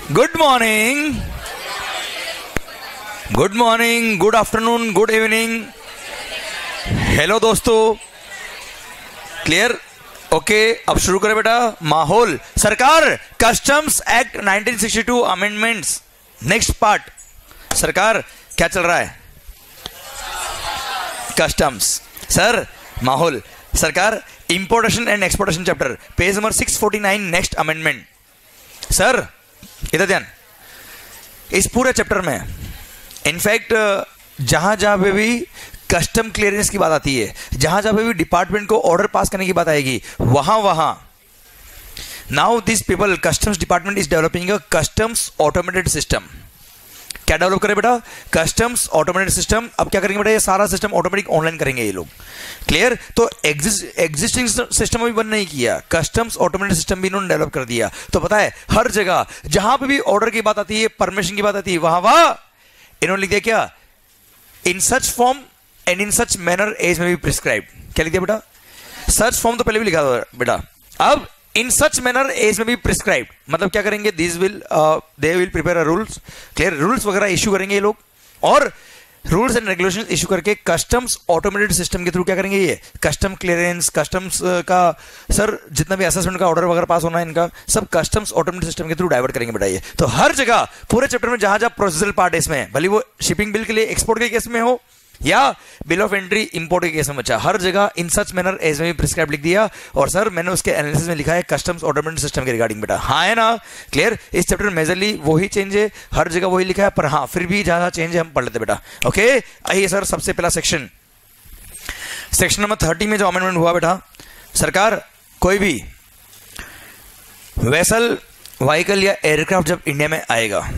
Good morning, good morning, good afternoon, good evening, hello दोस्तों, clear? Okay, अब शुरू करें बेटा। माहौल सरकार, customs act 1962 amendments, next part. सरकार क्या चल रहा है? कस्टम्स। सर माहौल सरकार, importation and exportation chapter, page number 649, next amendment. Sir इधर ध्यान, इस पूरे चैप्टर में इनफैक्ट जहां जहां पे भी कस्टम क्लियरेंस की बात आती है, जहां जहां पे भी डिपार्टमेंट को ऑर्डर पास करने की बात आएगी, वहां now this people, customs department is developing a customs automated system. क्या डेवलप करें बेटा? Customs automated system. अब क्या करेंगे बेटा? ये सारा सिस्टम ऑटोमेटिक ऑनलाइन करेंगे ये लोग। क्लियर? तो एग्जिस्टिंग सिस्टम अभी बंद नहीं किया, कस्टम्स ऑटोमेटेड सिस्टम भी इन्होंने डेवलप कर दिया। तो पता है हर जगह जहां पे भी ऑर्डर की बात आती है, परमिशन की बात आती है, वहां इन्होंने लिख दिया क्या? In such form and in such manner as may be prescribe. क्या लिख दिया बेटा? सच फॉर्म तो पहले भी लिखा था बेटा, अब इन such manner as may be prescribe. मतलब क्या करेंगे? This will they will prepare a rules, clear? Rules वगैरह इशू करेंगे ये लोग, और रूल्स एंड रेगुलेशन इशू करके कस्टम्स ऑटोमेटेड सिस्टम के थ्रू क्या करेंगे? ये कस्टम क्लियरेंस, कस्टम्स का सर जितना भी असेसमेंट का ऑर्डर वगैरह पास होना है इनका, सब कस्टम्स ऑटोमेटेड सिस्टम के थ्रू डाइवर्ट करेंगे बेटा ये। तो हर जगह पूरे चैप्टर में जहां जहां प्रोसीजरल पार्ट है इसमें, भले वो शिपिंग बिल के लिए एक्सपोर्ट के केस में हो या बिल ऑफ एंट्री इंपोर्ट के केस में, बच्चा हर जगह in such manner as may be prescribe लिख दिया। और सर मैंने उसके एनालिसिस में लिखा है कस्टम्स ऑटोमेटेड सिस्टम के रिगार्डिंग बेटा। हाँ है ना? क्लियर? इस चैप्टर में मेजरली वही चेंज है, हर जगह वही लिखा है, पर हाँ फिर भी जहां चेंज है हम पढ़ लेते बेटा। ओके, आइए सर, सबसे पहला सेक्शन नंबर 30 में जो अमेंडमेंट हुआ बेटा, सरकार कोई भी वेसल, व्हीकल या एयरक्राफ्ट जब इंडिया में आएगा,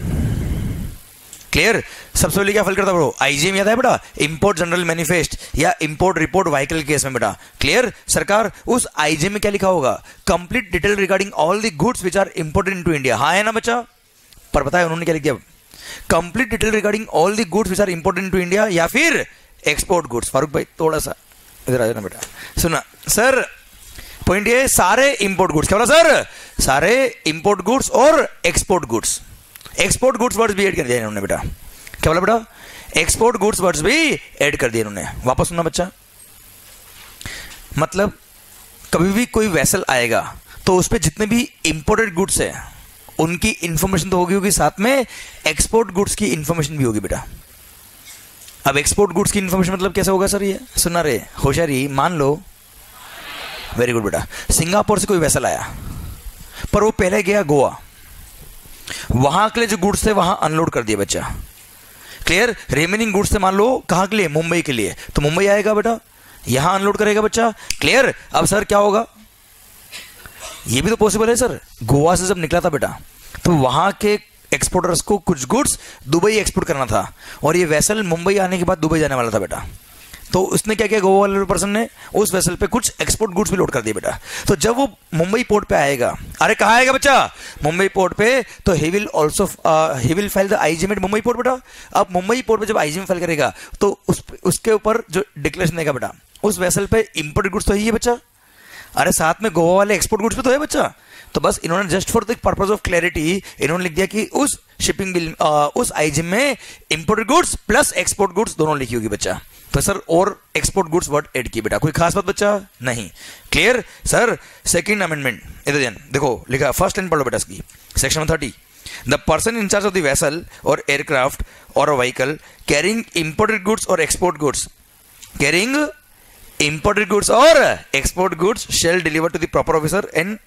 क्लियर? सबसे पहले क्या फाइल करता ब्रो? आईजीएम याद है बेटा, इंपोर्ट जनरल मैनिफेस्ट या इंपोर्ट रिपोर्ट व्हीकल के केस में बेटा। क्लियर? सरकार उस आईजीएम में क्या लिखा होगा? Complete detail regarding all the goods which are imported into India. हाँ है ना बच्चा? पर पता है उन्होंने क्या लिख दिया? Complete detail regarding all the goods which are imported into India या फिर एक्सपोर्ट गुड्स। फारूक भाई थोड़ा सा इधर आ जाना बेटा, सुना सर। पॉइंट ये, सारे इंपोर्ट गुड्स, क्या बोला सर? सारे import goods or export goods. Export goods words भी ऐड कर दिया इन्होंने बेटा। क्या बोला बेटा? एक्सपोर्ट गुड्स वर्ड्स भी ऐड कर दिए इन्होंने। वापस सुनना बच्चा, मतलब कभी भी कोई वेसल आएगा तो उस पर जितने भी इंपोर्टेड गुड्स है उनकी इंफॉर्मेशन तो होगी, साथ में एक्सपोर्ट गुड्स की इंफॉर्मेशन भी होगी बेटा। अब एक्सपोर्ट गुड्स की इंफॉर्मेशन मतलब कैसे होगा सर? ये सुना रहे होशियारी, मान लो, वेरी गुड बेटा, सिंगापुर से कोई वेसल आया पर वो पहले गया गोवा, वहां के लिए जो गुड्स थे वहां अनलोड कर दिया बच्चा। क्लियर? रिमेनिंग गुड्स थे मान लो कहां के लिए? मुंबई के लिए, तो मुंबई आएगा बेटा, यहां अनलोड करेगा बच्चा। क्लियर? अब सर क्या होगा? ये भी तो पॉसिबल है सर, गोवा से जब निकला था बेटा तो वहां के एक्सपोर्टर्स को कुछ गुड्स दुबई एक्सपोर्ट करना था, और ये वेसल मुंबई आने के बाद दुबई जाने वाला था बेटा। तो उसने क्या किया? गोवा वाले पर्सन ने उस वेसल पे कुछ एक्सपोर्ट गुड्स भी लोड कर दिए बेटा। तो जब वो मुंबई पोर्ट पे आएगा, अरे कहाँ आएगा बच्चा? मुंबई पोर्ट पे, तो he will file the IGM at Mumbai port बेटा। अब मुंबई पोर्ट पे जब आईजीएम फाइल करेगा तो उसके ऊपर जो डिक्लेरेशन देगा बेटा, उस वेसल पे इंपोर्टेड गुड्स तो ही है बच्चा, अरे साथ में गोवा वाले एक्सपोर्ट गुड्स भी तो है बच्चा। तो बस इन्होंने just for the purpose of clarity इन्होंने लिख दिया कि उस शिपिंग बिल, उस आईजीएम में imported goods plus export goods दोनों लिखी होगी बच्चा। तो सर और एक्सपोर्ट गुड्स वर्ड ऐड की बेटा, कोई खास बात बच्चा नहीं। क्लियर? सर सेकंड अमेंडमेंट इधर ध्यान देखो, लिखा फर्स्ट लाइन पढ़ो बेटा इसकी, section 30। The person in charge of the vessel or aircraft or a vehicle carrying imported goods or export goods, carrying imported goods or export goods shall deliver to the proper officer and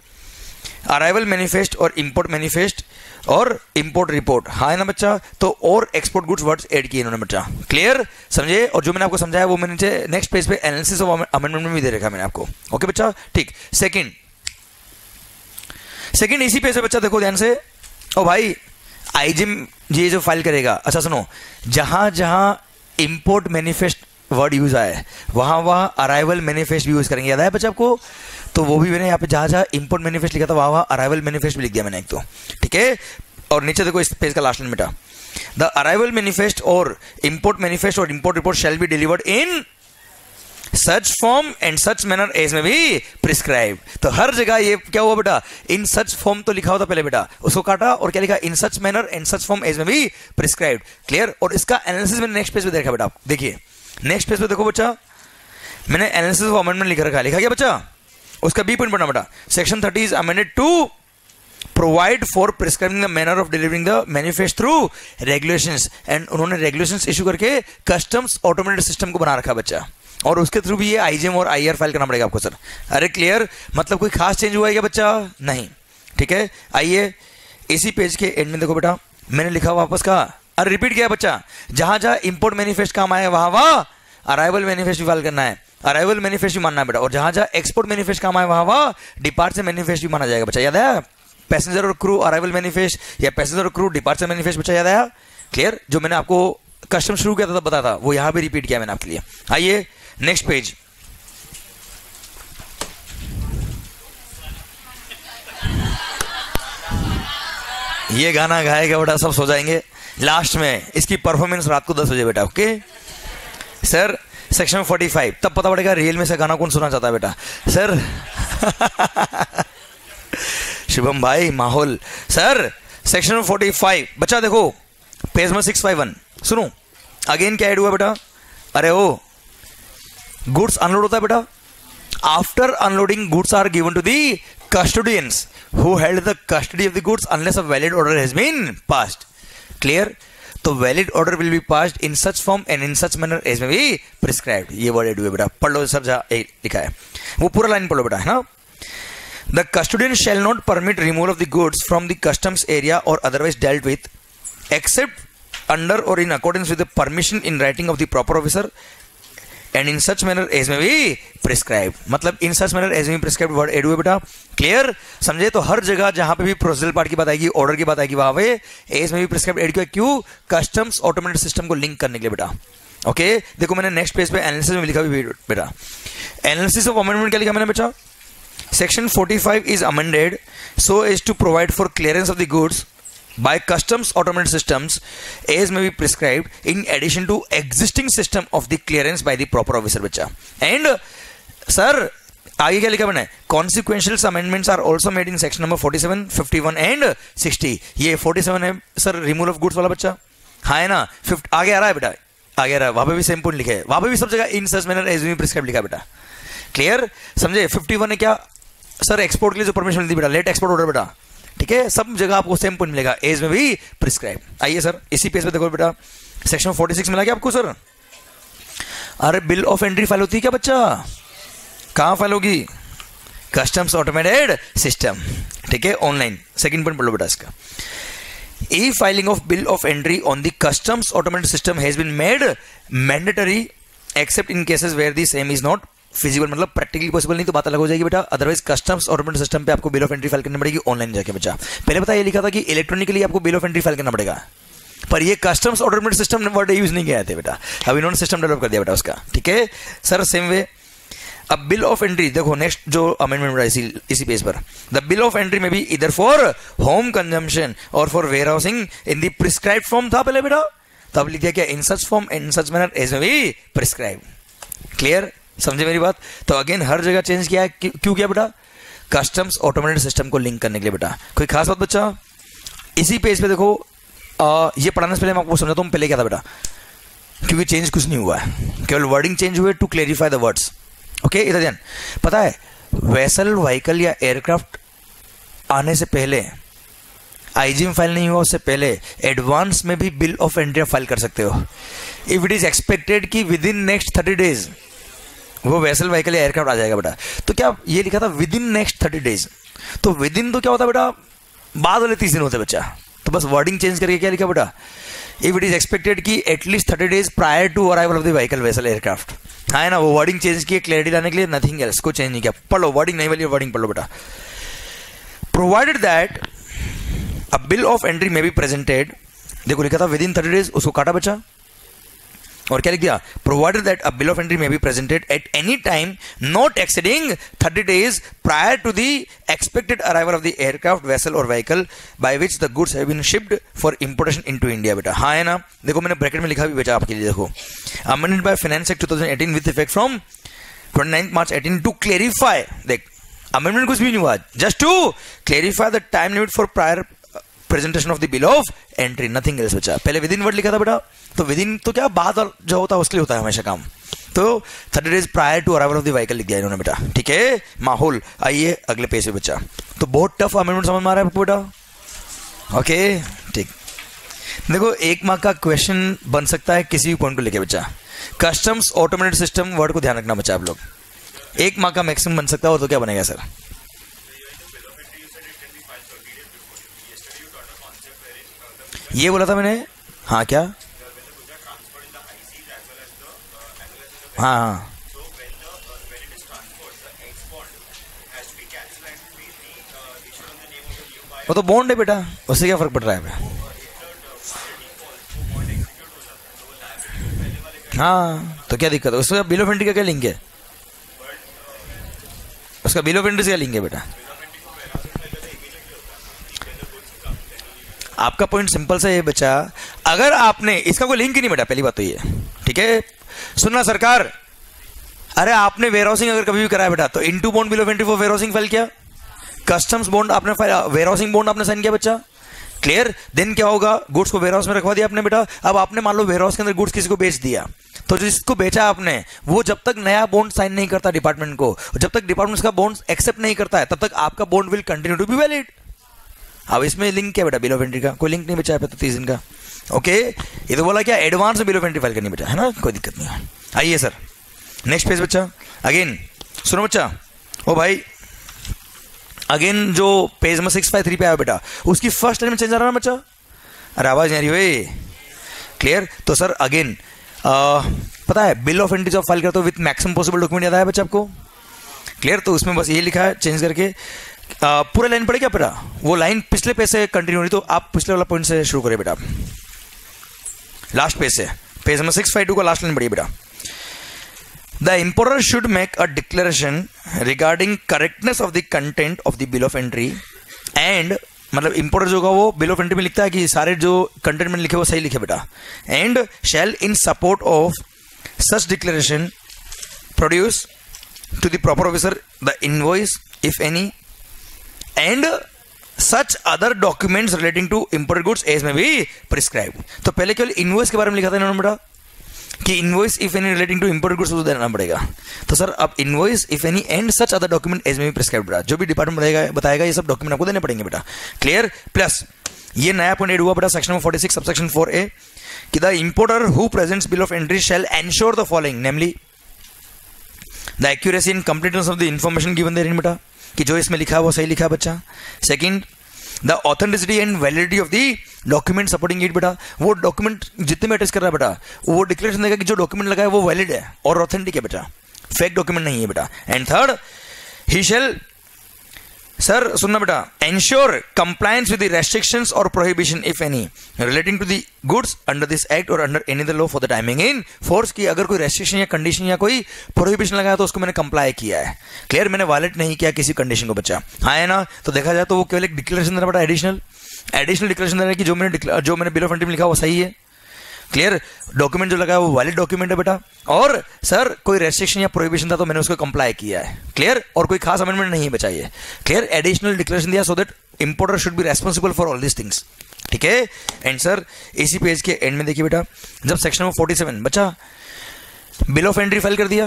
arrival manifest or import manifest or import report. हाँ है ना बच्चा? तो और export goods words add किए इन्होंने बच्चा। Clear? समझे? और जो मैंने आपको समझाया वो मैंने नीचे नेक्स्ट पेज पे एनालिसिस ऑफ अमेंडमेंट में भी दे रखा मैंने आपको। ओके बच्चा, ठीक। सेकंड इसी पेज पे बच्चा देखो ध्यान से। ओ भाई, आईजीएम ये जो फाइल करेगा, अच्छा सुनो, जहां जहां इंपोर्ट मैनिफेस्ट वर्ड यूज आए वहां अराइवल मैनिफेस्ट भी यूज करेंगे। याद है बच्चा आपको? तो वो भी मैंने यहाँ पे जहां जहां इंपोर्ट मैनिफेस्ट लिखा था वहां अराइवल मैनिफेस्ट भी लिख दिया मैंने एक तो, ठीक है। और नीचे देखो इस पेज का लास्ट लाइन बेटा, the arrival manifest or import manifest or import report shall be delivered in such form and such manner as may be prescribe. तो हर जगह ये क्या हुआ बेटा, इन सच फॉर्म तो लिखा होता पहले बेटा, उसको काटा और क्या लिखा, in such manner and such form as may be prescribe. Clear. और इसका एनालिसिस मैंने नेक्स्ट पेज पे देखा बेटा, देखिए नेक्स्ट पेज पे देखो बच्चा, मैंने एनालिसिस ऑफ अमेंडमेंट लिखा रखा, लिखा क्या बच्चा, उसका बी पॉइंट पढ़ना बेटा। Section 30 is amended to provide for prescribing the manner of delivering the manifest through regulations, and उन्होंने रेगुलेशंस इशू करके कस्टम्स ऑटोमेटेड सिस्टम को बना रखा बच्चा, और उसके थ्रू भी ये आईजीएम और आईआर फाइल करना पड़ेगा आपको सर। अरे क्लियर, मतलब कोई खास चेंज हुआ है क्या बच्चा, नहीं। ठीक है, आइए इसी पेज के एंड में देखो बेटा, मैंने लिखा वापस का, अरे रिपीट किया बच्चा, जहां जहां इंपोर्ट मैनिफेस्ट काम आए वहां वहां अराइवल मैनिफेस्ट भी फाइल करना है, अराइवल मैनिफेस्ट भी मानना है बेटा, और जहां जहां एक्सपोर्ट मैनिफेस्ट काम आए वहां वहां डिपार्चर मैनिफेस्ट भी माना जाएगा बच्चा। याद है, पैसेंजर और क्रू अराइवल मैनिफेस्ट या पैसेंजर और क्रू डिपार्चर मैनिफेस्ट बच्चा, याद आया। क्लियर, जो मैंने आपको कस्टम शुरू किया था तब बताया था, वो यहां भी रिपीट किया मैंने आपके लिए। आइए नेक्स्ट पेज, ये गाना गाएगा बेटा, सब सो जाएंगे लास्ट में, इसकी परफॉर्मेंस रात को 10 बजे बेटा। ओके सर, सेक्शन 45 तब पता पड़ेगा रियल में से गाना कौन सुना चाहता है बेटा सर। शुभम भाई माहौल सर, सेक्शन 45 बच्चा देखो पेज में 651 सुनो, अगेन क्या ऐड हुआ बेटा, अरे ओ गुड्स अनलोड होता है बेटा, after unloading goods are given to the custodians who held the custody of the goods unless a valid order has been passed. Clear? तो valid order will be passed in such form and in such manner as may be prescribed. ये word add हुए बेटा, पढ़ लो sir, जहाँ लिखा है वो पूरा लाइन पढ़ लो बेटा, है ना। The custodian shall not permit removal of the goods from the customs area or otherwise dealt with except under or in accordance with the permission in writing of the proper officer and in such manner as may be prescribed. मतलब in such manner as may be prescribed word add हुए बेटा। Clear, समझे। तो हर जगह जहां पे भी procedural part की बात आएगी, ऑर्डर की बात आएगी, वहां पे as may be prescribe add किया, क्यों, कस्टम्स ऑटोमेटेड सिस्टम को लिंक करने के लिए बेटा। ओके देखो मैंने नेक्स्ट पेज पे एनालिसिस में लिखा भी बेटा, एनालिसिस ऑफ अमेंडमेंट क्या लिखा मैंने बेटा, section 45 is amended so as to provide for clearance of the goods by customs automated systems as may be prescribed in addition to existing system of the clearance by the proper officer बच्चा। and sir आगे क्या लिखा मैंने, consequential amendments are also made in section number 47, 51 and 60। ये 47 है sir removal of goods वाला बच्चा, हाँ है ना। 50 आगे आ रहा है बेटा, आगे आ रहा है, वहां पे भी सेम पॉइंट लिखे है, वहां पे भी सब जगह in such manner as may be prescribe लिखा बेटा। क्लियर, समझे। 51 है क्या सर, एक्सपोर्ट के लिए जो परमिशन मिलती है बेटा, लेट एक्सपोर्ट ऑर्डर बेटा, ठीक है, सब जगह आपको सेम पॉइंट मिलेगा, एज में भी प्रिस्क्राइब। आइए सर इसी पेज पे देखो बेटा, सेक्शन 46 मिला क्या आपको सर, अरे बिल ऑफ एंट्री फाइल होती है क्या बच्चा, कहां फाइल होगी, कस्टम्स ऑटोमेटेड सिस्टम, ठीक है, ऑनलाइन। सेकंड पॉइंट पढ़ लो बेटा इसका, e filing of bill of entry on the customs automated system has been made mandatory except in cases where the same is not feasible, मतलब practically possible नहीं तो बात अलग हो जाएगी बेटा। अदरवाइज कस्टम्स ऑटोमेटेड सिस्टम पे आपको बिल ऑफ एंट्री फाइल करनी पड़ेगी ऑनलाइन जाके बच्चा। पहले पता ये लिखा था कि इलेक्ट्रॉनिकली आपको बिल ऑफ एंट्री फाइल करना पड़ेगा, पर ये customs automated system word use नहीं किया थे बेटा, अब इन्होंने सिस्टम डेवलप कर दिया बेटा उसका, ठीक है सर। सेम वे अब बिल ऑफ एंट्री देखो नेक्स्ट जो अमेंडमेंट इसी पेज पर, द बिल ऑफ एंट्री में भी इधर for home consumption or for warehousing in the prescribed form था पहले बेटा, तब लिख दिया क्या in such form in such manner as may be prescribe. Clear, समझे मेरी बात। तो अगेन हर जगह चेंज किया है, क्यों किया बेटा, कस्टम्स ऑटोमेटेड सिस्टम को लिंक करने के लिए बेटा। कोई खास बात बच्चा, इसी पेज पे देखो, ये पढ़ाने से पहले मैं आपको समझाता हूँ पहले क्या था बेटा, क्योंकि चेंज कुछ नहीं हुआ है, केवल वर्डिंग चेंज हुए to clarify the words. Okay इधर ध्यान, पता है वेसल व्हीकल या एयरक्राफ्ट आने से पहले, आईजीएम फाइल नहीं हुआ उससे पहले, एडवांस में भी बिल ऑफ एंट्री फाइल कर सकते हो इफ इट इज एक्सपेक्टेड कि विद इन नेक्स्ट 30 डेज वो वेसल व्हीकल या एयरक्राफ्ट आ जाएगा बेटा। तो क्या ये लिखा था विद इन नेक्स्ट 30 डेज, तो विद इन तो क्या होता है बेटा, बाद वाले 30 दिन होते बच्चा, तो बस वर्डिंग चेंज करके क्या लिखा बेटा, इफ इट इज एक्सपेक्टेड कि at least 30 days prior to arrival of the vehicle vessel aircraft, हाँ है ना, वो वर्डिंग चेंज किए क्लैरिटी लाने के लिए, नथिंग एल्स, को चेंज नहीं किया। पढ़ लो वर्डिंग नहीं वाली वर्डिंग पढ़ लो बेटा। Provided that a bill of entry may be presented, देखो लिखा था विद इन 30 डेज, उसको काटा बच्चा और क्या लिख दिया, provided that a bill of entry may be presented at any time not exceeding 30 days prior to the expected arrival of the aircraft vessel or vehicle by which the goods have been shipped for importation into India बेटा, हाँ है ना। देखो मैंने bracket में लिखा भी बेटा आपके लिए, देखो amended by finance act 2018 with effect from 29 March 18 to clarify, देख अमेंडमेंट कुछ भी नहीं हुआ, just to clarify the time limit for prior presentation of the bill of entry, nothing else बचा। पहले विद इन वर्ड लिखा था बेटा, तो विद इन तो क्या बाद और जो होता है उसके लिए होता है हमेशा काम, तो 30 days prior to arrival of the vehicle लिख दिया इन्होंने बेटा, ठीक है। माहौल, आइए अगले पेज पे बच्चा, तो बहुत टफ अमेंडमेंट समझ में आ रहा है आपको बेटा, ओके ठीक। देखो एक मार्क का क्वेश्चन बन सकता है किसी भी पॉइंट को लेके बच्चा, कस्टम्स ऑटोमेटेड सिस्टम वर्ड को ध्यान रखना बच्चा आप लोग, एक मार्क का मैक्सिमम बन सकता है, और तो क्या बनेगा सर? ये बोला था मैंने, हाँ क्या, हाँ हाँ वो तो बॉन्ड है बेटा, उससे क्या फर्क पड़ रहा है? हाँ तो क्या दिक्कत है उसका? बिल ऑफ एंट्री का क्या लिंक है उसका? बिल ऑफ एंट्री से क्या लिंक है बेटा? आपका पॉइंट सिंपल सा है बच्चा, अगर आपने इसका कोई लिंक ही नहीं बेटा, पहली बात तो ये, ठीक है। सुनना सरकार, अरे आपने वेयरहाउसिंग अगर कभी भी कराया बेटा, तो into bond bill of entry for warehousing file किया, कस्टम्स बॉन्ड आपने वेयरहाउसिंग बॉन्ड आपने साइन किया बच्चा, क्लियर। देन क्या होगा, गुड्स को वेयरहाउस में रखवा दिया आपने बेटा। अब आपने मान लो वेयरहाउस के अंदर गुड्स किसी को बेच दिया, तो जिसको बेचा आपने वो जब तक नया बॉन्ड साइन नहीं करता डिपार्टमेंट को, जब तक डिपार्टमेंट का बॉन्ड एक्सेप्ट नहीं करता है, तब तक आपका bond will continue to be valid. अब इसमें लिंक क्या बेटा बिल ऑफ एंट्री का? कोई लिंक नहीं बचा है 30 दिन का, ओके। ये तो बोला क्या एडवांस में बिल ऑफ एंट्री फाइल करनी बचा है ना, कोई दिक्कत नहीं है। आइए सर नेक्स्ट पेज बच्चा, अगेन सुनो बच्चा, ओ भाई अगेन जो पेज नंबर 653 पे आया बेटा, उसकी फर्स्ट लाइन में चेंज आ रहा है ना बच्चा, अरे आवाज नहीं आ रही भाई, क्लियर। तो सर अगेन पता है बिल ऑफ एंट्री जब फाइल करते हो विथ मैक्सिमम पॉसिबल डॉक्यूमेंट याद आया बच्चा आपको, क्लियर। तो उसमें बस ये लिखा है चेंज करके, पूरा लाइन पढ़े क्या बेटा? वो लाइन पिछले पेज से कंटिन्यू हो रही, तो आप पिछले वाला पॉइंट से शुरू करें बेटा, लास्ट पेज से, पेज नंबर 652 का लास्ट लाइन पढ़िए बेटा। The importer should make a declaration regarding correctness of the content of the bill of entry and मतलब इंपोर्टर जो होगा वो बिल ऑफ एंट्री में लिखता है कि सारे जो कंटेंट में लिखे वो सही लिखे बेटा, and shall in support of such declaration produce to the proper officer the invoice if any and such other documents relating to imported goods as may be prescribe. तो पहले केवल इनवॉइस के बारे में लिखा था इन्होंने बेटा कि invoice if any relating to imported goods तो देना पड़ेगा, तो सर अब invoice if any and such other document as may be prescribe बेटा, जो भी डिपार्टमेंट बताएगा ये सब डॉक्यूमेंट आपको देने पड़ेंगे बेटा, क्लियर। प्लस ये नया पॉइंट ऐड हुआ बेटा सेक्शन 46 सबसेक्शन 4A कि the importer who presents bill of entry shall ensure the following, namely the accuracy and completeness of the information given therein बेटा, कि जो इसमें लिखा है वो सही लिखा है बच्चा। Second the authenticity and validity of the document supporting it बेटा, वो डॉक्यूमेंट जितने में अटैच कर रहा है बेटा वो डिक्लेरेशन देगा कि जो डॉक्यूमेंट लगा है वो वैलिड है और ऑथेंटिक है बेटा, फेक डॉक्यूमेंट नहीं है बेटा। And third he shall, sir सुनना बेटा, ensure compliance with the restrictions or prohibition if any relating to the goods under this act or under any other law for the timing in force, की अगर कोई restriction या condition या कोई prohibition लगाया तो उसको मैंने कंप्लाई किया है, क्लियर, मैंने वायलेट नहीं किया किसी कंडीशन को बच्चा, हाँ है ना। तो देखा जाए तो वो केवल एक डिक्लेरेशन देना बेटा, एडिशनल डिक्लेरेशन देना कि जो मैंने बिल ऑफ एंट्री में लिखा वो सही है, क्लियर। डॉक्यूमेंट जो लगा है वो वैलिड डॉक्यूमेंट है बेटा, और सर कोई रेस्ट्रिक्शन या प्रोहिबिशन था तो मैंने उसको कंप्लाई किया है, क्लियर, और कोई खास अमेंडमेंट नहीं बचाइए, क्लियर। एडिशनल डिक्लेरेशन दिया so that importer should be responsible for all this things, ठीक है। एंड सर इसी पेज के एंड में देखिए बेटा, जब सेक्शन नंबर 47 बच्चा बिल ऑफ एंट्री फाइल कर दिया,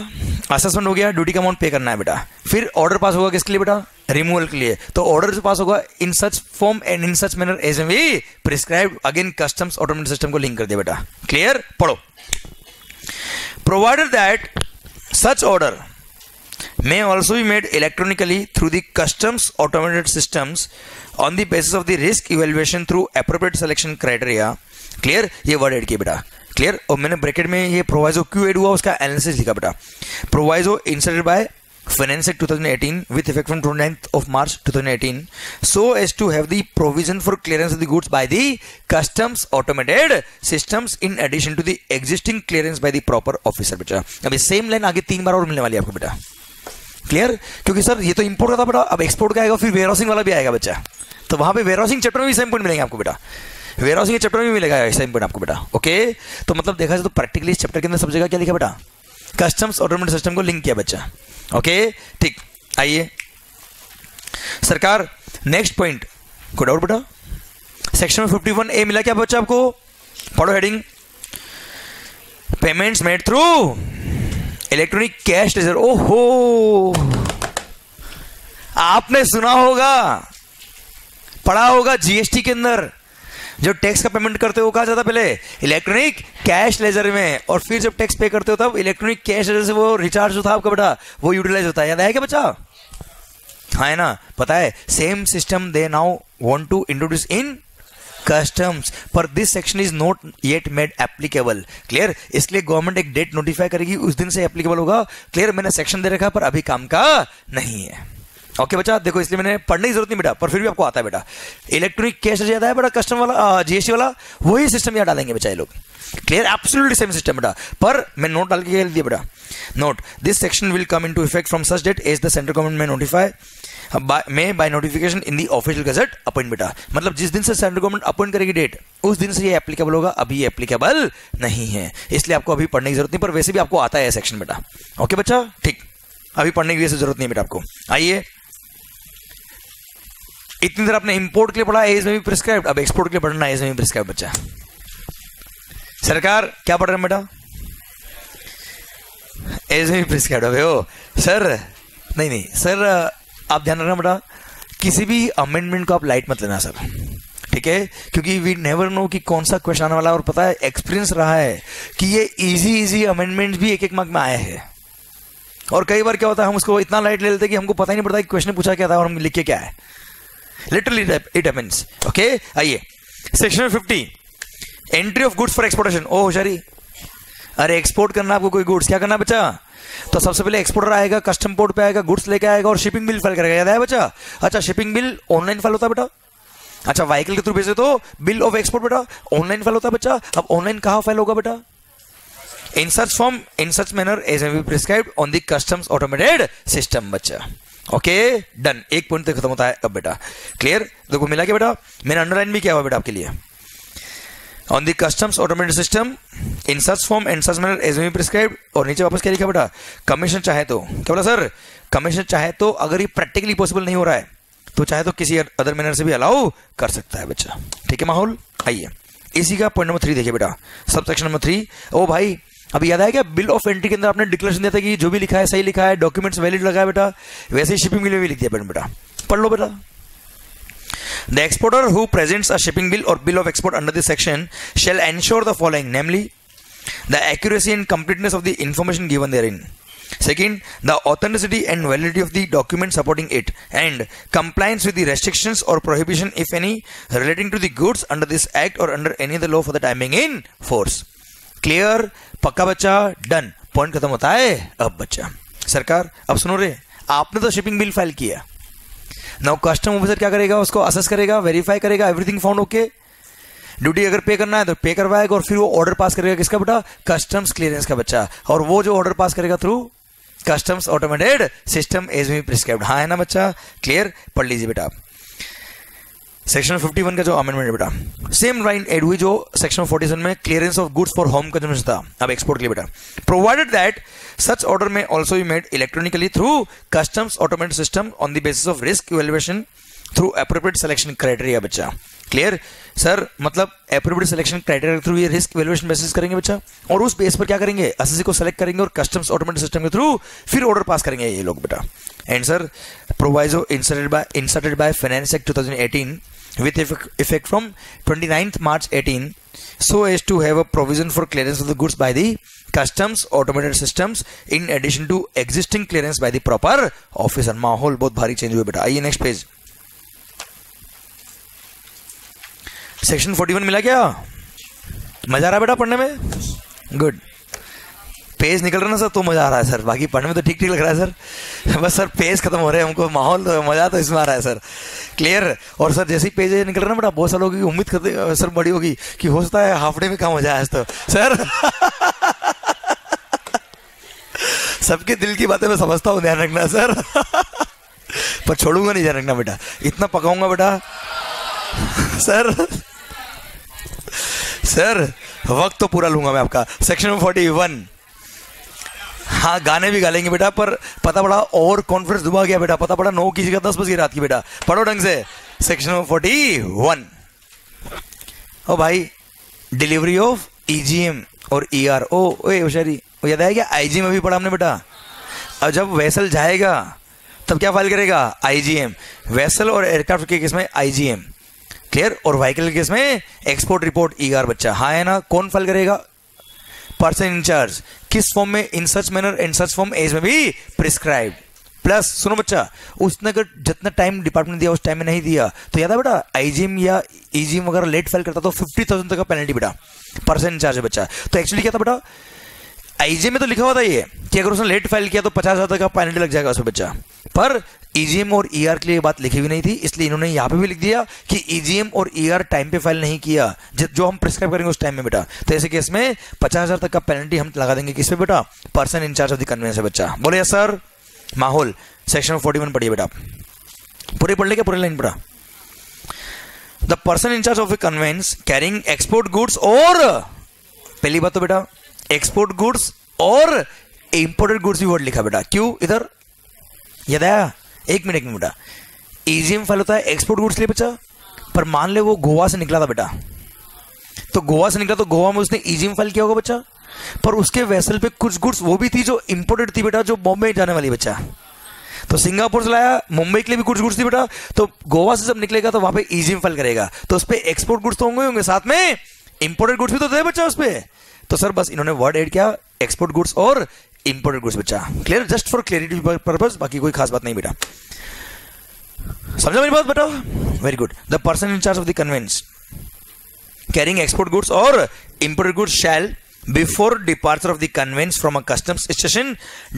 असेसमेंट हो गया, ड्यूटी का अमाउंट पे करना है बेटा, फिर ऑर्डर पास होगा किसके लिए बेटा? रिमूवल के लिए। तो ऑर्डर जो पास होगा in such form and in such manner as we prescribe, again customs automated system को लिंक कर दिया बेटा, क्लियर। पढ़ो, provided that such order may also be made electronically through the customs automated systems on the basis of the risk evaluation through appropriate selection criteria, clear. ये word add किया बेटा, clear. और मैंने bracket में ये proviso क्यों add हुआ उसका एनालिसिस लिखा बेटा, proviso inserted by Finance Act 2018 with effect from 29th of March 2018 so as to have the provision for clearance of the goods by the customs automated systems in addition to the existing clearance by the proper officer बेटा। अभी same line आगे 3 बार और मिलने वाली है आपको बेटा, clear, क्योंकि सर ये तो इंपोर्ट का था बेटा, अब एक्सपोर्ट का आएगा, फिर वेयरहाउसिंग वाला भी आएगा बच्चा, तो वहां पे वेयरहाउसिंग चैप्टर में भी सेम पॉइंट मिलेंगे आपको बेटा, वेयरहाउसिंग के चैप्टर में भी मिलेगा सेम पॉइंट आपको बेटा, ओके। तो मतलब देखा जाए तो प्रैक्टिकली इस चैप्टर के अंदर सब जगह क्या लिखा बेटा, कस्टम्स ऑटोमेटेड सिस्टम को लिंक किया बच्चा। ओके ठीक, आइए सरकार नेक्स्ट पॉइंट को डाउट बेटा, सेक्शन 51A मिला क्या बच्चा आपको? पढ़ो heading, payments made through electronic cash ledger. ओहो, आपने सुना होगा, पढ़ा होगा जीएसटी के अंदर जो टैक्स का पेमेंट करते हो कहा जाता पहले इलेक्ट्रॉनिक कैश लेजर में, और फिर जब टैक्स पे करते हो तब इलेक्ट्रॉनिक कैश लेजर से वो रिचार्ज जो था आपका बेटा वो यूटिलाइज होता है। याद है क्या बच्चा? हाँ है ना, पता है। Same system they now want to introduce in customs, पर this section is not yet made applicable. Clear? इसलिए गवर्नमेंट एक डेट नोटिफाई करेगी, उस दिन से एप्लीकेबल होगा। क्लियर? मैंने सेक्शन दे रखा पर अभी काम का नहीं है। ओके बच्चा, देखो इसलिए मैंने पढ़ने की जरूरत नहीं बेटा, पर फिर भी आपको आता है बेटा। इलेक्ट्रॉनिक कैश ज्यादा है बेटा, कस्टम वाला जीएसटी वाला वही सिस्टम यहाँ डालेंगे बच्चा ये लोग। क्लियर? एब्सोल्युटली सेम सिस्टम बेटा, पर मैं नोट डाल के दिया बेटा। Note, this section will come into effect from such date as the central government may notify by notification in the official gazette appoint बेटा। मतलब जिस दिन से सेंट्रल गवर्नमेंट अपॉइंट करेगी डेट, उस दिन से ये एप्लीकेबल होगा, अभी ये एप्लीकेबल नहीं है, इसलिए आपको अभी पढ़ने की जरूरत नहीं, पर वैसे भी आपको आता है सेक्शन बेटा। ओके बच्चा ठीक, अभी पढ़ने की वैसे जरूरत नहीं बेटा आपको। आइए, इतनी देर आपने इंपोर्ट के लिए पढ़ा, एज में भी प्रिस्क्राइब, अब एक्सपोर्ट के लिए पढ़ना, एज में भी प्रिस्क्राइब बच्चा। सरकार क्या पढ़ रहे हैं बेटा? एज में भी प्रिस्क्राइब हो सर? नहीं सर, आप ध्यान रखना बेटा, किसी भी अमेंडमेंट को आप लाइट मत लेना सर, ठीक है? क्योंकि वी नेवर नो कि कौन सा क्वेश्चन आने वाला है, और पता है एक्सपीरियंस रहा है कि ये इजी अमेंडमेंट भी एक मार्क में आए हैं, और कई बार क्या होता है हम उसको इतना लाइट ले लेते हैं कि हमको पता ही नहीं पड़ता कि क्वेश्चन पूछा क्या था और हम लिख के क्या है। Literally it happens. ओके आइए, section 50 entry of goods for exportation. ओ होशियारी, अरे एक्सपोर्ट करना आपको कोई गुड्स, क्या करना बच्चा? तो सबसे पहले एक्सपोर्टर आएगा, कस्टम पोर्ट पे आएगा, गुड्स लेके आएगा और शिपिंग बिल फाइल करेगा। याद है बच्चा? अच्छा, शिपिंग बिल ऑनलाइन फाइल होता है बेटा। अच्छा, व्हीकल के थ्रू भेजे तो बिल ऑफ एक्सपोर्ट बेटा ऑनलाइन फाइल होता है बच्चा। अब ऑनलाइन कहां फाइल होगा बेटा? In such form, in such manner as may be prescribed on the customs automated system बच्चा। ओके डन, एक पॉइंट तक खत्म होता है अब बेटा। क्लियर? देखो मिला क्या बेटा? मैंने अंडरलाइन भी किया हुआ बेटा आपके लिए। On the customs automated system in such form and such manner as may be prescribed, और नीचे वापस क्या लिखा बेटा? कमीशन चाहे तो, क्या बोला सर? कमीशन चाहे तो, अगर ये प्रैक्टिकली पॉसिबल नहीं हो रहा है तो चाहे तो किसी अदर मैनर से भी अलाउ कर सकता है बच्चा। ठीक है माहौल? आइए, इसी का पॉइंट नंबर 3 देखिए बेटा, सब सेक्शन नंबर 3। ओ भाई, अभी याद आया क्या? बिल ऑफ एंट्री के अंदर आपने डिक्लेरेशन दिया था कि जो भी लिखा है सही लिखा है, डॉक्यूमेंट्स वैलिड लगा है बेटा, वैसे ही शिपिंग बिल में भी लिख दिया बेटा। पढ़ लो बेटा। The exporter who presents a shipping bill or bill of export under this section shall ensure the following, namely the accuracy and completeness of the information given therein. Second, the authenticity and validity of the document supporting it, and compliance with the restrictions or prohibition, if any, relating to the goods under this act or under any other law for the time being in force. Clear? पक्का बच्चा? Done, point खत्म होता है अब बच्चा। सरकार अब सुनो रे, आपने तो शिपिंग बिल फाइल किया, नाउ कस्टम ऑफिसर क्या करेगा? उसको असेस करेगा, वेरीफाई करेगा, एवरीथिंग फाउंड ओके। ड्यूटी अगर पे करना है तो पे करवाएगा, और फिर वो ऑर्डर पास करेगा किसका बेटा? कस्टम्स क्लियरेंस का बच्चा। और वो जो ऑर्डर पास करेगा through customs automated system as may be prescribed. हाँ है ना बच्चा? क्लियर? पढ़ लीजिए बेटा। सेक्शन 51 का जो अमेंडमेंट है बेटा, सेम लाइन एड हुई जो सेक्शन 47 में clearance of goods for home consumption था, अब एक्सपोर्ट के लिए बेटा। प्रोवाइडेड दैट सच ऑर्डर में also be made electronically through customs automated system on the basis of risk evaluation through appropriate selection criteria बच्चा। क्लियर? सर मतलब appropriate selection criteria के through ये रिस्क इवैल्यूएशन बेसिस करेंगे बच्चा, और उस base पर क्या करेंगे? एसएससी को सेलेक्ट करेंगे और कस्टम्स ऑटोमेटेड सिस्टम के थ्रू फिर ऑर्डर पास करेंगे ये लोग बेटा। And sir, proviso inserted by finance act 2018 with effect from 29th March 18, so as to have a provision for clearance of the goods by the customs automated systems in addition to existing clearance by the proper officer। माहौल बहुत भारी change हुआ बेटा। आइए next page, section 41 मिला क्या? मजा आ रहा है बेटा पढ़ने में? गुड, पेज निकल रहा ना सर तो मजा आ रहा है सर, बाकी पढ़ने में तो ठीक ठीक लग रहा है सर। बस सर पेज खत्म हो रहे हैं, हमको माहौल तो मजा तो इसमें आ रहा है सर। क्लियर? और सर जैसे ही पेज निकल रहा है ना बेटा, बहुत सारे लोगों की उम्मीद करते सर बड़ी होगी कि हो सकता है हाफ डे में काम हो जाए आज तो सर। सबके दिल की बातें मैं समझता हूँ, ध्यान रखना सर। पर छोड़ूंगा नहीं, ध्यान रखना बेटा, इतना पकाऊंगा बेटा सर। सर वक्त तो पूरा लूंगा मैं आपका। सेक्शन 41, हाँ गाने भी गा लेंगे बेटा, पर पता पड़ा और कॉन्फ्रेंस डूबा गया बेटा, पता पड़ा 9 की जगह 10 बज गई रात की बेटा। पढ़ो ढंग से सेक्शन 41। ओ भाई डिलीवरी ऑफ ईजीएम और ईआर। ओ होशियारी, याद आया क्या? आईजीएम अभी पढ़ा हमने बेटा। अब जब वेसल जाएगा तब क्या फाइल करेगा? आईजीएम। वेसल और एयरक्राफ्ट के केस में आईजीएम, क्लियर, और व्हीकल के केस में एक्सपोर्ट रिपोर्ट ईआर बच्चा। हाँ है ना? कौन फाइल करेगा? Person in charge. किस फॉर्म में? In such manner and such form as may be prescribe. Plus सुनो बच्चा, उसने अगर जितना टाइम डिपार्टमेंट दिया उस टाइम में नहीं दिया तो याद है बेटा, आईजीएम या ईजीएम वगैरह लेट फाइल करता तो 50,000 तक का पेनल्टी बेटा। पर्सन इंचार्ज है बच्चा। तो एक्चुअली क्या था बेटा, आईजीएम में तो लिखा हुआ था ये कि अगर उसने लेट फाइल किया तो 50,000 तक का पेनल्टी लग जाएगा उसमें बच्चा, पर ईजीएम और ईआर के लिए बात लिखी हुई नहीं थी, इसलिए इन्होंने यहां पे भी लिख दिया कि ईजीएम और ईआर टाइम पे फाइल नहीं किया जो हम प्रिस्क्राइब करेंगे उस टाइम में बेटा, तो ऐसे केस में 50,000 तक का पेनल्टी हम लगा देंगे किस पे बेटा? Person in charge of the conveyance है बच्चा। बोले सर। माहौल सेक्शन 41 पढ़िए बेटा, पूरे पढ़ ले क्या? पूरे लाइन पढ़ा। The person in charge of a conveyance carrying export goods और, पहली बात तो बेटा एक्सपोर्ट गुड्स और इंपोर्टेड गुड्स भी वर्ड लिखा बेटा। क्यों? इधर याद आया? एक मिनट बेटा, ईजीएम फाइल होता है एक्सपोर्ट गुड्स लिए बच्चा, पर मान ले वो गोवा से निकला था बेटा, तो गोवा से निकला तो गोवा में उसने ईजीएम फाइल किया होगा बच्चा, पर उसके वेसल पे कुछ गुड्स वो भी थी जो इंपोर्टेड थी बेटा, जो बॉम्बे जाने वाली बच्चा। तो सिंगापुर से लाया, मुंबई के लिए भी कुछ गुड्स थी बेटा, तो गोवा से जब निकलेगा तो वहां पे ईजीएम फाइल करेगा, तो उस पे एक्सपोर्ट गुड्स तो होंगे, साथ में इंपोर्टेड गुड्स भी तो थे बच्चा उस पे। तो सर बस इन्होंने वर्ड ऐड किया एक्सपोर्ट गुड्स और इंपोर्टेड गुड्स बच्चा। Clear? Just for clarity purpose, बाकी कोई खास बात नहीं बेटा। समझा मेरी बात बेटा? Very good. The person in charge of the conveyance carrying export goods और imported goods shall before departure of the conveyance from a customs station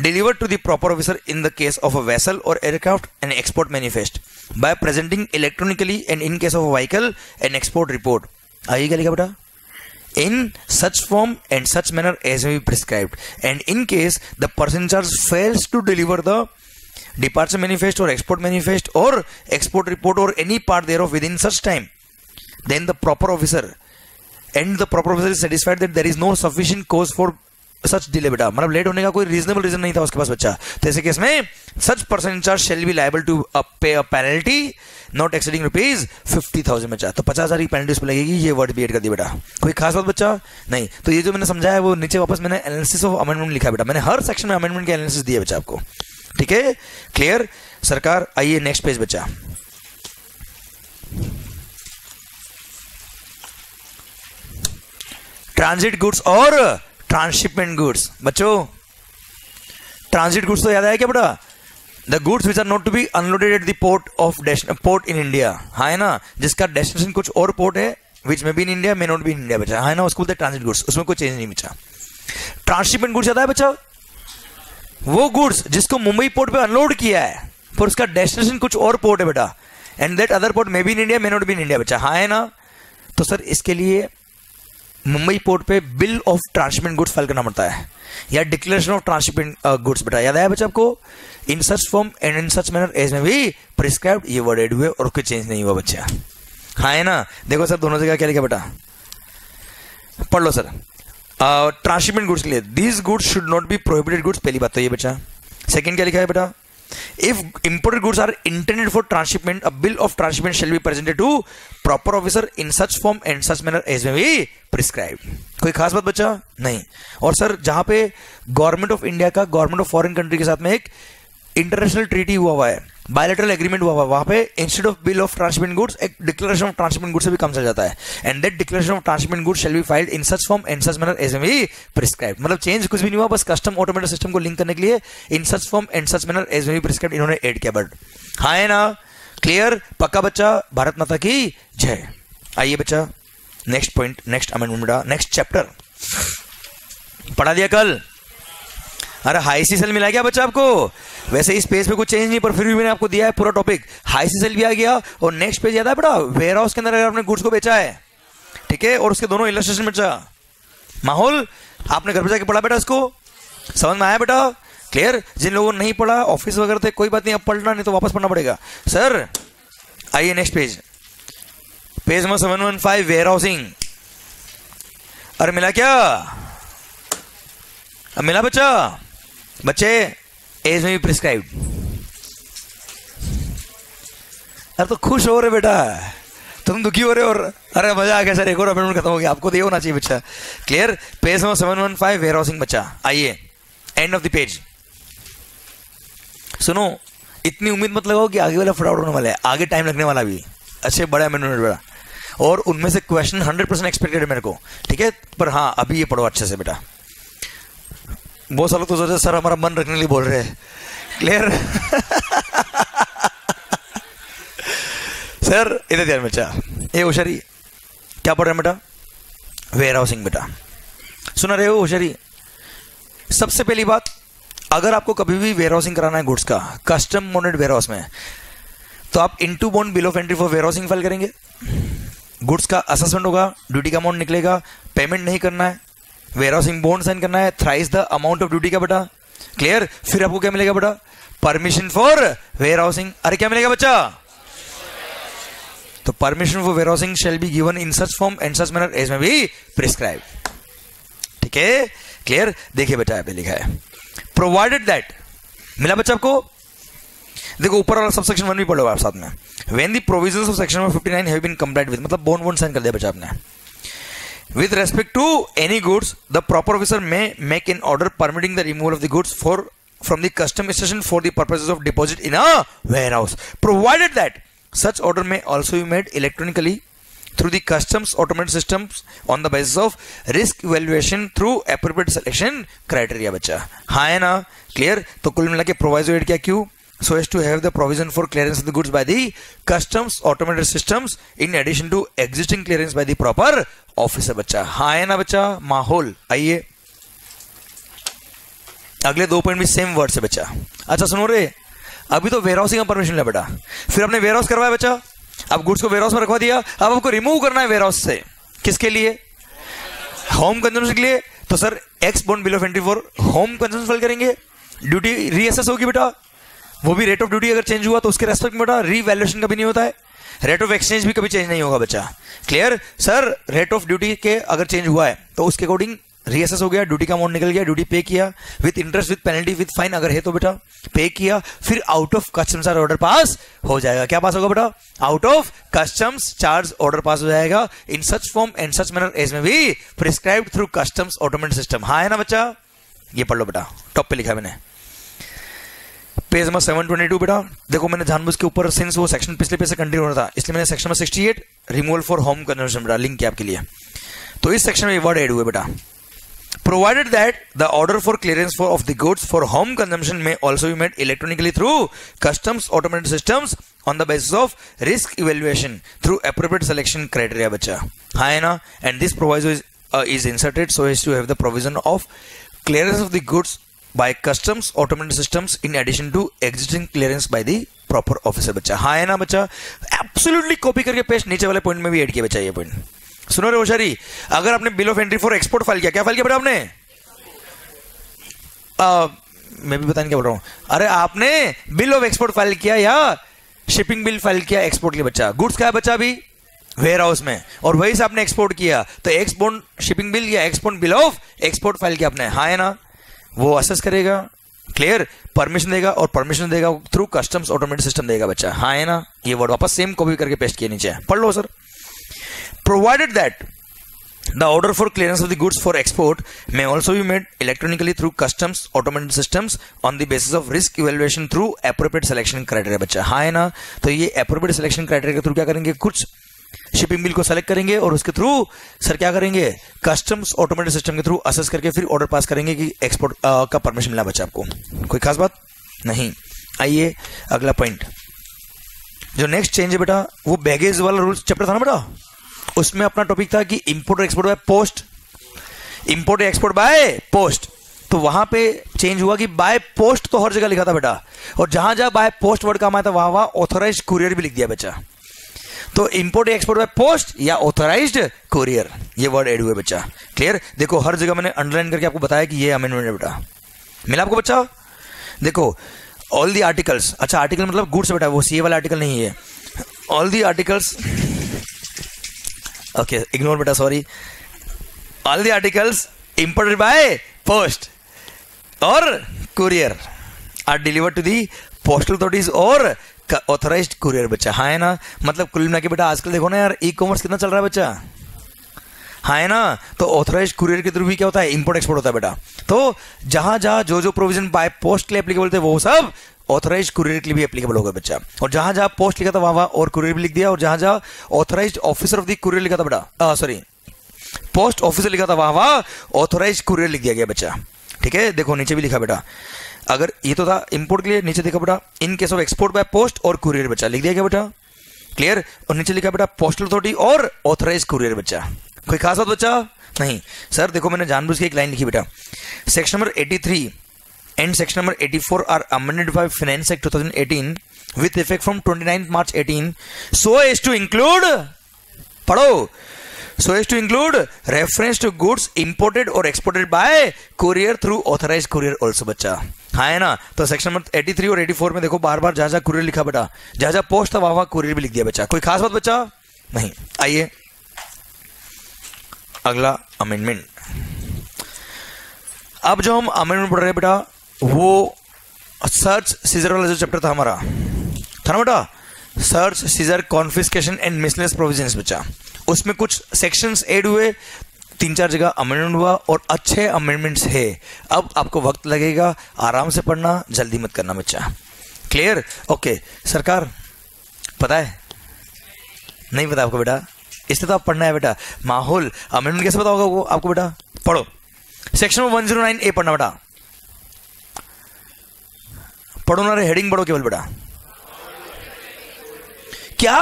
delivered to the proper officer in the case of a vessel or aircraft an export manifest by presenting electronically and in case of a vehicle an export report। आइए क्या लिखा बेटा? In such form and such manner as may be prescribed, and in case the person in charge fails to deliver the departure manifest or export manifest or export report or any part thereof within such time, then the proper officer and the proper officer is satisfied that there is no sufficient cause for such delay बेटा, मतलब late होने का कोई reasonable reason नहीं था उसके पास बच्चा, तो ऐसे केस में such person in charge shall be liable to pay a penalty not exceeding ₹50,000 बच्चा। तो 50,000 की पेनल्टी उस पर लगेगी, ये वर्ड भी ऐड कर दिया बेटा। कोई खास बात बच्चा नहीं? तो ये जो मैंने समझाया वो नीचे वापस मैंने एनालिसिस ऑफ अमेंडमेंट लिखा बेटा, मैंने हर सेक्शन में अमेंडमेंट के एनालिसिस दिया बच्चा आपको, ठीक है? क्लियर सरकार? आइए नेक्स्ट पेज बच्चा। ट्रांजिट गुड्स और ट्रांसशिपमेंट गुड्स बच्चों। ट्रांजिट गुड्स तो याद आया क्या बेटा? The goods which are not to be unloaded at the port in India, हाँ है ना, जिसका डेस्टिनेशन कुछ और पोर्ट है, which may be in India may not be in India बच्चा, हाँ है ना, उसको बोलते हैं ट्रांजिट गुड्स, उसमें कोई चेंज नहीं बच्चा। ट्रांसशिपमेंट गुड्स याद है बच्चा? वो गुड्स जिसको मुंबई पोर्ट पे अनलोड किया है पर उसका डेस्टिनेशन कुछ और पोर्ट है बेटा, and that other port may be in India may not be in India बच्चा, हाँ है ना। तो सर इसके लिए मुंबई पोर्ट पे bill of transshipment goods file करना पड़ता है या डिक्लेरेशन ऑफ ट्रांसशिपमेंट गुड्स बेटा, याद आया बच्चा आपको? In such form and in such manner as may be prescribed, ये वर्ड एड हुए और कोई चेंज नहीं हुआ बच्चा, हाँ है ना। देखो सर दोनों जगह क्या लिखा बेटा, पढ़ लो सर। ट्रांसशिपमेंट गुड्स के लिए these goods should not be prohibited goods, पहली बात तो ये बच्चा। सेकंड क्या लिखा है बेटा? If imported goods are intended for transshipment, a bill of transshipment shall be presented to proper officer in such form and such manner as may be prescribed। कोई खास बात बच्चा नहीं। और सर जहां पे गवर्नमेंट ऑफ इंडिया का government of foreign country के साथ में एक इंटरनेशनल ट्रीटी हुआ है, बायलैटरल एग्रीमेंट हुआ है, वहां पे instead of bill of transshipment goods एक डिक्लेरेशन ऑफ ट्रांसशिपमेंट गुड्स से भी काम चल जाता है, and that declaration of transshipment goods shall be filed in such form and such manner as may be prescribed. मतलब चेंज कुछ भी नहीं हुआ, बस कस्टम ऑटोमेटेड सिस्टम को लिंक करने के लिए in such form and such manner as may be prescribed इन्होंने ऐड किया बट, हाँ है ना। क्लियर? पक्का बच्चा? भारत माता की जय। आइए बच्चा next point, next amendment, next chapter पढ़ा दिया कल। अरे हाई सी सेल मिला गया बच्चा आपको? वैसे इस पेज पे कुछ चेंज नहीं, पर फिर भी मैंने आपको दिया है पूरा टॉपिक। हाई सी सेल भी आ गया और नेक्स्ट पेज याद है बेटा, वेयर हाउस के अंदर अगर आपने गुड्स को बेचा है, ठीक है, और उसके दोनों इलस्ट्रेशन बच्चा। माहौल आपने घर पे जाके पढ़ा बेटा, इसको समझ में आया बेटा? क्लियर? जिन लोगों ने नहीं पढ़ा, ऑफिस वगैरह थे, कोई बात नहीं, अब पढ़ना नहीं तो वापस पढ़ना पड़ेगा सर। आइए next page, page number 715 warehousing. अरे मिला क्या? अब मिला बच्चा? बच्चे एज में भी प्रिस्क्राइब। अरे तो खुश हो रहे बेटा, तुम दुखी हो रहे हो। और अरे मजा आ गया सर, एक और अमेंडमेंट खत्म हो गया, आपको तो ये होना चाहिए बच्चा। Clear? Page number 715 warehousing बच्चा। आइए एंड ऑफ द पेज। सुनो, इतनी उम्मीद मत लगाओ कि आगे वाला फटाफट होने वाला है, आगे टाइम लगने वाला भी। अच्छे बड़े अमेंडमेंट बड़ा, और उनमें से क्वेश्चन 100% एक्सपेक्टेड है मेरे को, ठीक है? पर हाँ अभी ये पढ़ो अच्छे से बेटा। बहुत सालों तो सोचे सर हमारा मन रखने के लिए बोल रहे हैं। क्लियर? सर इधर ध्यान बच्चा, ये होशियारी क्या पढ़ रहे हैं बेटा? वेयर हाउसिंग बेटा, सुना रहे हो होशियारी? सबसे पहली बात, अगर आपको कभी भी वेयर हाउसिंग कराना है गुड्स का कस्टम मोडेड वेयर हाउस में, तो आप into bond bill of entry for warehousing file करेंगे। गुड्स का असेसमेंट होगा, ड्यूटी का अमाउंट निकलेगा, पेमेंट नहीं करना है, वेयर हाउसिंग बॉन्ड साइन करना है, thrice the amount of duty का बेटा। क्लियर? फिर आपको क्या मिलेगा बेटा? Permission for warehousing. अरे क्या मिलेगा बच्चा? तो permission for warehousing shall be given in such form and such manner as may be prescribe. ठीक है? क्लियर? देखिए बेटा यहाँ पे लिखा है प्रोवाइडेड दैट, मिला बच्चा आपको? देखो ऊपर वाला सबसेक्शन 1 भी पढ़ो आप साथ में। When the provisions of section 59 have been complied with, मतलब बॉन्ड साइन कर दिया बच्चा आपने। With respect to any goods, the proper officer may make an order permitting the removal of the goods from the custom station for the purposes of deposit in a warehouse, provided that such order may also be made electronically through the customs automated systems on the basis of risk evaluation through appropriate selection criteria। बच्चा हाँ है ना? Clear? तो कुल मिला के proviso add क्या क्यों? So as to have the provision for clearance of the goods by the customs automated systems in addition to existing clearance by the proper officer। बच्चा हाँ है ना बच्चा? माहौल। आइए अगले 2 पॉइंट भी सेम वर्ड से बच्चा। अच्छा सुनो रे, अभी तो वेयर हाउसिंग का परमिशन लिया बेटा, फिर आपने वेयर हाउस करवाया बच्चा, अब गुड्स को वेयर हाउस में रखवा दिया, अब आपको रिमूव करना है वेयर हाउस से। किसके लिए? होम कंजम्पशन के लिए। तो sir x bond bill of entry for home consumption file करेंगे, ड्यूटी रीअसेस होगी बेटा, वो भी रेट ऑफ ड्यूटी अगर चेंज हुआ तो उसके रेस्पेक्ट में बेटा रीवैल्यूएशन कभी नहीं होता है, रेट ऑफ एक्सचेंज भी कभी चेंज नहीं होगा बच्चा। Clear? Sir rate of duty के अगर चेंज हुआ है तो उसके अकॉर्डिंग रीअसेस हो गया, ड्यूटी का अमाउंट निकल गया, ड्यूटी पे किया with interest with penalty with fine अगर है तो बेटा पे किया, फिर out of customs charge order pass हो जाएगा। क्या पास होगा बेटा? Out of customs charge order pass हो जाएगा in such form and such manner as may be prescribed through customs automated system. हाँ है ना बच्चा? ये पढ़ लो बेटा, टॉप पे लिखा है मैंने, पेज नंबर 722 बेटा। देखो मैंने जानबूझ के ऊपर सिंस वो सेक्शन पिछले पेज से कंटिन्यू हो रहा था इसलिए मैंने section number 68 removal for home consumption बेटा लिंक किया आपके लिए। तो इस सेक्शन में ये वर्ड ऐड हुए बेटा, provided that the order for clearance of the goods for home consumption may also be made electronically through customs automated systems on the basis of risk evaluation through appropriate selection criteria बच्चा हाँ है ना? And this proviso is inserted so as to have the provision of clearance of the goods by customs automated systems in addition to existing clearance by the proper officer बच्चा हाँ है ना बच्चा? Absolutely copy करके paste नीचे वाले point में भी ऐड किया बच्चा ये पॉइंट। सुनो रे होशियारी, अगर आपने bill of entry for export file किया, क्या फाइल किया बेटा आपने? मैं भी बताने क्या बोल रहा हूं। अरे आपने बिल ऑफ एक्सपोर्ट फाइल किया या शिपिंग बिल फाइल किया एक्सपोर्ट के बच्चा। गुड्स का है बच्चा अभी वेयर हाउस में और वही से आपने एक्सपोर्ट किया तो एक्सपोर्ट शिपिंग बिल या export bill of export file किया आपने हाँ है ना? वो असेस करेगा, क्लियर? परमिशन देगा और परमिशन देगा थ्रू कस्टम्स ऑटोमेटेड सिस्टम देगा बच्चा हाँ है ना? ये वर्ड वापस सेम कॉपी करके पेस्ट किया नीचे, पढ़ लो sir. Provided that the order for clearance of the goods for export may also be made electronically through customs automated systems on the basis of risk evaluation through appropriate selection criteria बच्चा हाँ है ना? तो ये appropriate selection criteria के through क्या करेंगे? कुछ शिपिंग बिल को सेलेक्ट करेंगे और उसके थ्रू सर क्या करेंगे? कस्टम्स ऑटोमेटेड सिस्टम के थ्रू असेस करके फिर ऑर्डर पास करेंगे कि एक्सपोर्ट का परमिशन मिला बच्चा आपको। कोई खास बात नहीं। आइए अगला पॉइंट, जो नेक्स्ट चेंज है बेटा वो बैगेज वाला रूल चैप्टर था ना बेटा, उसमें अपना टॉपिक था कि इंपोर्ट और export by post, import export by post. तो वहां पे चेंज हुआ कि बाय पोस्ट तो हर जगह लिखा था बेटा और जहां जहां बाय पोस्ट वर्ड काम आया था वहां ऑथोराइज्ड कुरियर भी लिख दिया बच्चा। तो इंपोर्ट एक्सपोर्ट बाय पोस्ट या ऑथोराइज्ड कुरियर ये वर्ड ऐड हुए बच्चा। क्लियर? देखो हर जगह मैंने अंडरलाइन करके आपको बताया कि ये अमेंडमेंट है बेटा। मिला आपको बच्चा? देखो ऑल दी आर्टिकल्स, अच्छा आर्टिकल मतलब गुड्स बेटा, वो सीए वाला आर्टिकल नहीं है। All the articles, okay ignore बेटा sorry, all the articles imported by post or courier are delivered to the postal authorities or authorised courier बच्चा। हाँ है ना, मतलब कुल मिला के बेटा आजकल देखो ना यार, ई कॉमर्स कितना चल रहा है बच्चा, हाँ है ना। तो ऑथराइज्ड कुरियर के थ्रू भी क्या होता है, इंपोर्ट एक्सपोर्ट होता है बेटा। तो जहां जहां जो जो प्रोविजन बाय पोस्ट के लिए एप्लीकेबल थे वो सब ऑथराइज्ड कुरियर के लिए भी एप्लीकेबल होगा बच्चा। और जहां जहां पोस्ट लिखा था वहां और कुरियर भी लिख दिया, और जहां जहां authorised officer of the courier लिखा था बेटा, सॉरी पोस्ट ऑफिसर लिखा था वहां ऑथराइज्ड कुरियर लिख दिया गया बच्चा। ठीक है, देखो नीचे भी लिखा बेटा, अगर ये तो था इंपोर्ट के लिए, नीचे देखा बेटा इन case of export bye post और कुरियर बच्चा लिख दिया गया बेटा, क्लियर। और नीचे लिखा बेटा पोस्टल अथॉरिटी और ऑथराइज कुरियर बच्चा। कोई खास बात बच्चा नहीं सर, देखो मैंने जानबूझ के एक लाइन लिखी बेटा, section number 83 and section number 84 are amended by finance act 2018 with effect from 29 March 18 so as to include, पढ़ो, so as to include reference to goods imported or exported by courier through authorized courier also बच्चा। हाँ है ना, तो section number 83 और 84 में देखो बार बार जहां जहां कुरियर लिखा बेटा, जहां जहां पोस्ट था वहां कुरियर भी लिख दिया बच्चा। कोई खास बात बच्चा नहीं। आइए अगला अमेंडमेंट। अब जो हम अमेंडमेंट पढ़ रहे हैं बेटा वो सर्च सीजर वाला जो चैप्टर था हमारा, था ना बेटा, search seizure confiscation and miscellaneous provisions बच्चा। उसमें कुछ सेक्शंस ऐड हुए, 3-4 जगह अमेंडमेंट हुआ और अच्छे अमेंडमेंट्स है। अब आपको वक्त लगेगा, आराम से पढ़ना, जल्दी मत करना बच्चा, क्लियर। ओके सरकार, पता है नहीं पता आपको बेटा, इसलिए तो आप पढ़ना है बेटा। माहौल अमेंडमेंट कैसे पता होगा वो आपको बेटा, पढ़ो सेक्शन 109A पढ़ना बेटा, पढ़ो ना रे, हेडिंग पढ़ो केवल बेटा। क्या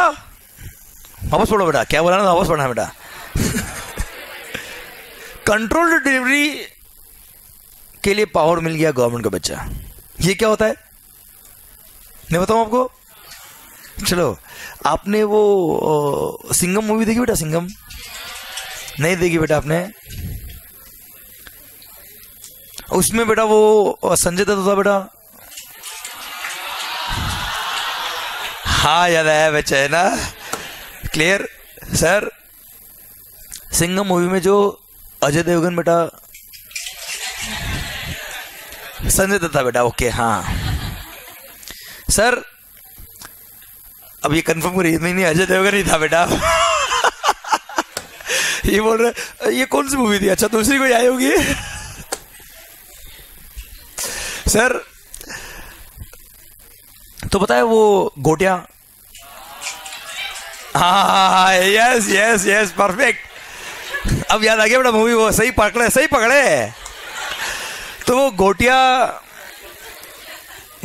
वापस पढ़ो बेटा, क्या बोला ना, वापस पढ़ना बेटा। कंट्रोल्ड डिलीवरी के लिए पावर मिल गया गवर्नमेंट का बच्चा। ये क्या होता है मैं बताऊं आपको, चलो आपने वो सिंघम मूवी देखी बेटा, सिंघम नहीं देखी बेटा आपने, उसमें बेटा वो संजय दत्त था बेटा, हाँ याद आया बच्चा है ना, क्लियर सर। सिंघम मूवी में जो अजय देवगन बेटा संजय दत्त था बेटा, ओके हाँ सर। अब ये कंफर्म करिए, नहीं अजय देवगन ही था बेटा। ये बोल रहे ये कौन सी मूवी थी, अच्छा दूसरी कोई आई होगी। सर तो पता है वो गोटिया, हाँ यस यस यस परफेक्ट, अब याद आ गया बेटा मूवी, वो सही पकड़े सही पकड़े। तो वो गोटिया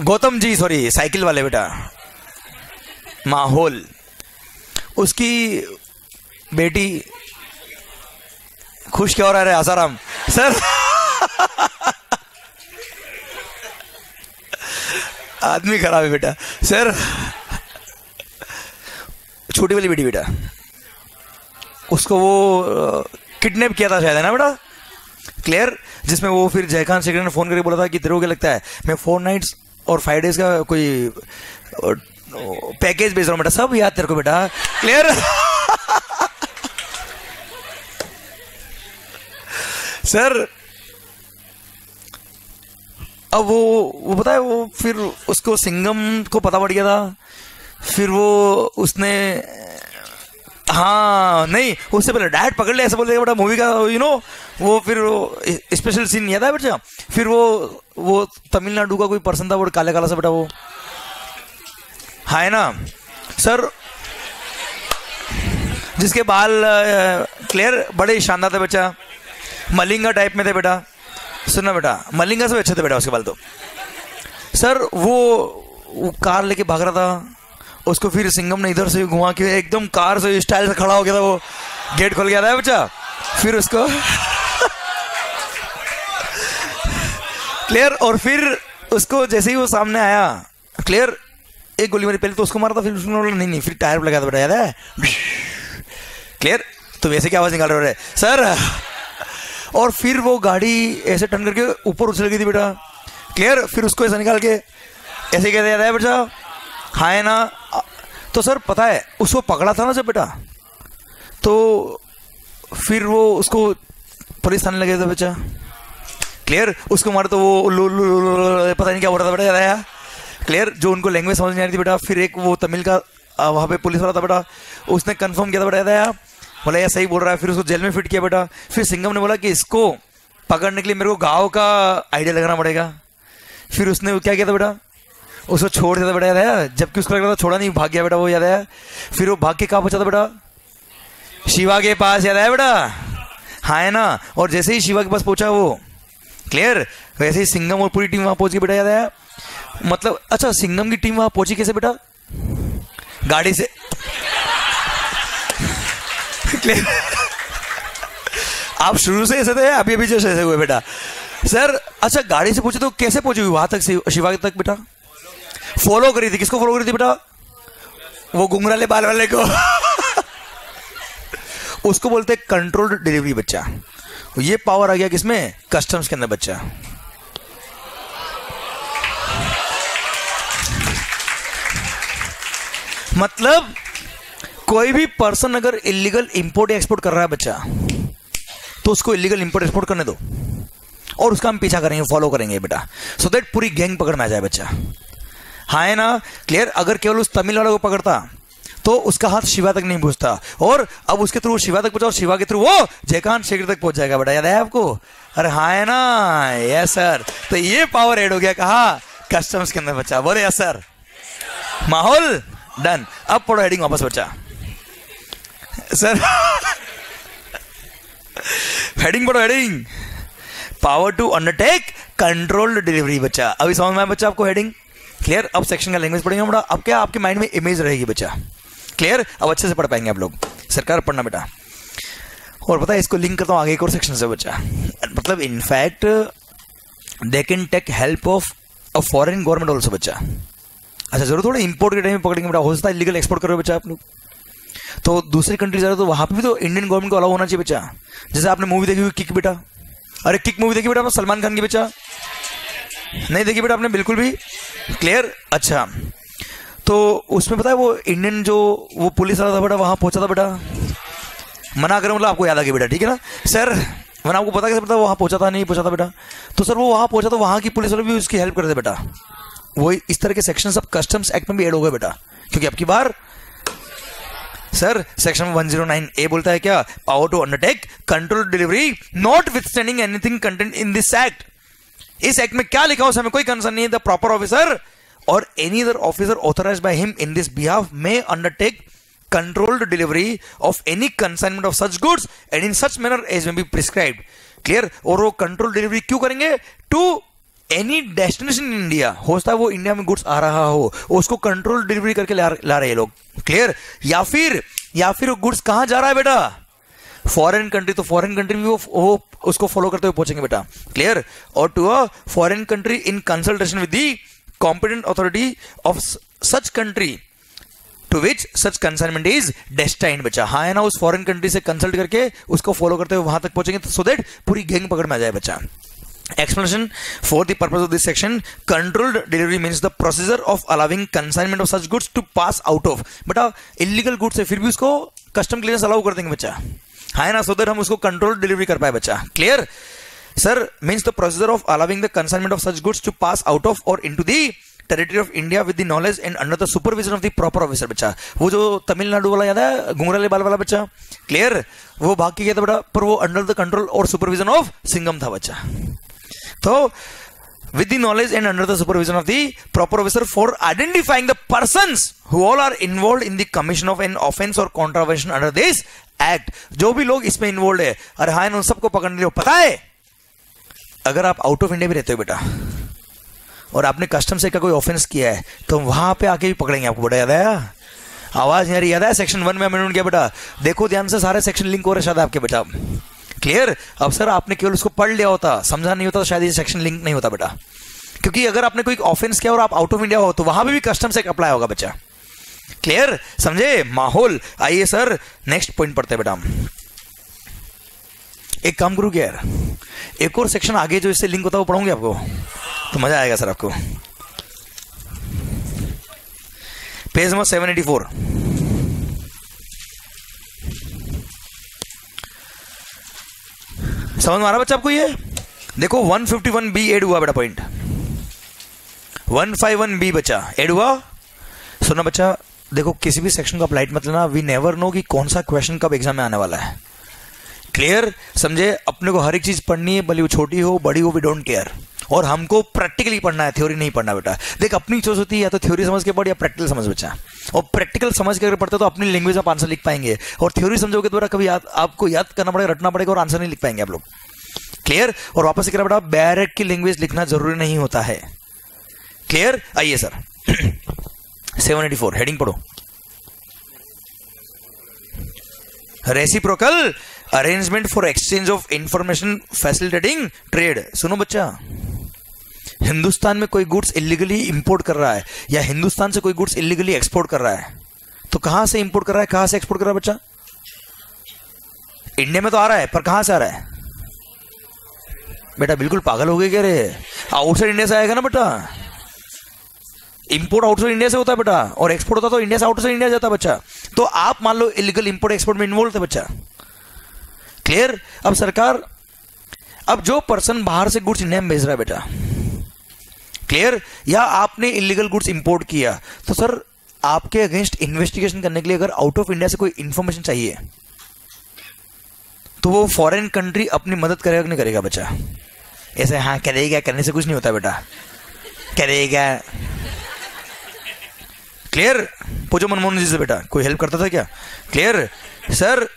गौतम जी, सॉरी साइकिल वाले बेटा, माहौल, उसकी बेटी खुश क्या हो रहा है आसाराम सर। आदमी खराब है बेटा सर। छोटी वाली बेटी बेटा, उसको वो किडनैप किया था शायद, है ना बेटा, क्लियर। जिसमें वो फिर जयकांत सेक्रेटरी ने फोन करके बोला था कि तेरे को क्या लगता है मैं 4 नाइट्स और 5 डेज का कोई पैकेज भेज रहा हूं बेटा, सब याद तेरे को बेटा, क्लियर। सर अब वो पता है, वो फिर उसको सिंघम को पता पड़ गया था, फिर वो उसने, हाँ नहीं उससे पहले डैड पकड़ ले ऐसे बोल देगा बेटा मूवी का, यू नो वो फिर स्पेशल सीन याद है बेटा। फिर वो तमिलनाडु का कोई पर्सन था, वो काले काला सा बेटा, वो है ना सर, जिसके बाल क्लियर बड़े शानदार थे बच्चा, मलिंगा टाइप में थे बेटा, सुनना बेटा मलिंगा से अच्छे थे बेटा उसके बाल। तो सर वो कार लेके भाग रहा था, उसको फिर सिंघम ने इधर से घुमा के एकदम कार से स्टाइल से खड़ा हो गया था, वो गेट खोल गया था बच्चा, फिर उसको क्लियर। और फिर उसको जैसे ही वो सामने आया, क्लियर, एक गोली मारी, पहले तो उसको मारा था, फिर उसने बोला नहीं फिर टायर लगा था बेटा, याद है, क्लियर। तो वैसे क्या आवाज निकाल रहे हो सर। और फिर वो गाड़ी ऐसे टर्न करके ऊपर उछल गई थी बेटा, क्लियर। फिर उसको ऐसा निकाल के ऐसे कहते याद है बेटा, हाँ है ना। तो सर पता है उसको पकड़ा था ना जब बेटा, तो फिर वो उसको पुलिस थाने लगे थे बच्चा, क्लियर, उसको मारे तो वो पता नहीं क्या हो रहा था बेटा, याद आया? क्लियर, जो उनको लैंग्वेज समझ नहीं आ रही थी बेटा, फिर एक वो तमिल का वहाँ पे पुलिस वाला था बेटा, उसने कंफर्म किया था बेटा, याद आया? बोला यार सही बोल रहा है, फिर उसको जेल में फिट किया बेटा। फिर सिंघम ने बोला कि इसको पकड़ने के लिए मेरे को गाँव का आइडिया लगाना पड़ेगा। फिर उसने क्या किया था बेटा, उसको छोड़ दिया था बेटा, याद आया? जबकि उसको लग रहा था छोड़ा नहीं, भाग गया बेटा वो, याद आया? फिर वो भाग के कहाँ पहुंचा था बेटा? शिवा के पास, याद आया बेटा? हाँ है ना। और जैसे ही शिवा के पास पहुंचा वो, क्लियर, वैसे ही सिंघम और पूरी टीम वहां पहुंच गई बेटा, याद आया? मतलब अच्छा, सिंघम की टीम वहां पहुंची कैसे बेटा? गाड़ी से। क्लियर, आप शुरू से ऐसे थे, अभी अभी जैसे ऐसे हुए बेटा सर? अच्छा गाड़ी से पहुंचे तो कैसे पहुंची वहां तक, शिवा तक बेटा? फॉलो करी थी, किसको फॉलो करी थी बेटा? वो घुंघराले बाल वाले को। उसको बोलते हैं कंट्रोल्ड डिलीवरी बच्चा। ये पावर आ गया किसमें? कस्टम्स के अंदर बच्चा। मतलब कोई भी पर्सन अगर इलीगल इंपोर्ट एक्सपोर्ट कर रहा है बच्चा, तो उसको इलीगल इंपोर्ट एक्सपोर्ट करने दो और उसका हम पीछा करेंगे, फॉलो करेंगे बेटा, सो दैट पूरी गैंग पकड़ में आ जाए बच्चा। हाँ है ना? क्लियर। अगर केवल उस तमिल वाले को पकड़ता तो उसका हाथ शिवा तक नहीं पहुंचता, और अब उसके थ्रू शिवा तक पहुंचा और शिवा के थ्रू वो जयकांत शेखर तक पहुंच जाएगा बेटा, याद है आपको? अरे हाँ है ना? Yes sir. तो ये पावर ऐड हो गया कहा? कस्टम्स के अंदर बच्चा। बोले यस सर। माहौल डन। अब पढ़ो हेडिंग वापस बच्चा सर। हेडिंग पढ़ो, heading power to undertake controlled delivery बच्चा। अभी समझ में आया बच्चा आपको हेडिंग? क्लियर। अब सेक्शन का लैंग्वेज पढ़ेंगे बड़ा। अब क्या आपके माइंड में इमेज रहेगी बच्चा? क्लियर। अब अच्छे से पढ़ पाएंगे आप लोग। सरकार पढ़ना बेटा। और पता है इसको लिंक करता हूं आगे एक और सेक्शन से बच्चा। मतलब in fact they can take help of a foreign government also बच्चा। अच्छा जरूर थोड़ा इंपोर्ट के टाइम में पकड़ेंगे बेटा, हो सकता है इलीगल एक्सपोर्ट करो बच्चा आप लोग, तो दूसरी कंट्री जा रहे हो तो वहां पे भी तो इंडियन गवर्नमेंट को अलाउ होना चाहिए बच्चा। जैसे आपने मूवी देखी हुई किक बेटा, अरे किक मूवी देखी बेटा सलमान खान की बच्चा? नहीं देखी बेटा आपने बिल्कुल भी? क्लियर। अच्छा तो उसमें पता है वो इंडियन जो वो पुलिस वाला था बेटा, वहां पहुंचा था बेटा, मना करें मतलब आपको याद आ गया बेटा, ठीक है ना सर? मैंने आपको पता कैसे पता वहां पहुंचा था नहीं पहुंचा था बेटा? तो सर वो वहां पहुंचा तो वहां की पुलिस वाले भी उसकी हेल्प करते बेटा। वो इस तरह के सेक्शन सब कस्टम्स एक्ट में भी ऐड हो गए बेटा, क्योंकि आपकी बार सर सेक्शन 109 ए बोलता है क्या? Power to undertake control delivery notwithstanding anything content in this act. इस एक्ट में क्या लिखा हो हमें कोई कंसर्न नहीं है। The proper officer or any other officer authorised by him in this behalf may undertake controlled delivery of any consignment of such goods and in such manner as may be prescribed. Clear. और वो control delivery क्यों करेंगे? To any destination in India, हो सकता है वो India में goods आ रहा हो, उसको कंट्रोल डिलीवरी करके ला रहे हैं लोग। क्लियर। या फिर वो गुड्स कहां जा रहा है बेटा? फॉरेन कंट्री, तो फॉरेन कंट्री भी वो उसको फॉलो करते हुए पहुंचेंगे बेटा। Clear. Or to a foreign country in consultation with the competent authority of such country to which such consignment is destined बच्चा। हाँ है ना? उस फॉरेन कंट्री से कंसल्ट करके उसको फॉलो करते हुए वहां तक पहुंचेंगे, सो दैट पूरी गैंग पकड़ में आ जाए बच्चा। Explanation for the purpose of this section: controlled delivery means the procedure of allowing consignment of such goods to pass out of। बेटा इलीगल गुड्स है फिर भी उसको कस्टम क्लियरेंस अलाउ कर देंगे बच्चा, है ना? सो दैट हम उसको कंट्रोल डिलीवरी कर पाए बच्चा। Clear sir. Means the procedure of allowing the consignment of such goods to pass out of or into the territory of India with the knowledge and under the supervision of the proper officer बच्चा। वो जो तमिलनाडु वाला याद है घुंघराले बाल वाला बच्चा? Clear. वो भाग के गया था बेटा, पर वो अंडर द कंट्रोल और सुपरविजन ऑफ सिंघम था बच्चा। तो with the knowledge and under the supervision of the proper officer for identifying the persons who all are involved in the commission of an offense or contravention under this act। जो भी लोग इसमें involve है, अरे हाँ उन सबको पकड़ने के लिए पता है। अगर आप आउट ऑफ इंडिया भी रहते हो बेटा और आपने कस्टम से का कोई ऑफेंस किया है तो वहां पे आके भी पकड़ेंगे आपको बेटा। याद आया? आवाज नहीं आ रही? याद है सेक्शन 1 में अमेंडमेंट किया बेटा? देखो ध्यान से, सारे सेक्शन लिंक हो रहे शायद आपके बेटा। क्लियर। अब सर आपने केवल उसको पढ़ लिया होता, समझा नहीं होता तो शायद ये सेक्शन लिंक नहीं होता बेटा, क्योंकि अगर आपने कोई ऑफेंस किया और आप आउट ऑफ इंडिया हो तो वहां भी कस्टम से अप्लाई होगा बच्चा। क्लियर। समझे? माहौल। आइए सर नेक्स्ट पॉइंट पढ़ते हैं बेटा हम। एक काम करूँ क्या यार, एक और सेक्शन आगे जो इससे लिंक होता है वो पढ़ूंगे आपको, तो मजा आएगा सर आपको। Page number 784। समझ में आ रहा बच्चा आपको? ये देखो 151 बी एड हुआ बेटा, पॉइंट 151 बी बच्चा एड हुआ। सुना बच्चा, देखो किसी भी सेक्शन का लाइट मत लेना, वी नेवर नो कि कौन सा क्वेश्चन कब एग्जाम में आने वाला है। क्लियर, समझे? अपने को हर एक चीज पढ़नी है, भले वो छोटी हो बड़ी हो, वी डोंट केयर। और हमको प्रैक्टिकली पढ़ना है, थ्योरी नहीं पढ़ना बेटा। देख अपनी चॉइस होती है, या तो थ्योरी समझ के पढ़ या प्रैक्टिकल समझ बच्चा। और प्रैक्टिकल समझ के अगर पढ़ते तो अपनी लैंग्वेज में आंसर लिख पाएंगे, और थ्योरी समझोगे तो कभी आपको याद करना पड़ेगा, रटना पड़ेगा, और आंसर नहीं लिख पाएंगे आप लोग। क्लियर? और वापस से कह रहा बेटा, बैरेक की लैंग्वेज लिखना जरूरी नहीं होता है। क्लियर? आइए सर 784 हेडिंग पढ़ो। Reciprocal arrangement for exchange of information facilitating trade. सुनो बच्चा, हिंदुस्तान में कोई गुड्स इलीगली इंपोर्ट कर रहा है, या हिंदुस्तान से कोई गुड्स इलीगली एक्सपोर्ट कर रहा है, तो कहां से इंपोर्ट कर रहा है, कहां से एक्सपोर्ट कर रहा है बच्चा? इंडिया में तो आ रहा है, पर कहां से आ रहा है बेटा? बिल्कुल पागल हो गए क्या रे? आउटसाइड इंडिया से आएगा ना बेटा। इंपोर्ट आउटसाइड इंडिया से होता है बेटा, और एक्सपोर्ट होता तो इंडिया से आउटसाइड इंडिया जाता बच्चा। तो आप मान लो इलीगल इंपोर्ट एक्सपोर्ट में इन्वॉल्व थे बच्चा। क्लियर? अब सरकार, अब जो पर्सन बाहर से गुड्स इंडिया में भेज रहा है बेटा, क्लियर, या आपने इलीगल गुड्स इंपोर्ट किया, तो सर आपके अगेंस्ट इन्वेस्टिगेशन करने के लिए अगर आउट ऑफ इंडिया से कोई इंफॉर्मेशन चाहिए, तो वो फॉरेन कंट्री अपनी मदद करेगा कि नहीं करेगा बच्चा? ऐसे हाँ करेगा, करने से कुछ नहीं होता बेटा, करेगा। क्लियर? पूछो मनमोहन जी से बेटा, कोई हेल्प करता था क्या? Clear sir?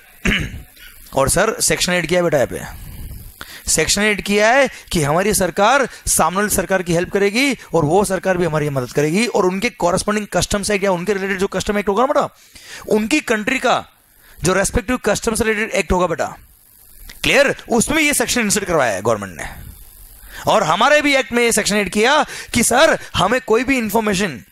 और सर सेक्शन 8 किया है बेटा, यहाँ पे सेक्शन 8 किया है कि हमारी सरकार सामने वाली सरकार की हेल्प करेगी, और वो सरकार भी हमारी मदद करेगी, और उनके कॉरेस्पॉन्डिंग कस्टम्स एक्ट या उनके रिलेटेड जो कस्टम एक्ट होगा बेटा, उनकी कंट्री का जो रेस्पेक्टिव कस्टम्स रिलेटेड एक्ट होगा बेटा, क्लियर, उसमें ये सेक्शन इंसर्ट करवाया है गवर्नमेंट ने। और हमारे भी एक्ट में ये सेक्शन 8 किया कि सर हमें कोई भी इंफॉर्मेशन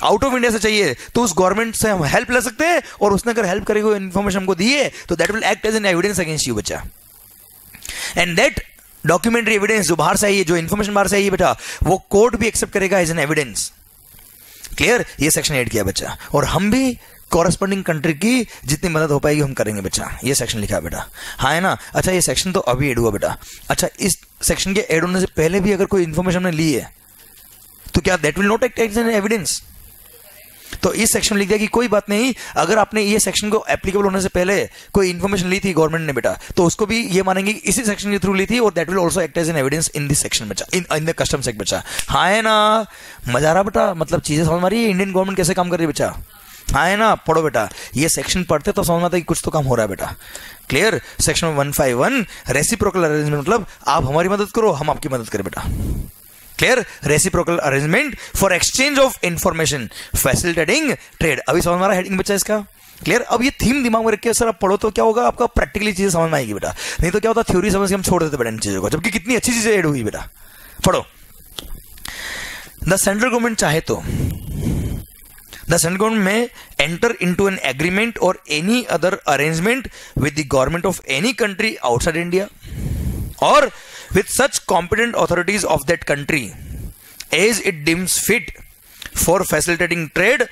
आउट ऑफ इंडिया से चाहिए तो उस गवर्नमेंट से हम हेल्प ले सकते हैं, और उसने अगर हेल्प करेगी, इन्फॉर्मेशन हमको दी है, तो that will act as an evidence against you बच्चा। एंड दैट डॉक्यूमेंट्री एविडेंस जो बाहर से आई है, जो इन्फॉर्मेशन बाहर से आई है बेटा, वो कोर्ट भी एक्सेप्ट करेगा एज एन एविडेंस। क्लियर? ये सेक्शन 8 किया बच्चा। और हम भी कॉरेस्पॉन्डिंग कंट्री की जितनी मदद हो पाएगी हम करेंगे बच्चा। ये सेक्शन लिखा है बेटा, हाँ है ना? अच्छा, ये सेक्शन तो अभी ऐड हुआ बेटा। अच्छा, इस सेक्शन के ऐड होने से पहले भी अगर कोई इन्फॉर्मेशन हमने ली है, तो क्या that will not act as an evidence? तो इस सेक्शन में लिख दिया कि कोई बात नहीं, अगर आपने ये सेक्शन को एप्लीकेबल होने से पहले कोई इन्फॉर्मेशन ली थी गवर्नमेंट ने बेटा, तो उसको भी ये मानेंगे कि इसी सेक्शन के थ्रू ली थी, और that will also act as an evidence in this section बच्चा, इन द कस्टम्स एक्ट बच्चा। हाँ है ना? मजा आ रहा बेटा? मतलब चीजें समझ में आ रही है इंडियन गवर्नमेंट कैसे काम कर रही है बच्चा? हाँ है ना? पढ़ो बेटा, ये सेक्शन पढ़ते तो समझ में आता है कि कुछ तो काम हो रहा है बेटा। क्लियर? सेक्शन 151 रेसिप्रोकल अरेंजमेंट, मतलब आप हमारी मदद करो, हम आपकी मदद करें बेटा। Clear? Reciprocal arrangement for exchange of information facilitating trade. अभी समझ में आ रहा है हेडिंग बच्चा इसका? क्लियर? अब ये थीम दिमाग में रख के सर आप पढ़ो तो क्या होगा, आपका प्रैक्टिकली चीजें समझ में आएगी बेटा। नहीं तो क्या होता, थ्योरी समझ के हम छोड़ देते बेटा इन चीजों को, जबकि कितनी अच्छी चीजें ऐड हुई बेटा। पढ़ो। द सेंट्रल गवर्नमेंट चाहे तो the central government may enter into an agreement or any other arrangement with the government of any country outside India or with such competent authorities of that country as it deems fit for facilitating trade,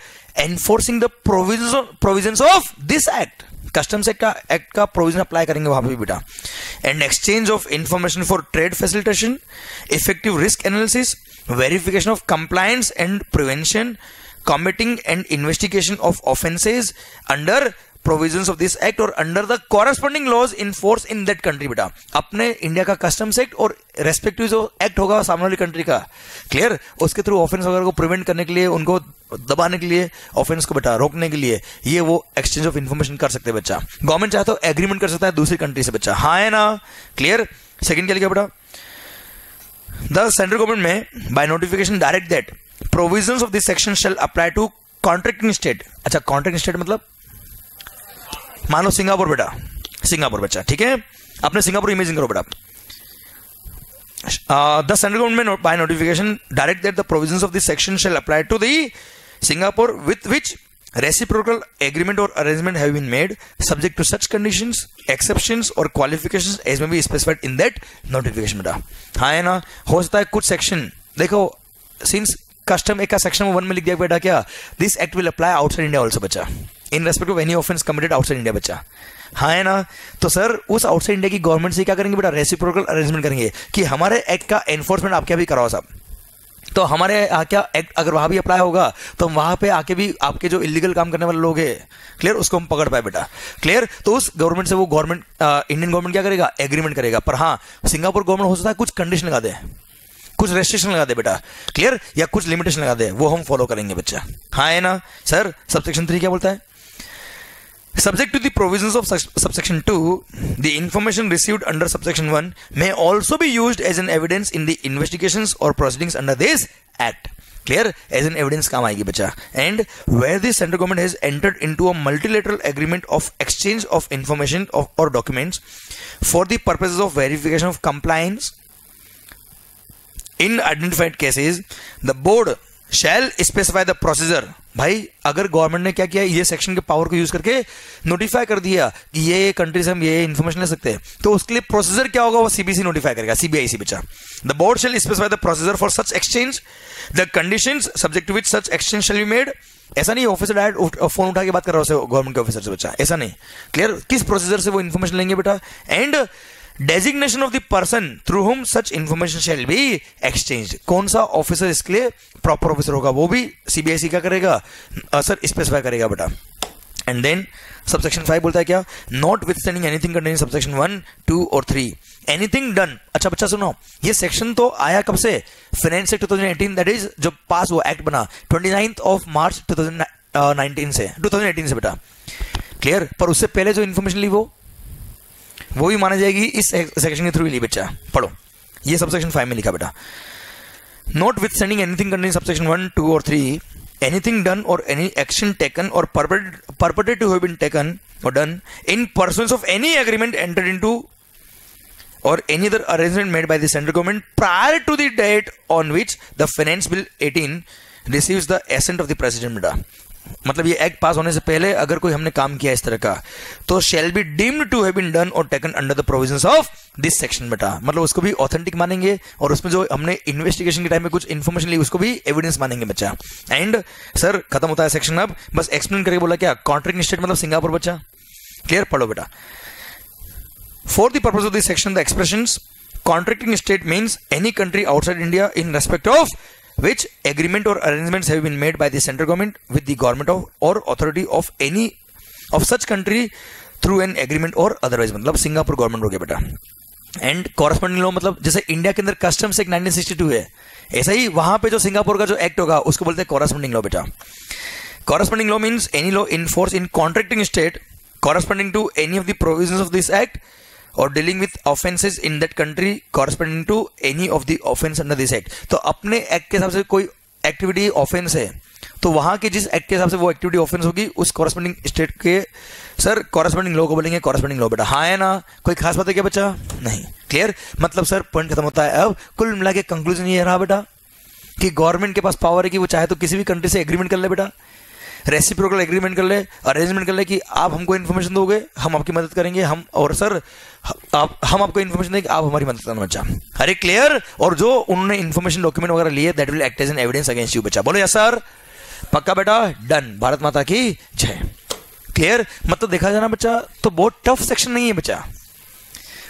enforcing the provisions of this act. Customs act का provision apply करेंगे वहां पे भी बेटा। And exchange of information for trade facilitation, effective risk analysis, verification of compliance and prevention, committing and investigation of offenses under provisions of this act or under the corresponding laws in force in that country बेटा। अपने India का customs act और respective जो act होगा सामने वाली country का, clear, उसके थ्रू ऑफेंस वगैरह को प्रिवेंट करने के लिए, उनको दबाने के लिए, ऑफेंस को बेटा रोकने के लिए, ये वो एक्सचेंज ऑफ इंफॉर्मेशन कर सकते हैं बच्चा। गवर्नमेंट चाहे तो एग्रीमेंट कर सकता है दूसरी कंट्री से बच्चा। हाँ है ना? क्लियर? सेकंड क्या लिखा बेटा? द सेंट्रल गवर्नमेंट में by notification direct that provisions of this section shall apply to contracting state। अच्छा, contracting state मतलब मान लो सिंगापुर बेटा, सिंगापुर बच्चा, ठीक है, अपने सिंगापुर इमेजिन करो बेटा। The central government by notification direct that the provisions of this section shall apply to the Singapore with which reciprocal agreement or arrangement have been made subject to such conditions, exceptions or qualifications as may be specified in that notification बेटा। हाँ है ना? हो सकता है कुछ section देखो, since custom act का सेक्शन 1 में लिख दिया बेटा क्या, this act will apply outside India also बच्चा, in respect of any offence committed outside India बच्चा। हाँ है ना, तो सर उस आउटसाइड इंडिया की गवर्नमेंट से क्या करेंगे बेटा, रेसिप्रोकल अरेंजमेंट करेंगे कि हमारे एक्ट का एनफोर्समेंट आप क्या भी कराओ साहब, तो हमारे यहाँ क्या एक्ट अगर वहां भी अप्लाई होगा तो वहां पे आके भी आपके जो इलीगल काम करने वाले लोग हैं, क्लियर, उसको हम पकड़ पाए बेटा, क्लियर। तो उस गवर्नमेंट से वो गवर्नमेंट इंडियन गवर्नमेंट क्या करेगा, एग्रीमेंट करेगा। पर हाँ, सिंगापुर गवर्नमेंट हो सकता है कुछ कंडीशन लगा दे, कुछ रेस्ट्रिक्शन लगा दे बेटा, क्लियर, या कुछ लिमिटेशन लगा दे, वो हम फॉलो करेंगे बच्चा। हाँ है ना सर। सबसेक्शन 3 क्या बोलता है, subject to the provisions of subsection 2, the information received under subsection 1 may also be used as an evidence in the investigations or proceedings under this act, clear, as an evidence काम आएगी बच्चा। and where the central government has entered into a multilateral agreement of exchange of information or documents for the purposes of verification of compliance in identified cases, the board shall specify the procedure। भाई अगर government ने क्या किया, ये section के power को use करके notify कर दिया कि ये कंट्री से हम ये इन्फॉर्मेशन ले सकते हैं, तो उसके लिए प्रोसीजर क्या होगा, वो सीबीसी नोटिफाई करेगा, सीबीआईसी बच्चा। The board shall specify the procedure for such exchange, the conditions subject to which such exchange shall be made. ऐसा नहीं ऑफिसर डायरेक्ट फोन उठा के बात कर रहा है गवर्नमेंट के ऑफिसर से बच्चा, ऐसा नहीं, क्लियर, किस प्रोसीजर से वो इन्फॉर्मेशन लेंगे बेटा। And designation of the person through whom such information shall be exchange, कौन सा ऑफिसर इसके लिए प्रॉपर ऑफिसर होगा, वो भी सीबीआईसी क्या करेगा सर, स्पेसिफाई करेगा बेटा। एंड देन सबसेक्शन 5 बोलता है क्या, not withstanding anything containing subsection 1, 2 और 3 एनीथिंग डन। अच्छा बच्चा सुनो, ये सेक्शन तो आया कब से, फाइनेंस एक्ट 2018, दैट इज जब पास हुआ एक्ट बना 29 मार्च 2018 से बेटा, क्लियर। पर उससे पहले जो इन्फॉर्मेशन ली वो भी माना जाएगी इस सेक्शन के थ्रू ली बच्चा। पढ़ो, ये सबसेक्शन 5 में लिखा बेटा, not withstanding anything containing subsection 1, 2 और 3 anything done or any action taken or purported to have been taken or done in pursuance of any agreement entered into or any other arrangement made by the central government prior to the date on which the finance bill 18 receives the assent of the president बेटा। मतलब ये act पास होने से पहले अगर कोई हमने काम किया इस तरह का, तो shall be deemed to have been done or taken under the provisions of this section बेटा, मतलब उसको भी ऑथेंटिक मानेंगे और उसमें जो हमने इन्वेस्टिगेशन के टाइम में कुछ इन्फॉर्मेशन ली उसको भी एविडेंस मानेंगे बच्चा। एंड सर खत्म होता है सेक्शन, अब बस एक्सप्लेन करके बोला क्या, कॉन्ट्रैक्टिंग स्टेट मतलब सिंगापुर बच्चा, क्लियर, पढ़ो बेटा। For the purpose of this section the expressions contracting state means any country outside India in respect of which agreement or arrangements have been made by the central government with the government of or authority of any of such country through an agreement or otherwise, मतलब Singapore government हो गया बेटा। And corresponding law मतलब जैसे India के अंदर customs act 1962 है, ऐसा ही वहां पे जो सिंगापुर का जो एक्ट होगा उसको बोलते हैं कॉरस्पॉन्डिंग लॉ बेटा। Corresponding law means any law in force in contracting state corresponding to any of the provisions of this act or dealing with offenses in that country corresponding to any of the offense under this act। तो अपने act के हिसाब से कोई activity offence है तो वहां के जिस एक्ट के हिसाब से वो एक्टिविटी ऑफेंस होगी उस कॉरस्पॉन्डिंग स्टेट के सर कॉरस्पॉन्डिंग लॉ को बोलेंगे कॉरस्पॉन्डिंग लॉ बेटा। हाँ है ना, कोई खास बात है क्या बच्चा, नहीं, क्लियर। मतलब सर पॉइंट खत्म होता है। अब कुल मिला के कंक्लूजन ये रहा बेटा कि गवर्नमेंट के पास पावर है कि वो चाहे तो किसी भी कंट्री से एग्रीमेंट कर ले बेटा, रेसिप्रोकल एग्रीमेंट कर ले, अरेंजमेंट कर ले कि आप हमको इन्फॉर्मेशन दोगे हम आपकी मदद करेंगे, हम और सर हम आपको इन्फॉर्मेशन देंगे आप हमारी मदद करना बच्चा। अरे क्लियर। और जो उन्होंने इन्फॉर्मेशन डॉक्यूमेंट वगैरह लिए that will act as an evidence against you बच्चा। बोलो यस सर, पक्का बेटा, डन। भारत माता की जय। क्लियर। मतलब देखा जाए ना बच्चा तो बहुत टफ सेक्शन नहीं है बच्चा,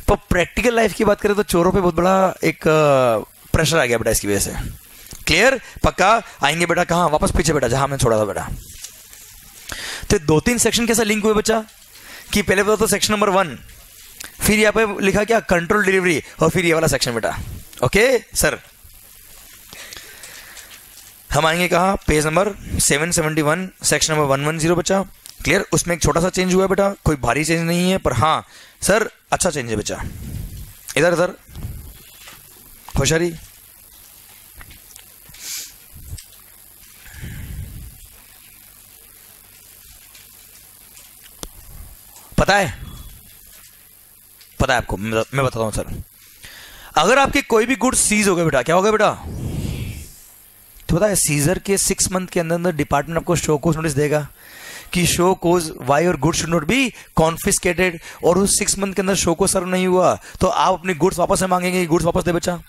पर प्रैक्टिकल लाइफ की बात करें तो चोरों पे बहुत बड़ा एक प्रेशर आ गया बेटा इसकी वजह से। क्लियर, पक्का। आएंगे बेटा कहां, वापस पीछे बेटा जहां मैंने छोड़ा था बेटा। तो 2-3 सेक्शन कैसा लिंक हुए बच्चा कि पहले बता तो सेक्शन नंबर 1, फिर यहां पे लिखा क्या कंट्रोल डिलीवरी, और फिर ये वाला सेक्शन बेटा। ओके सर, हम आएंगे कहां, पेज नंबर 771 सेक्शन नंबर 110 बच्चा। क्लियर। उसमें एक छोटा सा चेंज हुआ है बेटा, कोई भारी चेंज नहीं है, पर हाँ सर अच्छा चेंज है बच्चा। इधर इधर होशियारी। पता है आपको, मैं बताता हूं सर। अगर आपके कोई भी गुड्स सीज हो गए बेटा, क्या हो गया बेटा, तो पता है सीजर के 6 मंथ के अंदर डिपार्टमेंट आपको शो कोज नोटिस देगा कि शो कोज वाई और goods should not be confiscated, और उस 6 मंथ के अंदर शो को सर्व नहीं हुआ तो आप अपने गुड्स वापस से मांगेंगे, गुड्स वापस दे बच्चा।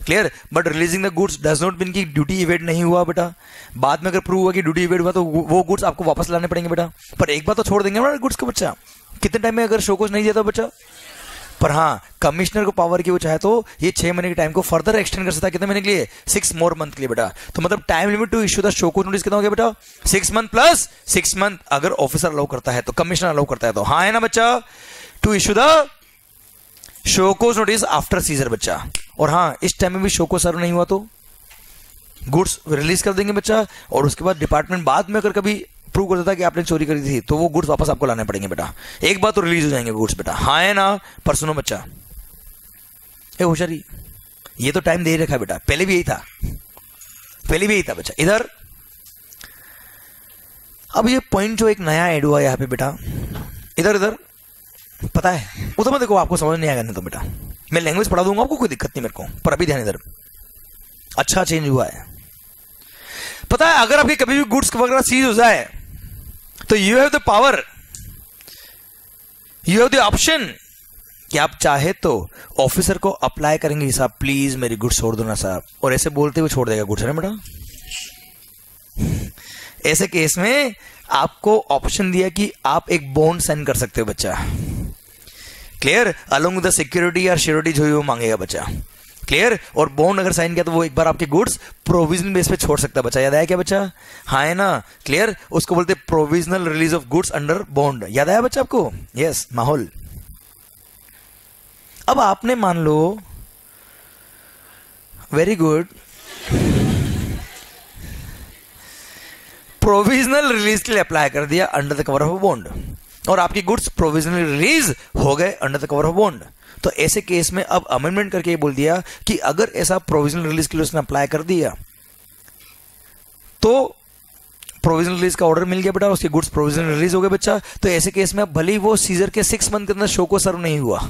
Clear, but releasing the goods does not mean कि ड्यूटी इवेट नहीं हुआ बेटा। बाद में अगर प्रूव हुआ कि ड्यूटी इवेट हुआ तो वो गुड्स आपको वापस लाने पड़ेंगे बेटा, पर एक बार तो छोड़ देंगे ना गुड्स को बच्चा, कितने टाइम में अगर शोकोज नहीं दिया था बच्चा। पर हाँ, कमिश्नर को पावर की वो चाहे तो ये 6 महीने के टाइम को फर्दर एक्सटेंड कर सकता है। कितने महीने के लिए? 6 more month के लिए बेटा। तो मतलब time limit to issue the show cause notice कितना हो गया बेटा? 6 month प्लस 6 month अगर ऑफिसर अलाउ करता है तो, कमिश्नर अलाउ करता है तो, हाँ है ना बच्चा, to issue the show cause notice after seizure बच्चा। और हाँ, इस टाइम में भी शोकोज सर्व नहीं हुआ तो गुड्स रिलीज कर देंगे बच्चा, और उसके बाद डिपार्टमेंट बाद में अगर कभी प्रूव कर देता कि आपने चोरी करी थी तो वो गुड्स वापस आपको लाने पड़ेंगे बेटा। एक बार तो रिलीज हो जाएंगे गुड्स बेटा, हाँ है ना। पर सुनो बच्चा, ए होशियारी, ये तो टाइम दे ही रखा है बेटा, पहले भी यही था, पहले भी यही था बच्चा। इधर अब ये पॉइंट जो एक नया ऐड हुआ यहां पे बेटा, इधर इधर पता है वो तो मैं देखो आपको समझ नहीं आएगा नहीं तो बेटा, मैं लैंग्वेज पढ़ा दूंगा आपको, कोई दिक्कत नहीं मेरे को, पर अभी ध्यान इधर अच्छा चेंज हुआ है। पता है अगर आपके कभी भी गुड्स वगैरह सीज हो जाए तो you have the power, you have the option कि आप चाहे तो ऑफिसर को अप्लाई करेंगे, साहब प्लीज मेरी गुड्स छोड़ दो ना साहब, और ऐसे बोलते हुए छोड़ देगा गुड्स, है ना बेटा। ऐसे केस में आपको ऑप्शन दिया कि आप एक बॉन्ड साइन कर सकते हो बच्चा, clear, along with the security या श्योरिटी जो वो मांगेगा बच्चा, क्लियर। और बॉन्ड अगर साइन किया तो वो एक बार आपके गुड्स प्रोविजनल बेस पे छोड़ सकता है बच्चा, याद आया क्या बच्चा? हाँ है ना, क्लियर। उसको बोलते हैं provisional release of goods under bond, याद आया बच्चा आपको? यस, माहौल। अब आपने मान लो, वेरी गुड, प्रोविजनल रिलीज के लिए अप्लाई कर दिया under the cover of bond, और आपकी गुड्स प्रोविजनल रिलीज हो गए under the cover of bond. तो ऐसे केस में अब अमेंडमेंट करके ये बोल दिया कि अगर ऐसा प्रोविजनल रिलीज के लिए उसने अप्लाई कर दिया तो प्रोविजनल रिलीज का ऑर्डर मिल गया बेटा, उसके गुड्स प्रोविजनल रिलीज हो गए बच्चा। तो ऐसे केस में अब भले ही वो सीजर के 6 मंथ के अंदर शो को सर्व नहीं हुआ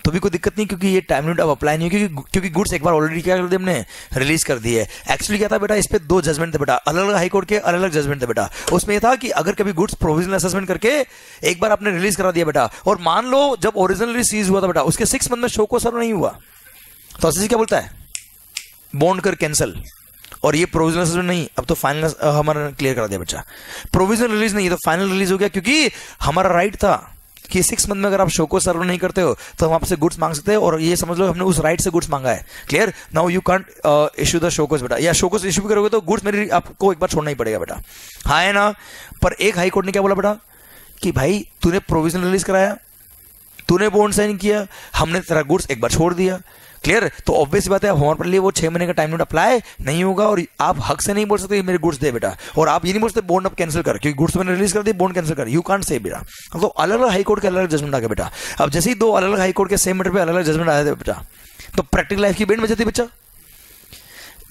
तो भी कोई दिक्कत नहीं, क्योंकि ये टाइम लिमिट अब अप्लाई नहीं है, क्योंकि गुड्स एक बार ऑलरेडी क्या कर दिए हमने, रिलीज कर दिए। एक्चुअली क्या था बेटा, इस पे 2 जजमेंट थे बेटा, अलग अलग हाई कोर्ट के अलग अलग जजमेंट थे बेटा। उसमें ये था कि अगर कभी गुड्स प्रोविजनल असेसमेंट करके एक बार आपने रिलीज करा दिया बेटा, और मान लो जब ओरिजिनली सीज हुआ था बेटा उसके 6 मंथ में शो को सर्व नहीं हुआ, तो ऐसे क्या बोलता है, बॉन्ड कर कैंसिल, और ये प्रोविजनल असेसमेंट नहीं, अब तो फाइनल हमारा क्लियर करा दिया बच्चा, प्रोविजनल रिलीज नहीं, ये तो फाइनल रिलीज हो गया, क्योंकि हमारा राइट था कि 6 मंथ में अगर आप शो को सर्व नहीं करते हो तो हम आपसे गुड्स मांग सकते हैं, और ये समझ लो हमने उस राइट से गुड्स मांगा है, clear. Now you can't issue the show cause बेटा, या शोकोस इशू भी करोगे तो गुड्स मेरी आपको एक बार छोड़ना ही पड़ेगा बेटा, हाँ है ना। पर एक हाई कोर्ट ने क्या बोला बेटा कि भाई तूने प्रोविजनल रिलीज कराया, तूने बॉन्ड साइन किया, हमने तेरा गुड्स एक बार छोड़ दिया, क्लियर। तो ऑब्वियस बात है हमारे लिए वो 6 महीने का टाइम लिमिट अप्लाई नहीं होगा, और आप हक से नहीं बोल सकते मेरे गुड्स दे बेटा, और आप ये नहीं बोल सकते बॉन्ड अब कैंसिल कर, क्योंकि गुड्स मैंने रिलीज कर दिया, बॉन्ड कैंसिल कर, यू कांट से बेटा। तो अलग अलग हाई कोर्ट के अलग अलग जजमेंट आ गए बेटा। अब जैसे ही 2 अलग अलग हाई कोर्ट के सेम मैटर पे अलग अलग जजमेंट आए थे बेटा, तो प्रैक्टिकल लाइफ की बेंड बचती बच्चा,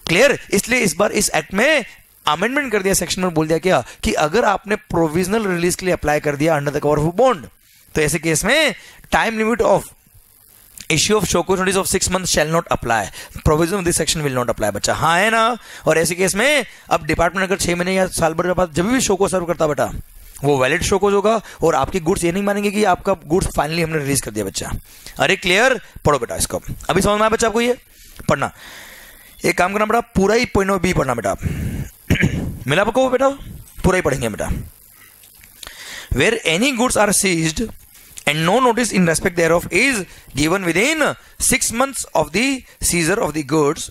क्लियर। इसलिए इस बार इस एक्ट में अमेंडमेंट कर दिया, सेक्शन में बोल दिया क्या कि अगर आपने प्रोविजनल रिलीज के लिए अप्लाई कर दिया under the cover of bond, तो ऐसे केस में time limit of issue of show cause notice of 6 month shall not apply, provision of this section will not apply बच्चा, हाँ है ना। और ऐसे केस में अब डिपार्टमेंट अगर 6 महीने या साल भर के बाद जब भी शो को सर्व करता बेटा वो वैलिड शो कोज होगा, और आपकी गुड्स ये नहीं मानेंगे कि आपका गुड्स फाइनली हमने रिलीज कर दिया बच्चा। अरे क्लियर, पढ़ो बेटा इसको, अभी समझ में आया बच्चा आपको, ये पढ़ना, एक काम करना बेटा, पूरा ही पॉइंट बी पढ़ना बेटा, मिला आपको बेटा, पूरा ही पढ़ेंगे बेटा। Where any goods are seized and no notice in respect thereof is given within 6 months of the seizure of the goods,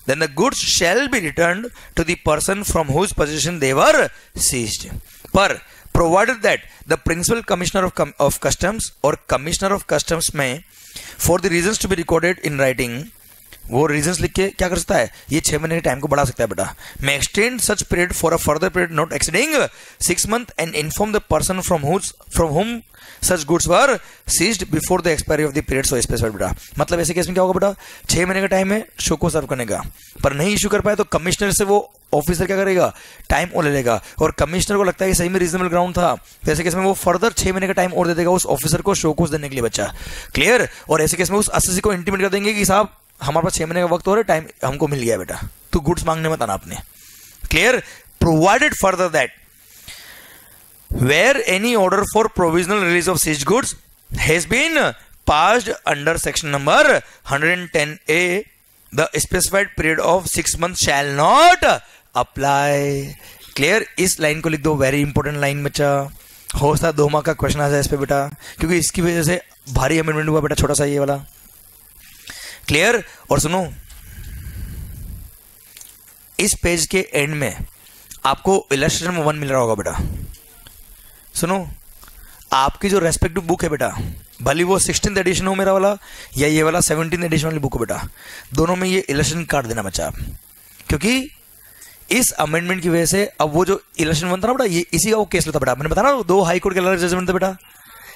then the goods shall be returned to the person from whose possession they were seized. But provided that the principal commissioner of customs or commissioner of customs may, for the reasons to be recorded in writing, वो reasons लिख के क्या कर सकता है, ये 6 महीने के टाइम को बढ़ा सकता है बेटा, may extend such period for a further period not exceeding 6 months and inform the person from whom such goods were seized before the expiry of the period so specified बेटा। मतलब ऐसे केस में क्या होगा बेटा, 6 महीने का टाइम है शो को सर्व करने का, पर नहीं इशू कर पाए तो कमिश्नर से वो ऑफिसर क्या करेगा, टाइम और ले लेगा, और कमिश्नर को लगता है कि सही में रीजनेबल ग्राउंड था, तो ऐसे केस में वो फर्दर 6 महीने का टाइम और दे देगा उस ऑफिसर को शो कोस देने के लिए बच्चा, क्लियर। और ऐसे केस में उस असेसी को इंटीमेट कर देंगे कि साहब हमारे पास 6 महीने का वक्त हो रहा है, टाइम हमको मिल गया बेटा, तो गुड्स मांगने मत आना आपने, clear. Provided further that where any order for provisional release of seized goods has been passed under section number 110A the specified period of 6 month shall not apply. Clear? इस line को लिख दो, very important line बच्चा। हो सकता है 2 mark का question आ जाए इस पे बेटा, क्योंकि इसकी वजह से भारी अमेंडमेंट हुआ बेटा, छोटा सा ये वाला। क्लियर? और सुनो, इस पेज के एंड में आपको इलस्ट्रेशन 1 मिल रहा होगा बेटा। सुनो, आपकी जो रेस्पेक्टिव बुक है बेटा, भले वो 16th एडिशन हो मेरा वाला या ये वाला 17th एडिशन वाली बुक हो बेटा, दोनों में ये इलस्ट्रेशन काट देना बच्चा आप, क्योंकि इस अमेंडमेंट की वजह से अब वो जो इलेक्शन 1 था ना बेटा, ये इसी का वो केस लेता बेटा। मैंने बताया ना 2 हाई कोर्ट के अलग जजमेंट थे बेटा।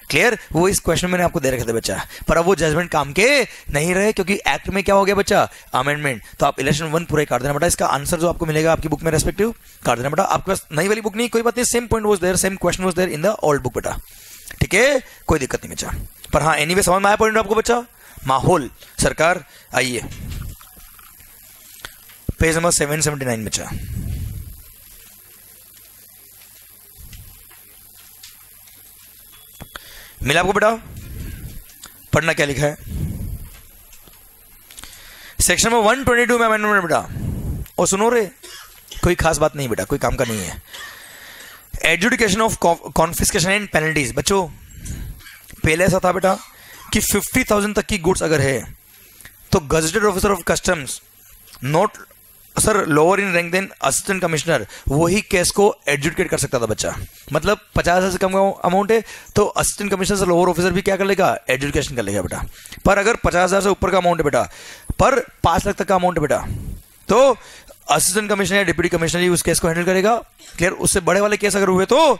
क्लियर? वो इस क्वेश्चन मैंने आपको दे रखे थे बच्चा, पर अब वो जजमेंट काम के नहीं रहे, क्योंकि एक्ट में क्या हो गया बच्चा, अमेंडमेंट। तो आप इलेक्शन 1 पूरे काट देना बेटा। इसका आंसर जो आपको मिलेगा आपकी बुक में रेस्पेक्टिव काट देना बेटा। आपके पास नई वाली बुक नहीं, कोई बात नहीं, same point was there, same question was there in the old book बेटा। ठीक है, कोई दिक्कत नहीं बच्चा। पर हाँ, एनीवे समझ में आया पॉइंट आपको बच्चा? माहौल सरकार, आइए पेज नंबर 779 बच्चा। मिला आपको बेटा? पढ़ना क्या लिखा है सेक्शन नंबर 122 में अमेंडमेंट बेटा। और सुनो रे, कोई खास बात नहीं बेटा, कोई काम का नहीं है। Adjudication of confiscation and penalties. बच्चों, पहले ऐसा था बेटा कि 50,000 तक की गुड्स अगर है तो gazetted officer of customs not sir lower in rank than assistant commissioner, वही केस को एडजुडिकेट कर सकता था बच्चा। मतलब 50,000 से कम अमाउंट है तो असिस्टेंट कमिश्नर से लोअर ऑफिसर भी क्या कर लेगा, एडजुडिकेशन कर लेगा बेटा। पर अगर 50,000 से ऊपर का अमाउंट है बेटा, पर 5 लाख तक का अमाउंट है बेटा, तो असिस्टेंट कमिश्नर या डिप्टी कमिश्नर ही उस केस को हैंडल करेगा। क्लियर? उससे बड़े वाले केस अगर हुए तो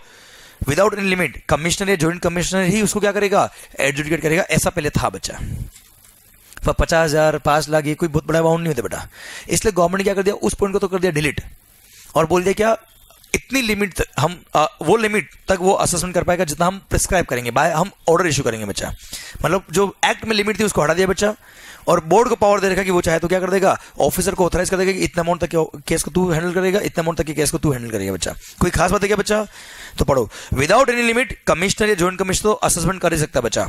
विदाउट एनी लिमिट कमिश्नर या जॉइंट कमिश्नर ही उसको क्या करेगा, एडजुडिकेट करेगा। ऐसा पहले था बच्चा। पर 50,000 5 लाख ये कोई बहुत बड़ा अमाउंट नहीं होता बेटा। इसलिए गवर्नमेंट ने क्या कर दिया, उस पॉइंट को तो कर दिया डिलीट, और बोल दिया क्या, इतनी लिमिट हम वो लिमिट तक वो असेसमेंट कर पाएगा जितना हम प्रिस्क्राइब करेंगे, बाय हम ऑर्डर इशू करेंगे बच्चा। मतलब जो एक्ट में लिमिट थी उसको हटा दिया बच्चा, और बोर्ड को पावर दे रखा कि वो चाहे तो क्या कर देगा, ऑफिसर को ऑथराइज कर देगा कि इतना अमाउंट तक के केस को तू हैंडल करेगा, इतना अमाउंट तक के केस को तू हैंडल करेगा बच्चा। कोई खास बात है क्या बच्चा? तो पढ़ो, विदाउट एनी लिमिट कमिश्नर या जॉइंट कमिश्नर तो असेसमेंट कर ही सकता है बच्चा,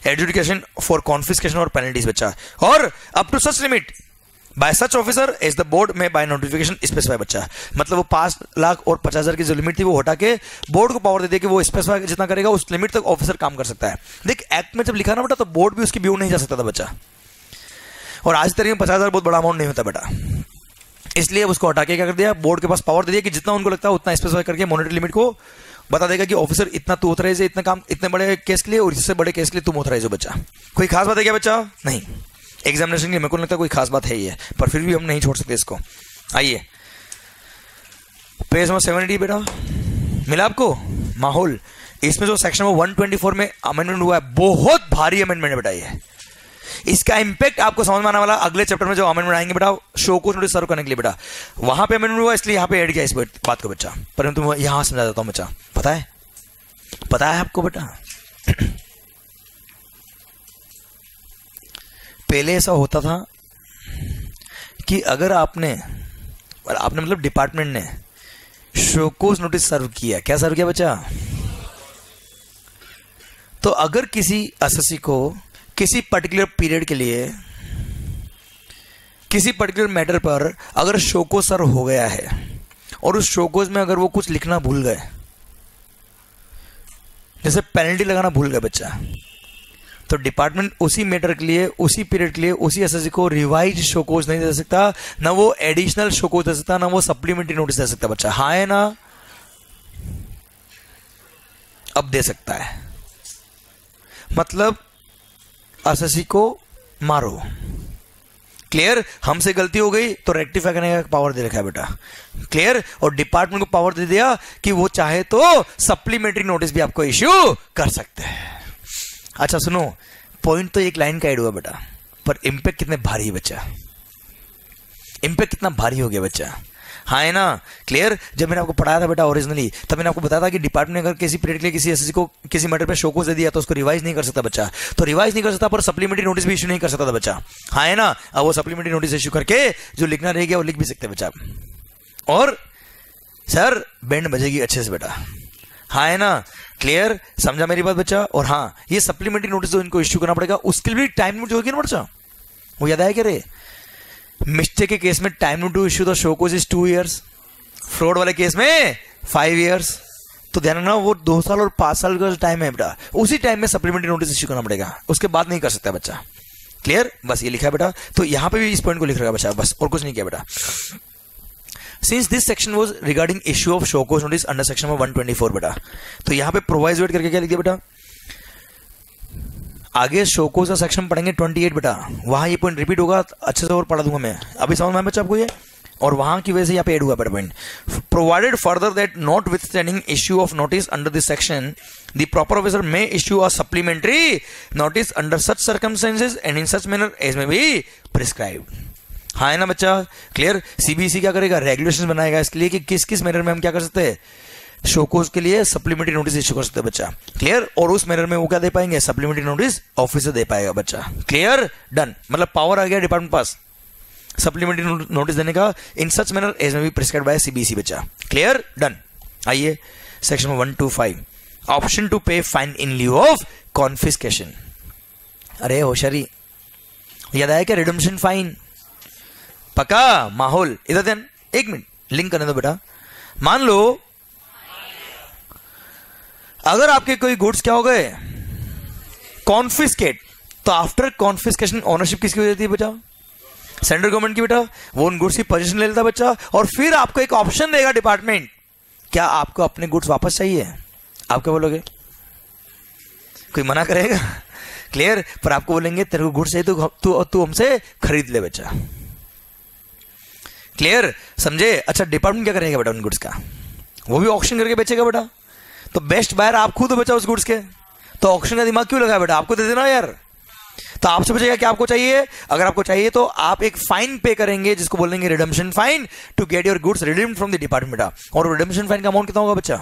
एडजुडिकेशन फॉर कॉन्फिस्केशन और पेनल्टीज बच्चा। और up to such limit by such officer as the board may by notification specify बच्चा। मतलब वो 5 लाख और 50,000 की जो लिमिट थी वो हटा के बोर्ड को पावर दे दिया कि वो स्पेसिफाई जितना करेगा उस लिमिट तक ऑफिसर काम कर सकता है। देख, एक्ट में जब लिखा ना बेटा तो बोर्ड भी उसकी व्यू नहीं जा सकता था बच्चा, और आज तरीके में 50,000 बहुत बड़ा अमाउंट नहीं होता बेटा। इसलिए उसको हटा के क्या कर दिया, बोर्ड के पास पावर दे दिया कि जितना उनको लगता है उतना स्पेसिफाई करके मॉनिटरी लिमिट को बता देगा कि ऑफिसर इतना तू ऑथराइज है, इतना काम इतने बड़े केस के लिए, और इससे बड़े केस के लिए तुम ऑथराइज हो बच्चा। कोई खास बात है क्या बच्चा? नहीं। एग्जामिनेशन के लिए मेरे को लगता है कोई खास बात है ये, पर फिर भी हम नहीं छोड़ सकते इसको। आइए पेज नंबर 70 बेटा, मिला आपको? माहौल, इसमें जो सेक्शन 124 में अमेंडमेंट हुआ है, बहुत भारी अमेंडमेंट है बेटा ये। इसका इंपैक्ट आपको समझ में आने वाला अगले चैप्टर में जो अमेंडमेंट आएंगे बेटा, शो को नोटिस सर्व करने के लिए बेटा। वहां पे अमेंडमेंट हुआ इसलिए यहां पे ऐड किया इस बात को बच्चा, परंतु मैं यहां समझा देता हूं बच्चा। पता है आपको बेटा, पहले ऐसा होता था कि अगर आपने मतलब डिपार्टमेंट ने शोकोज नोटिस सर्व किया, क्या सर्व किया बच्चा, तो अगर किसी एसएससी को किसी पर्टिकुलर पीरियड के लिए किसी पर्टिकुलर मैटर पर अगर शोकोज सर्व हो गया है और उस शोकोज में अगर वो कुछ लिखना भूल गए, जैसे पेनल्टी लगाना भूल गए बच्चा, तो डिपार्टमेंट उसी मैटर के लिए, उसी पीरियड के लिए, उसी एसएससी को रिवाइज शोकोज नहीं दे सकता, ना वो एडिशनल शोकोज दे सकता, ना वो सप्लीमेंट्री नोटिस दे सकता बच्चा। हाँ है ना? अब दे सकता है, मतलब एसएससी को मारो। क्लियर? हमसे गलती हो गई तो रेक्टिफाई करने का पावर दे रखा है बेटा। क्लियर? और डिपार्टमेंट को पावर दे दिया कि वो चाहे तो सप्लीमेंट्री नोटिस भी आपको इश्यू कर सकते हैं। अच्छा सुनो, पॉइंट तो एक लाइन का ऐड हुआ बेटा, पर इंपैक्ट कितने भारी है बच्चा, इंपैक्ट कितना भारी हो गया बच्चा। हाँ है ना? क्लियर? जब मैंने आपको पढ़ाया था बेटा ओरिजिनली, तब मैंने आपको बताया था कि डिपार्टमेंट ने अगर किसी पीरियड के लिए किसी एसएससी को किसी मैटर पे शोकोज दे दिया तो उसको रिवाइज नहीं कर सकता बच्चा। तो रिवाइज नहीं कर सकता पर सप्लीमेंट्री नोटिस भी इश्यू नहीं कर सकता था बच्चा। हाँ है ना? अब वो सप्लीमेंट्री नोटिस इश्यू करके जो लिखना रह गया वो लिख भी सकते बच्चा। और सर बैंड बजेगी अच्छे से बेटा। हाँ है ना? क्लियर? समझा मेरी बात बच्चा? और हाँ, ये सप्लीमेंट्री नोटिस जो इनको इश्यू करना पड़ेगा उसके लिए भी टाइम लिमिट जो होगी ना बच्चा, वो याद आया क्या रे? मिस्टेक के केस में time to issue the show cause is 2 years, fraud वाले केस में 5 years। तो ध्यान रखना वो 2 साल और 5 साल का टाइम है बेटा, उसी टाइम में सप्लीमेंट्री नोटिस इश्यू करना पड़ेगा, उसके बाद नहीं कर सकता बच्चा। क्लियर? बस ये लिखा है बेटा, तो यहां पे भी इस पॉइंट को लिख रहा है बच्चा, बस और कुछ नहीं किया बेटा। Since this section was regarding issue of show cause notice under section 124 बेटा, तो यहां पे प्रोवाइजोएट करके क्या लिख दिया बेटा, आगे शो कोज का सेक्शन पढ़ेंगे 28 बेटा, वहां ये पॉइंट रिपीट होगा, अच्छे से और पढ़ा दूंगा मैं, अभी समझ में आया बच्चा आपको ये, और वहां की वजह से यहाँ पे एड हुआ बेटा point. Provided further that notwithstanding issue of notice under this section the proper officer may issue a supplementary notice under such circumstances and in such manner as may be prescribed. हाँ है ना बच्चा? Clear? CBSE क्या करेगा, regulation बनाएगा इसके लिए कि किस किस मैनर में हम क्या कर सकते हैं, शोकोज के लिए सप्लीमेंट्री नोटिस इश्यू कर सकते हैं बच्चा। क्लियर? और उस मैनर में वो क्या दे पाएंगे, सप्लीमेंट्री नोटिस ऑफिसर दे पाएगा बच्चा। क्लियर? डन, मतलब पावर आ गया डिपार्टमेंट पास सप्लीमेंट्री नोटिस देने का इन such manner as may be prescribed bye CBSE बच्चा। क्लियर? डन। आइए सेक्शन 125, ऑप्शन टू पे fine in lieu of confiscation. अरे होशियारी, याद आया क्या, रिडम्पशन फाइन पक्का माहौल। इधर ध्यान, एक मिनट लिंक करने दो बेटा। मान लो अगर आपके कोई गुड्स क्या हो गए, कॉन्फिस्केट, तो आफ्टर कॉन्फिस्केशन ओनरशिप किसकी हो जाती है बेटा, सेंट्रल गवर्नमेंट की बेटा। वो उन गुड्स की पोजीशन ले लेता है बच्चा, और फिर आपको एक ऑप्शन देगा डिपार्टमेंट, क्या आपको अपने गुड्स वापस चाहिए, आप क्या बोलोगे, कोई मना करेगा? क्लियर? पर आपको बोलेंगे तेरे को गुड्स चाहिए तो तू हमसे खरीद ले बच्चा। क्लियर? समझे? अच्छा डिपार्टमेंट क्या करेगा बेटा उन गुड्स का, वो भी ऑक्शन करके बेचेगा बेटा। तो बेस्ट बायर आप खुद हो बचा उस गुड्स के, तो ऑक्शन का दिमाग क्यों लगा बेटा, आपको दे देना यार। तो आपसे पूछेगा क्या आपको चाहिए, अगर आपको चाहिए तो आप एक फाइन पे करेंगे जिसको बोलेंगे redemption fine to get your goods redeemed from the department. और रिडम्पशन फाइन का अमाउंट कितना होगा बच्चा,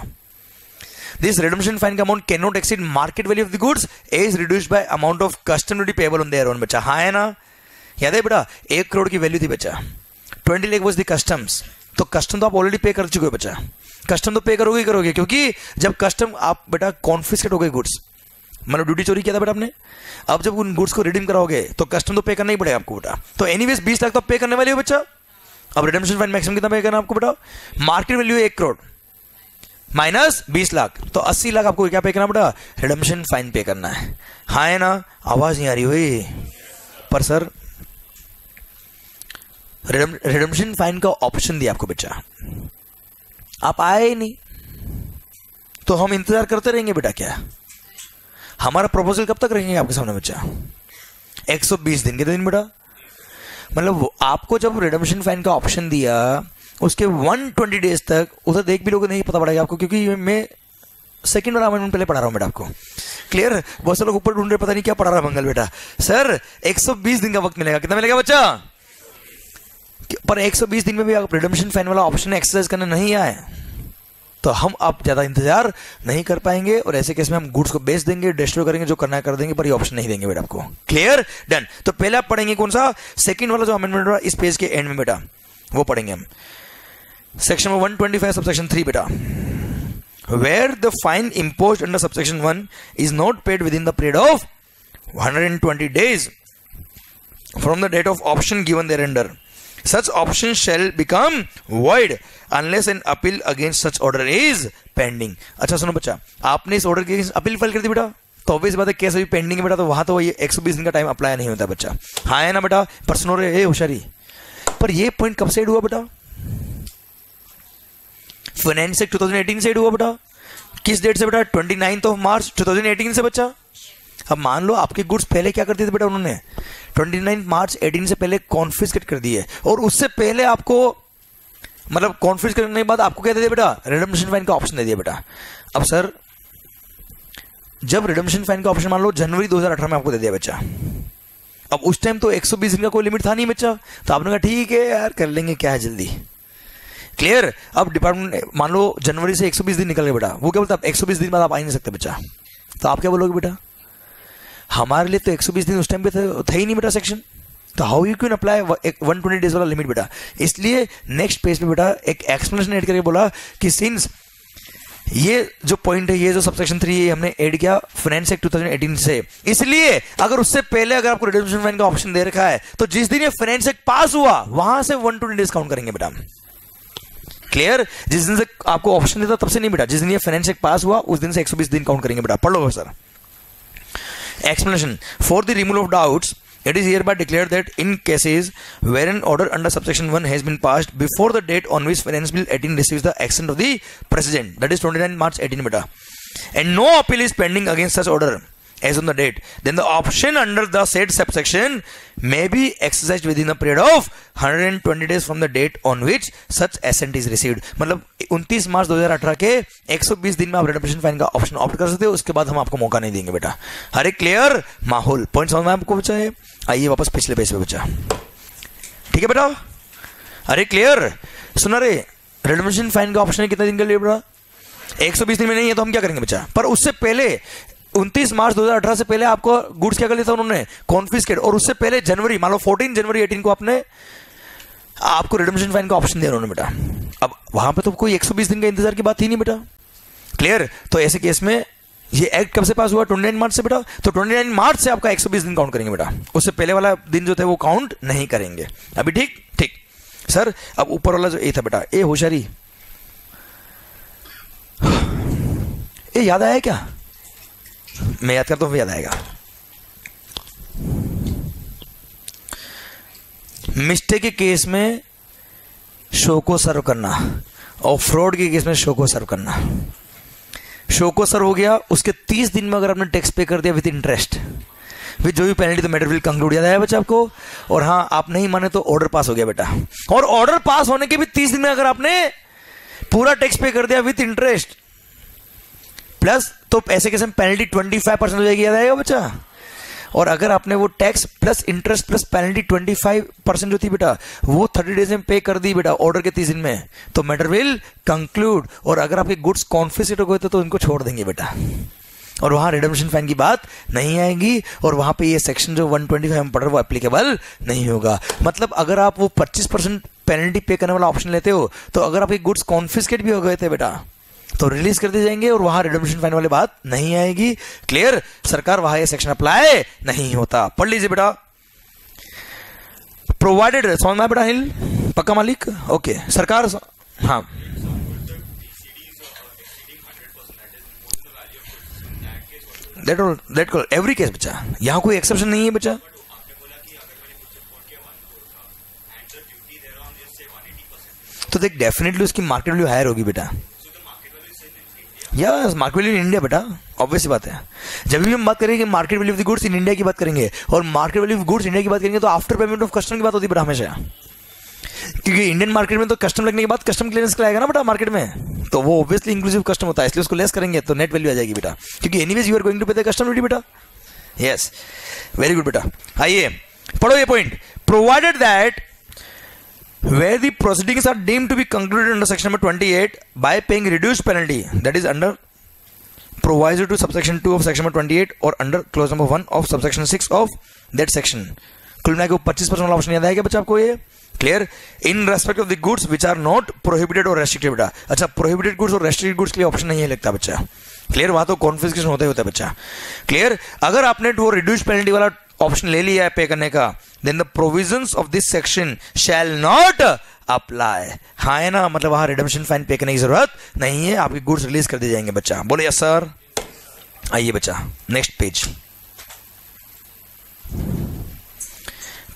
दिस रिडम्पशन फाइन का amount can not exceed market value of the goods is reduced by amount of custom duty payable on thereon बच्चा। हाँ है ना? याद है बेटा 1 करोड़ की वैल्यू थी बच्चा, 20 लाख वाज द कस्टम्स, तो कस्टम तो आप ऑलरेडी पे कर चुके हो बच्चा, कस्टम तो पे करोगे ही करोगे, क्योंकि जब कस्टम आप बेटा कॉन्फिस्केट हो गए गुड्स, मतलब ड्यूटी चोरी किया था बेटा आपने, अब जब उन गुड्स को रिडीम कराओगे तो कस्टम तो पे करना ही पड़ेगा आपको बेटा। तो एनीवेज 20 लाख तो आप पे करने वाले हो बच्चा। अब रिडम्पशन फाइन मैक्सिमम कितना पे करना आपको बेटा, market value 1 crore minus 20 lakh, तो 80 लाख आपको क्या पे करना बेटा, रिडम्पशन फाइन पे करना है। हाँ है ना? आवाज नहीं आ रही हुई पर सर, रिडम्पशन फाइन का ऑप्शन दिया आपको बच्चा, आप आए ही नहीं, तो हम इंतजार करते रहेंगे बेटा। क्या हमारा प्रपोजल कब तक रखेंगे आपके सामने बच्चा, 120 दिन के दिन बेटा। मतलब आपको जब रिडम्पशन फाइन का ऑप्शन दिया उसके 120 डेज तक उधर देख भी लोगों नहीं पता पड़ेगा आपको, क्योंकि मैं सेकंड वाला अमेंडमेंट पहले पढ़ा रहा हूं बेटा आपको। क्लियर? बहुत से लोग ऊपर ढूंढ रहे, पता नहीं क्या पढ़ा रहा मंगल बेटा। सर 120 दिन का वक्त मिलेगा, कितना मिलेगा बच्चा, पर 120 दिन में भी आप रिडम्पशन फाइन वाला ऑप्शन एक्सरसाइज करने नहीं आए तो हम अब ज्यादा इंतजार नहीं कर पाएंगे, और ऐसे केस में हम गुड्स को बेच देंगे, डिस्ट्रॉय करेंगे, जो करना है कर देंगे, पर ये ऑप्शन नहीं देंगे बेटा आपको। क्लियर? डन। तो पहले आप पढ़ेंगे कौन सा, सेकंड वाला जो अमेंडमेंट रहा इस पेज के एंड में बेटा, वो पढ़ेंगे हम सेक्शन 125 सबसेक्शन 3 बेटा, where the fine imposed under subsection 1 is not paid within the period of 120 days from the date of option given thereunder, such option shall become void unless an appeal against such order is pending। अच्छा सुनो बच्चा, आपने इस order के against appeal file कर दी बेटा, तो obvious बात है केस अभी पेंडिंग है बेटा, तो वहां तो ये 120 दिन का टाइम अप्लाई नहीं होता बच्चा। हाँ है ना बेटा? पर्सन हो रहे होशियारी। पर ये पॉइंट कब से एड हुआ बेटा, फाइनेंस एक्ट 2018 से एड हुआ बेटा। किस डेट से बेटा, 29 मार्च 2018 से बच्चा। अब मान लो आपके गुड्स पहले क्या कर दिए थे बेटा, उन्होंने 29 मार्च 18 से पहले कॉन्फिस्केट कर दिए, और उससे पहले आपको मतलब कॉन्फिस्केट करने के बाद आपको क्या दे दिया बेटा, रिडम्पशन फाइन का ऑप्शन दे दिया बेटा। अब सर जब रिडम्पशन फाइन का ऑप्शन मान लो जनवरी 2018 में आपको दे दिया बच्चा, अब उस टाइम तो 120 दिन का कोई लिमिट था नहीं बच्चा, तो आपने कहा ठीक है यार कर लेंगे, क्या है जल्दी। क्लियर? अब डिपार्टमेंट मान लो जनवरी से 120 दिन निकल गए बेटा, वो क्या बोलता है 120 दिन बाद आप आ नहीं सकते बच्चा, तो आप क्या बोलोगे बेटा, हमारे लिए तो 120 दिन उस टाइम पे था ही नहीं बेटा सेक्शन, तो how you can apply 120 days वाला लिमिट बेटा। इसलिए नेक्स्ट पेज पे बेटा एक एक्सप्लेनेशन ऐड करके बोला कि सिंस ये जो पॉइंट है, ये जो सबसेक्शन 3 ये हमने ऐड किया फाइनेंस एक्ट 2018 से, इसलिए अगर उससे पहले अगर आपको रिडेम्पशन फाइन का ऑप्शन दे रखा है तो जिस दिन ये फाइनेंस एक्ट पास हुआ वहां से 120 डेज काउंट करेंगे बेटा। क्लियर? जिस दिन से आपको ऑप्शन देता तब से नहीं बेटा, जिस दिन ये फाइनेंस एक्ट पास हुआ उस दिन से 120 दिन काउंट करेंगे बेटा। पढ़ लो sir. Explanation. For the removal of doubts, it is hereby declared that in cases where an order under subsection 1 has been passed before the date on which Finance Bill 18 receives the assent of the President, that is 29 March 18 beta, and no appeal is pending against such order as on the date, then the option under the said subsection may be exercised within a period of 120 days from the date on which such assent is received. मतलब 29 मार्च 2018 के 120 दिन में आप redemption fine का option opt कर सकते हो, उसके बाद हम आपको मौका नहीं देंगे बेटा। हर एक क्लियर माहौल पॉइंट समझ में आपको बचा है? आइए वापस पिछले पेज पे बचा, ठीक है बेटा? अरे क्लियर सुना रे, रिडेम्पशन फाइन का ऑप्शन है कितने दिन के लिए बेटा? 120 दिन में नहीं है तो हम क्या करेंगे बच्चा? पर उससे पहले 29 मार्च 2018 से पहले आपको गुड्स क्या कर लिया था उन्होंने? कॉन्फिस्केट। और उससे पहले जनवरी, मान लो 14 जनवरी 18 को आपको रिडेम्पशन फाइन का ऑप्शन दिया उन्होंने बेटा। अब वहां पे तो कोई 120 दिन का इंतजार की बात ही नहीं बेटा। क्लियर? तो ऐसे केस में ये एक्ट कब से पास हुआ? 29 मार्च से बेटा। तो 29 मार्च से आपका 120 दिन काउंट करेंगे बेटा, उससे पहले वाला दिन जो थे वो काउंट नहीं करेंगे अभी। ठीक ठीक सर। अब ऊपर वाला जो ए था बेटा, ए होशियारी, ये याद आया क्या? मैं याद करता हूं, याद आएगा। मिस्टेक के केस में शो को सर्व करना और फ्रॉड के केस में शो को सर्व करना। शो को सर्व हो गया, उसके 30 दिन में अगर आपने टैक्स पे कर दिया विद इंटरेस्ट, विद जो भी पेनल्टी, तो मैटर विल कंक्लूड। याद आया बच्चा आपको? और हाँ, आप नहीं माने तो ऑर्डर पास हो गया बेटा। और ऑर्डर पास होने के भी 30 दिन में अगर आपने पूरा टैक्स पे कर दिया विद इंटरेस्ट प्लस, तो ऐसे केस में पेनल्टी 25% हो जाएगी। याद आएगा बच्चा? और अगर आपने वो tax plus interest plus penalty 25% जो थी बेटा वो 30 डेज में पे कर दी बेटा, ऑर्डर के 30 दिन में, तो मैटर विल कंक्लूड। और अगर आपके गुड्स कॉन्फिस्केट हो गए तो इनको छोड़ देंगे बेटा, और वहां रिडेम्पशन फाइन की बात नहीं आएगी, और वहां पे ये सेक्शन जो 125 हम पढ़ रहे वो एप्लीकेबल नहीं होगा। मतलब अगर आप वो 25% पेनल्टी पे करने वाला ऑप्शन लेते हो, तो अगर आपके गुड्स कॉन्फिस्केट भी हो गए थे बेटा तो रिलीज कर दिए जाएंगे, और वहां रिडेम्पशन फाइन वाली बात नहीं आएगी। क्लियर? सरकार वहां ये सेक्शन अप्लाई नहीं होता। पढ़ लीजिए बेटा। प्रोवाइडेड, समझ में बेटा? हिल पक्का मालिक? ओके। सरकार, हाँ दैट एवरी केस बच्चा, यहां कोई एक्सेप्शन नहीं है बच्चा। तो देख डेफिनेटली उसकी मार्केट वैल्यू हायर होगी बेटा। Yes, market value in India बेटा, ऑब्वियस बात है। जब भी हम बात करेंगे market value of the goods in India की बात करेंगे, और market value of goods India की बात करेंगे, तो आफ्टर पेमेंट ऑफ कस्टम की बात होती है बेटा हमेशा। क्योंकि इंडियन मार्केट में तो कस्टम लगने के बाद कस्टम क्लियरेंस आएगा ना बेटा मार्केट में, तो वो ऑब्वियसली इंक्लूसिव कस्टम होता है, इसलिए उसको लेस करेंगे तो नेट वैल्यू आ जाएगी बेटा। क्योंकि anyways you are going to pay the custom duty बेटा। यस, वेरी गुड बेटा। आइए पढ़ो ये point. Provided that where the proceedings are deemed to be concluded under section number 28 by paying reduced penalty, that is under proviso to subsection 2 of section number 28 or under clause number 1 of subsection 6 of that section, कुल मिला के 25% वाला option याद आएगा बच्चा आपको? ये clear? In respect of the goods which are not prohibited or restricted बेटा। अच्छा, प्रोहिबिटेड गुड्स और रेस्ट्रिक्टेड गुड्स के लिए ऑप्शन नहीं है लगता बच्चा। क्लियर? वहां तो कॉन्फिस्केशन होता ही होता है बच्चा। क्लियर? अगर आपने वो रिड्यूस्ड पेनल्टी वाला ऑप्शन ले लिया है पे करने का, then the provisions of this section shall not apply. हाँ है ना? मतलब वहां रिडेम्पशन फाइन पे करने की जरूरत नहीं है, आपके गुड्स रिलीज कर दिए जाएंगे बच्चा। बोले यस सर। आइए बच्चा next page,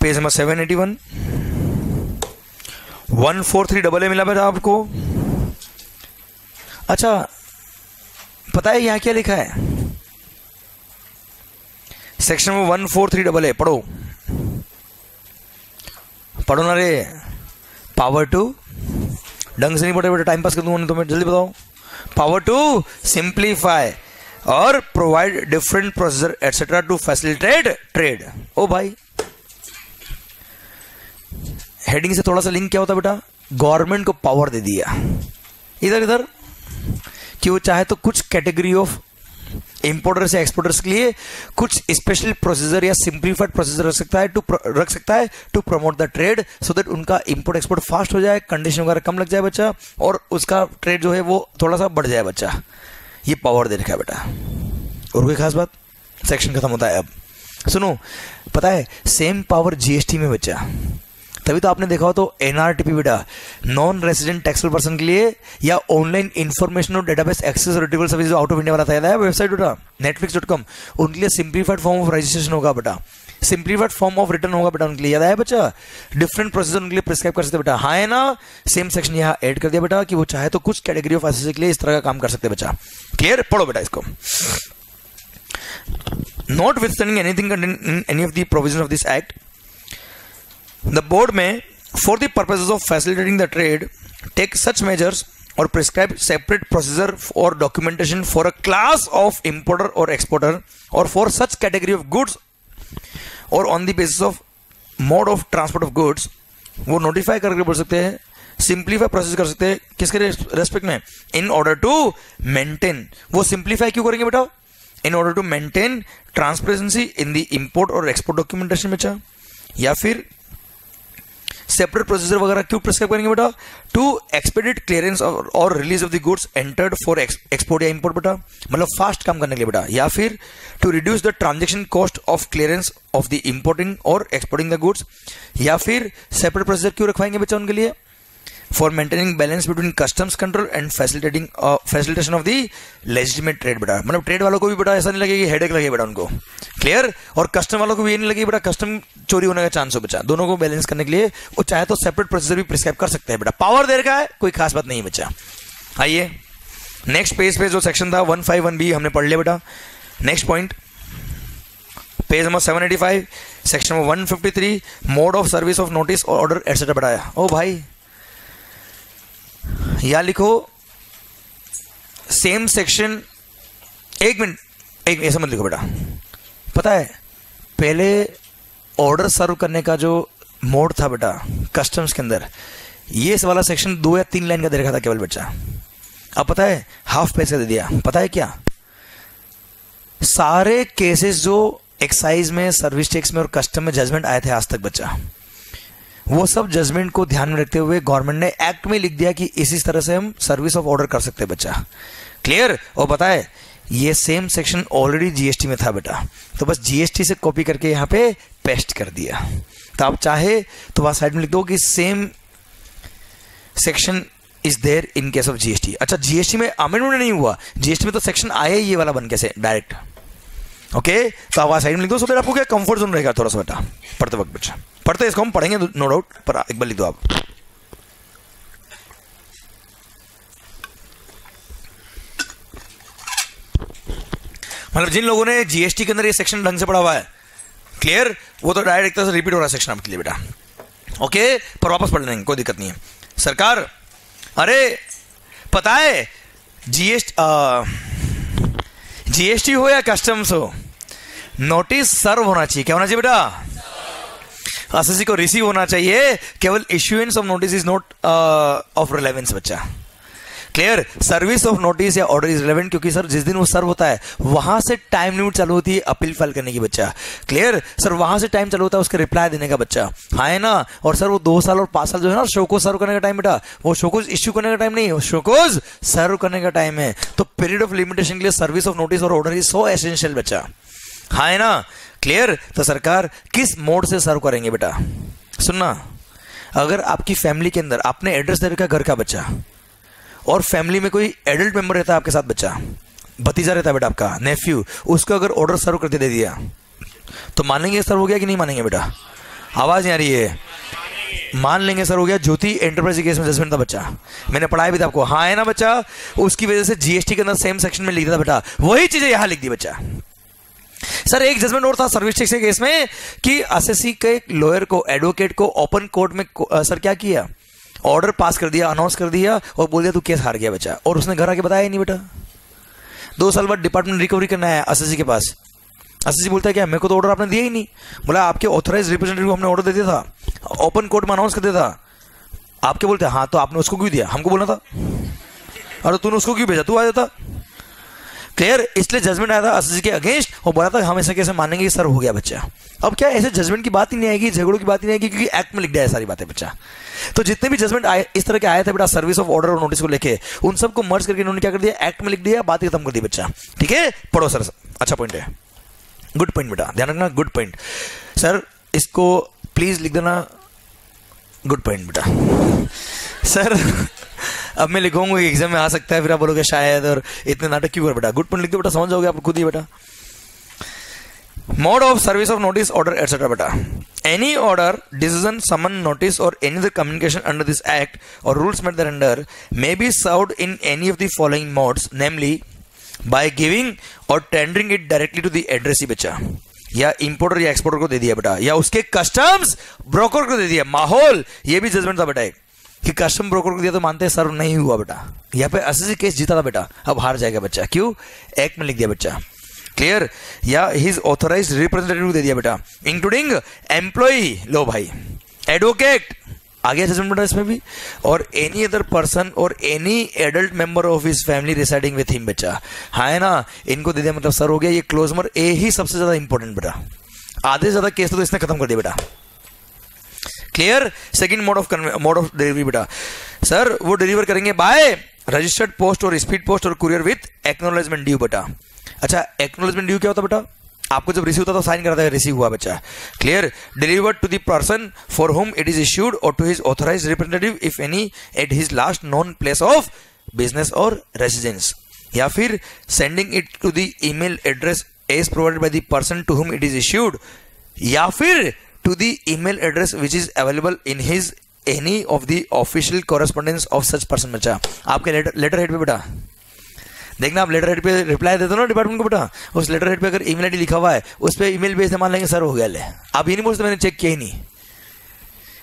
page number 781। 143AA मिला बेटा आपको। अच्छा, पता है यहां क्या लिखा है? सेक्शन में 143AA पढ़ो, पढ़ो ना रे। पावर टू, ढंग से नहीं पढ़े बेटा, टाइम पास कर दूंगा तुम्हें, जल्दी बताओ। Power to simplify or provide different procedure etcetera to facilitate trade. ओ भाई, हेडिंग से थोड़ा सा लिंक क्या होता बेटा? गवर्नमेंट को पावर दे दिया इधर इधर कि वो चाहे तो कुछ कैटेगरी ऑफ इंपोर्टर्स या एक्सपोर्टर्स के लिए कुछ स्पेशल प्रोसीजर या सिंप्लीफाइड प्रोसीजर रख सकता है to promote the trade, so that उनका इंपोर्ट एक्सपोर्ट फास्ट हो जाए, कंडीशन वगैरह कम लग जाए बच्चा, और उसका ट्रेड जो है वो थोड़ा सा बढ़ जाए बच्चा। ये पावर दे रखा है बेटा। और कोई खास बात? सेक्शन खत्म होता है। अब सुनो, पता है सेम पावर जीएसटी में बच्चा, तभी तो आपने देखा हो तो एनआरटीपी बेटा, नॉन रेजिडेंट टैक्सेबल पर्सन के लिए, या ऑनलाइन इंफॉर्मेशन और डेटाबेस एक्सेस और retrieval service out of India वाला था, याद है वेबसाइट बेटा netflix.com, उनके लिए सिंप्लीफाइड फॉर्म ऑफ रजिस्ट्रेशन होगा बेटा, सिंप्लीफाइड फॉर्म ऑफ रिटर्न होगा बेटा उनके लिए, याद है बच्चा, डिफरेंट प्रोसीजर उनके लिए प्रिस्क्राइब कर सकते बेटा। हाँ है ना, सेम सेक्शन यहाँ ऐड कर दिया बेटा कि वो चाहे तो कुछ कैटेगरी ऑफ एसेसी के लिए इस तरह का काम कर सकते बच्चा। क्लियर? पढ़ो बेटा इसको। Notwithstanding anything in any of the provisions of this act, the board may, for the purposes of facilitating the trade, take such measures or prescribe separate procedure or documentation for a class of importer or exporter, or for such category of goods, or on the basis of mode of transport of goods। वो notify करके बोल सकते हैं, simplify process कर सकते हैं, किसके respect में? In order to maintain. वो सिंप्लीफाई क्यों करेंगे बेटा? In order to maintain transparency in the import और एक्सपोर्ट डॉक्यूमेंटेशन बच्चा। या फिर सेपरेट प्रोसीजर वगैरह क्यों प्रिस्क्राइब करेंगे बेटा? टू एक्सपेडिट क्लियरेंस और release of the goods entered for export या इंपोर्ट बेटा, मतलब फास्ट काम करने के लिए बेटा। या फिर to reduce the transaction cost of clearance of the importing और एक्सपोर्टिंग द गुड्स। या फिर सेपरेट प्रोसीजर क्यों रखवाएंगे बच्चा उनके लिए? For maintaining balance between customs control and facilitation of the legitimate trade बेटा, मतलब ट्रेड वालों को भी बेटा ऐसा नहीं लगे कि हेडेक लगे बेटा उनको। क्लियर? और कस्टम वालों को भी ये नहीं लगे बेटा कस्टम चोरी होने का चांस हो बच्चा। दोनों को बैलेंस करने के लिए वो चाहे तो सेपरेट प्रोसीजर भी प्रिस्क्राइब कर सकते हैं बेटा। पावर दे रखा है, कोई खास बात नहीं है बच्चा। आइए नेक्स्ट पेज पे जो सेक्शन था 151B हमने पढ़ लिया बेटा। Next point page number 785 section number 153 mode of service of notice और ऑर्डर एटसेट्रा बढ़ाया। ओ भाई या लिखो सेम सेक्शन, एक मिनट, एक ऐसा मत लिखो बेटा। पता है पहले ऑर्डर सर्व करने का जो मोड था बेटा कस्टम्स के अंदर, ये वाला सेक्शन 2 या 3 लाइन का दे रखा था केवल बच्चा। अब पता है हाफ पेज का दे दिया। पता है क्या? सारे केसेस जो एक्साइज में, सर्विस टैक्स में और कस्टम में जजमेंट आए थे आज तक बच्चा, वो सब जजमेंट को ध्यान में रखते हुए गवर्नमेंट ने एक्ट में लिख दिया कि इसी तरह से हम सर्विस ऑफ ऑर्डर कर सकते हैं बच्चा। क्लियर? और पता है ये सेम सेक्शन ऑलरेडी जीएसटी में था बेटा, तो बस जीएसटी से कॉपी करके यहाँ पे पेस्ट कर दिया। तो आप चाहे तो वहां साइड में लिख दो कि same section is there in case of GST. अच्छा जीएसटी में अमेंडमेंट नहीं हुआ, जीएसटी में तो सेक्शन आया ये वाला बन कैसे डायरेक्ट। ओके तो आप साइड में लिख दो, सो दैट आपको क्या कंफर्ट जोन रहेगा थोड़ा सा बेटा पढ़ते वक्त बच्चा। पढ़ते इसको हम पढ़ेंगे नो डाउट, पर एक बार लिख दो आप। मतलब जिन लोगों ने जीएसटी के अंदर ये सेक्शन ढंग से पढ़ा हुआ है, क्लियर, वो तो डायरेक्ट एक तरह से रिपीट हो रहा है सेक्शन आपके लिए बेटा। ओके पर वापस पढ़ लेंगे, कोई दिक्कत नहीं है। सरकार अरे पता है जीएसटी हो या कस्टम्स हो, नोटिस सर्व होना चाहिए। क्या होना चाहिए बेटा? एसएससी को रिसीव होना चाहिए। केवल issuance of notice is not of relevance बच्चा। क्लियर? सर्विस ऑफ नोटिस या ऑर्डर इज रिलेवेंट, क्योंकि सर जिस दिन वो सर्व होता है वहां से टाइम लिमिट चालू होती है अपील फाइल करने की बच्चा। क्लियर? सर वहां से टाइम चालू होता है उसके रिप्लाई देने का बच्चा। हाँ है ना? और सर वो 2 साल और 5 साल जो है ना शोकोज सर्व करने का टाइम बेटा, वो शोकोज इश्यू करने का टाइम नहीं है, शोकोज सर्व करने का टाइम है। तो पीरियड ऑफ लिमिटेशन के लिए सर्विस ऑफ नोटिस और ऑर्डर इज सो एसेंशियल बच्चा। हाँ है ना? क्लियर? तो सरकार किस मोड से सर्व करेंगे बेटा? सुनना, अगर आपकी फैमिली के अंदर आपने एड्रेस दे रखा घर का बच्चा, और फैमिली में कोई एडल्ट मेंबर रहता है आपके साथ बच्चा, भतीजा रहता है बेटा आपका, नेफ्यू, उसको अगर ऑर्डर सर्व करके दे दिया तो मानेंगे सर्व हो गया कि नहीं मानेंगे बेटा? आवाज नहीं आ रही है। मान लेंगे सर हो गया। ज्योति एंटरप्राइज केस में जजमेंट था बच्चा, मैंने पढ़ाया भी था आपको। हाँ है ना बच्चा? उसकी वजह से जीएसटी के अंदर सेम सेक्शन में लिख दिया था बेटा, वही चीजें यहां लिख दी बच्चा। सर एक जजमेंट और था सर्विस टैक्स के केस में कि एसएससी के लॉयर को, एडवोकेट को ओपन कोर्ट में सर क्या किया, ऑर्डर पास कर दिया, अनाउंस कर दिया और बोल दिया तू केस हार गया बच्चा, और उसने घर आके बताया ही नहीं बेटा। 2 साल बाद डिपार्टमेंट रिकवरी करना है एसएससी के पास। एसएससी बोलता है क्या, मेरे को तो ऑर्डर आपने दिया ही नहीं। बोला आपके ऑथराइज रिप्रेजेंटेटिव को हमने ऑर्डर दे दिया था, ओपन कोर्ट में अनाउंस कर दिया था। आपके बोलते हाँ तो आपने उसको क्यों दिया, हमको बोलना था। अरे तूने उसको क्यों भेजा, तू आ जाता। क्लियर, इसलिए जजमेंट आया था एसएससी के अगेंस्ट और बोला था हम ऐसे कैसे मानेंगे कि सर हो गया बच्चा। अब क्या ऐसे जजमेंट की बात ही नहीं आएगी, झगड़ों की बात ही नहीं आएगी, क्योंकि एक्ट में लिख दिया है सारी बातें बच्चा। तो जितने भी जजमेंट आए इस तरह के आए थे बेटा सर्विस ऑफ ऑर्डर और नोटिस को लेके, उन सबको मर्ज करके इन्होंने क्या कर दिया, एक्ट में लिख दिया, बात खत्म कर दी बच्चा। ठीक है, पढ़ो सर, अच्छा पॉइंट है, गुड पॉइंट बेटा, ध्यान रखना, गुड पॉइंट। सर इसको प्लीज लिख देना, गुड पॉइंट बेटा। सर अब मैं लिखूंगा एग्जाम में आ सकता है, फिर आप बोलोगे शायद, और इतने नाटक क्यों कर बेटा, गुड पॉइंट लिख दो बेटा, समझ जाओगे आप खुद ही बेटा। Mode of service of notice order etcetera बेटा, any order, decision, summon, notice और any other communication under this act or rules made thereunder may be served in any of the following modes, namely by giving or tendering it directly to the addressee बच्चा, या importer या exporter को दे दिया बेटा, या उसके customs broker को दे दिया। माहौल, ये भी जजमेंट था बेटा एक, कि कस्टम ब्रोकर को दिया तो मानते हैं सर नहीं हुआ बेटा, यहाँ पे एसएससी केस जीता था बेटा, अब हार जाएगा बच्चा, क्यों, एक्ट में लिख दिया बच्चा। क्लियर, या हिज ऑथराइज्ड रिप्रेजेंटेटिव दे दिया बेटा, इंक्लूडिंग एम्प्लॉई, लो भाई, एडवोकेट आ गया जजमेंट बेटा इसमें भी, और any other person or any adult member of his family residing with him बच्चा, हाँ है ना, इनको दे दिया, मतलब सर हो गया। ये क्लोज नंबर ए ही सबसे ज्यादा इंपॉर्टेंट बेटा, आधे से ज्यादा केस तो इसने खत्म कर दिया बेटा। Clear, second mode of delivery बेटा, सर वो डिलीवर करेंगे बाय रजिस्टर्ड पोस्ट और स्पीड पोस्ट और कुरियर विथ एक्नॉलेजमेंट ड्यू बेटा। अच्छा, एक्नॉलेजमेंट ड्यू क्या होता बेटा, आपको जब रिसीव होता तो साइन करता है रिसीव हुआ बच्चा। Clear, delivered to the person for whom it is issued or to his authorised representative if any at his last known place of business or residence, या फिर sending it to the email address as provided by the person to whom it is issued, या फिर to the email address which is available in his any of the official correspondence of such person बच्चा। आपके letter head पे बेटा देखना, आप letter head पे reply देते हो ना डिपार्टमेंट को बेटा, उस लेटर हेड पे अगर ईमेल आईडी लिखा हुआ है उस पे ईमेल भेजते मान लेंगे सर हो गया, ले आप ये नहीं बोलते मैंने चेक किया ही नहीं।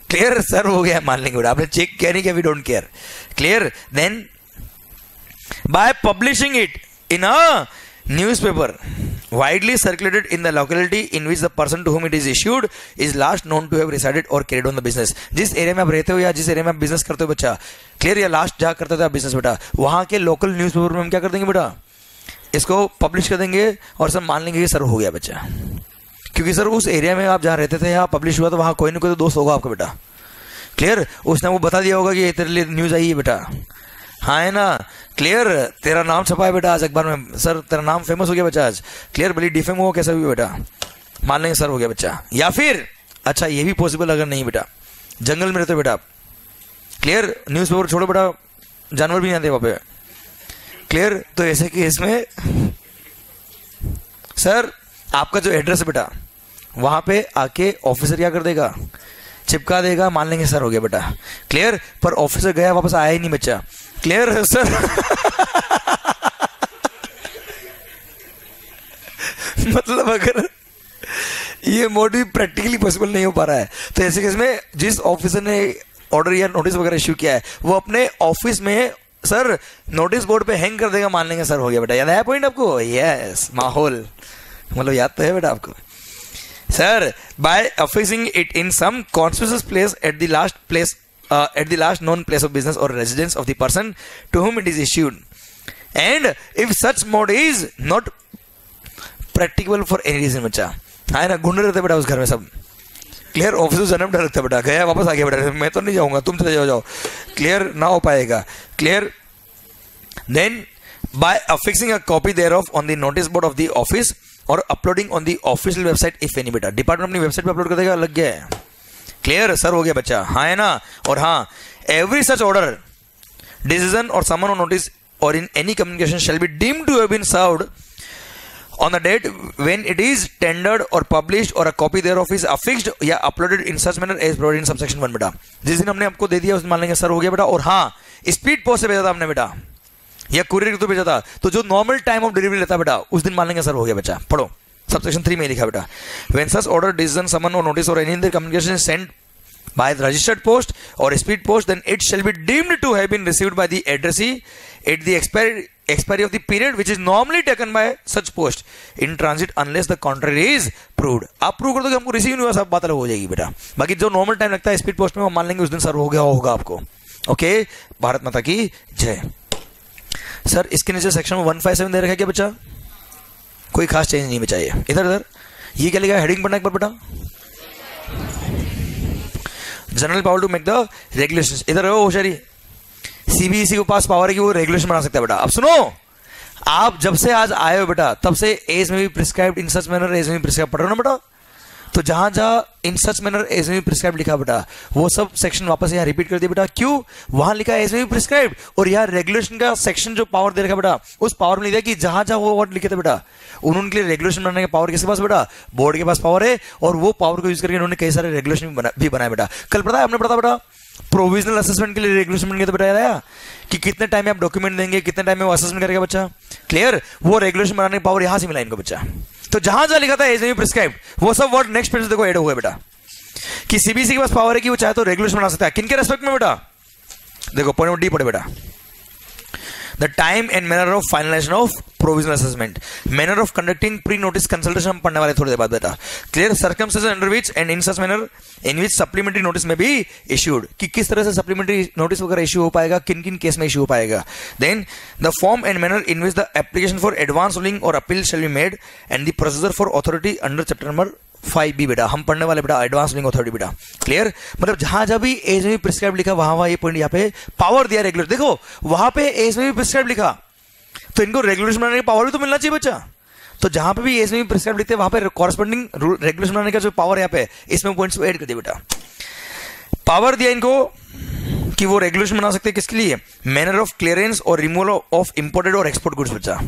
क्लियर, सर हो गया मान लेंगे बेटा, आपने चेक किया नहीं, we don't care. Clear, then by publishing it in a newspaper widely circulated in the locality in which the person to whom it is issued is last known to have resided or carried on the business। जिस area में आप रहते हो या जिस area में आप business करते हो बच्चा, क्लियर, या लास्ट जहाँ करते थे आप बिजनेस बेटा, वहाँ के लोकल न्यूज़पेपर में हम क्या कर देंगे बेटा, इसको पब्लिश कर देंगे और सब मान लेंगे कि सर हो गया बच्चा, क्योंकि सर उस एरिया में आप जहाँ रहते थे या पब्लिश हुआ तो वहाँ कोई ना कोई तो दोस्त होगा आपका बेटा। क्लियर, उसने वो बता दिया होगा कि तेरे लिए न्यूज़ आई है बेटा, हाँ है ना। क्लियर, तेरा नाम छपा है बेटा आज अखबार में, सर तेरा नाम फेमस हो गया बच्चा आज। क्लियर, भले डिफेम हो कैसा भी बेटा, मान लेंगे सर हो गया बच्चा। या फिर अच्छा ये भी पॉसिबल अगर नहीं बेटा, जंगल में रहते हो बेटा, क्लियर, न्यूज़पेपर छोड़ो बेटा, जानवर भी नहीं आते वहाँ पे। क्लियर, तो ऐसे केस में सर आपका जो एड्रेस है बेटा वहाँ पे आके ऑफिसर क्या कर देगा, चिपका देगा, मान लेंगे सर हो गया बेटा। क्लियर, पर ऑफिसर गया वापस आया ही नहीं बच्चा। क्लियर है सर मतलब अगर ये मोड भी प्रैक्टिकली पॉसिबल नहीं हो पा रहा है तो ऐसे केस में जिस ऑफिसर ने ऑर्डर या नोटिस वगैरह इश्यू किया है वो अपने ऑफिस में सर नोटिस बोर्ड पे हैंग कर देगा, मान लेंगे सर हो गया बेटा। याद है पॉइंट आपको? यस, माहौल मतलब याद तो है बेटा आपको। Sir by affixing it in some conspicuous place at the last known place of business or residence of the person to whom it is issued, and if such mode is not practicable for any reason बच्चा, है ना, घूमने रहते बेटा उस घर में सब। क्लियर, ऑफिस जन्म डर लगता बेटा, गया वापस आ गया बेटा, मैं तो नहीं जाऊंगा, तुम चले जाओ। क्लियर, ना हो पाएगा। Clear, then by affixing a copy thereof on the notice board of the office or uploading on the official website if any बेटा, डिपार्टमेंट अपनी वेबसाइट पे अपलोड कर देगा, लग गया है। क्लियर, सर हो गया बच्चा, हाँ है ना। और हाँ, एवरी सच ऑर्डर, डिसीजन और समन और नोटिस और in any communication shall be deemed to have been served on the date when it is tendered or published or a copy thereof is affixed या uploaded in such manner as provided in subsection 1 बेटा। जिस दिन हमने आपको दे दिया उस दिन मान लेंगे सर हो गया बेटा। और हाँ, स्पीड पोस्ट से भेजा था हमने बेटा या कुरियर तो भेजा था, तो जो नॉर्मल टाइम ऑफ डिलीवरी लेता बेटा उस दिन मान लेंगे सर हो गया बच्चा। पढ़ो, सबसेक्शन 3 में लिखा बेटा, when such order, decision, summon और नोटिस और any other communication sent by the registered post or speed post, then it shall be deemed to have been received by the addressee at the expiry of the period which is normally taken by such post in transit unless the contrary is proved। आप prove कर दो कि हमको receive नहीं हुआ, सब बात अलग हो जाएगी बेटा। बाकी जो नॉर्मल टाइम लगता है स्पीड पोस्ट में, वो मान लेंगे उस दिन सर हो गया होगा आपको। ओके, भारत माता की जय। सर इसके नीचे सेक्शन में 157 दे रखा है क्या बच्चा? कोई खास चेंज नहीं बचा है। इधर इधर ये क्या लिखा है, हेडिंग पढ़ना एक बार बेटा। General power to make the regulations. इधर हो होशियारी, सीबीएसई के पास पावर है कि वो रेगुलेशन बना सकता है बेटा। अब सुनो, आप जब से आज आए हो बेटा तब से as may be prescribed in such manner as may be prescribe पढ़ रहे हो ना बेटा। तो जहां जहां इन such manner as may be prescribe लिखा बेटा वो सब सेक्शन वापस यहाँ रिपीट कर दिया बेटा। क्यों? वहां लिखा एज में भी प्रिस्क्राइब और यहाँ रेगुलेशन का सेक्शन जो पावर दे रखा बेटा उस पावर में लिखा कि जहां जहां वो वर्ड लिखे थे बेटा उनके लिए रेगुलेशन बनाने का पावर किसके पास बेटा? बोर्ड के पास पावर है। और वो पावर को यूज करके उन्होंने कई सारे रेगुलेशन भी बनाए बेटा। कल पता है आपने पढ़ा बेटा प्रोविजनल असेसमेंट के लिए रेगुलेशन बन गया तो बताया कि कितने टाइम में आप डॉक्यूमेंट देंगे, कितने टाइम में वो असेसमेंट करेगा बच्चा। क्लियर? वो रेगुलेशन बनाने का पावर यहां से मिला इनको बच्चा। तो जहां जहां लिखा था एज में प्रिस्क्राइब वो सब वर्ड नेक्स्ट पेज देखो ऐड हो गए बेटा कि सीबीएसई के पास पावर है कि वो चाहे तो रेगुलेशन बना सकता है। किनके रेस्पेक्ट में बेटा? देखो पॉइंट नंबर डी पढ़े बेटा। The time and manner of finalization of provisional assessment, manner of conducting pre-notice consultation हम पढ़ने वाले थोड़ी देर बाद बेटा। Clear? Circumstances under which and in such manner in which supplementary notice may be issued, कि किस तरह से supplementary notice वगैरह issue हो पाएगा, किन किन केस में issue हो पाएगा। Then the form and manner in which the application for advance ruling or appeal shall be made and the procedure for authority under chapter number 5B बेटा हम पढ़ने वाले बेटा एडवांस रूलिंग अथॉरिटी बेटा। Clear? मतलब जहां जहां भी एज में प्रिस्क्राइब लिखा वहां वहां ये पॉइंट यहाँ पे पावर दिया रेगुलर। देखो वहां पे एज में भी प्रिस्क्राइब लिखा तो इनको रेगुलेशन बनाने का पावर भी तो मिलना चाहिए बच्चा। तो जहां पे भी एज में भी प्रिस्क्राइब लिखते हैं वहां पे कॉरस्पॉन्डिंग रेगुलेशन बनाने का जो पावर यहाँ पे इसमें पॉइंट्स को ऐड कर दिया बेटा। पावर दिया इनको कि वो रेगुलेशन बना सकते हैं किसके लिए? मैनर ऑफ क्लियरेंस और रिमूवल ऑफ इंपोर्टेड और एक्सपोर्ट गुड्स बच्चा,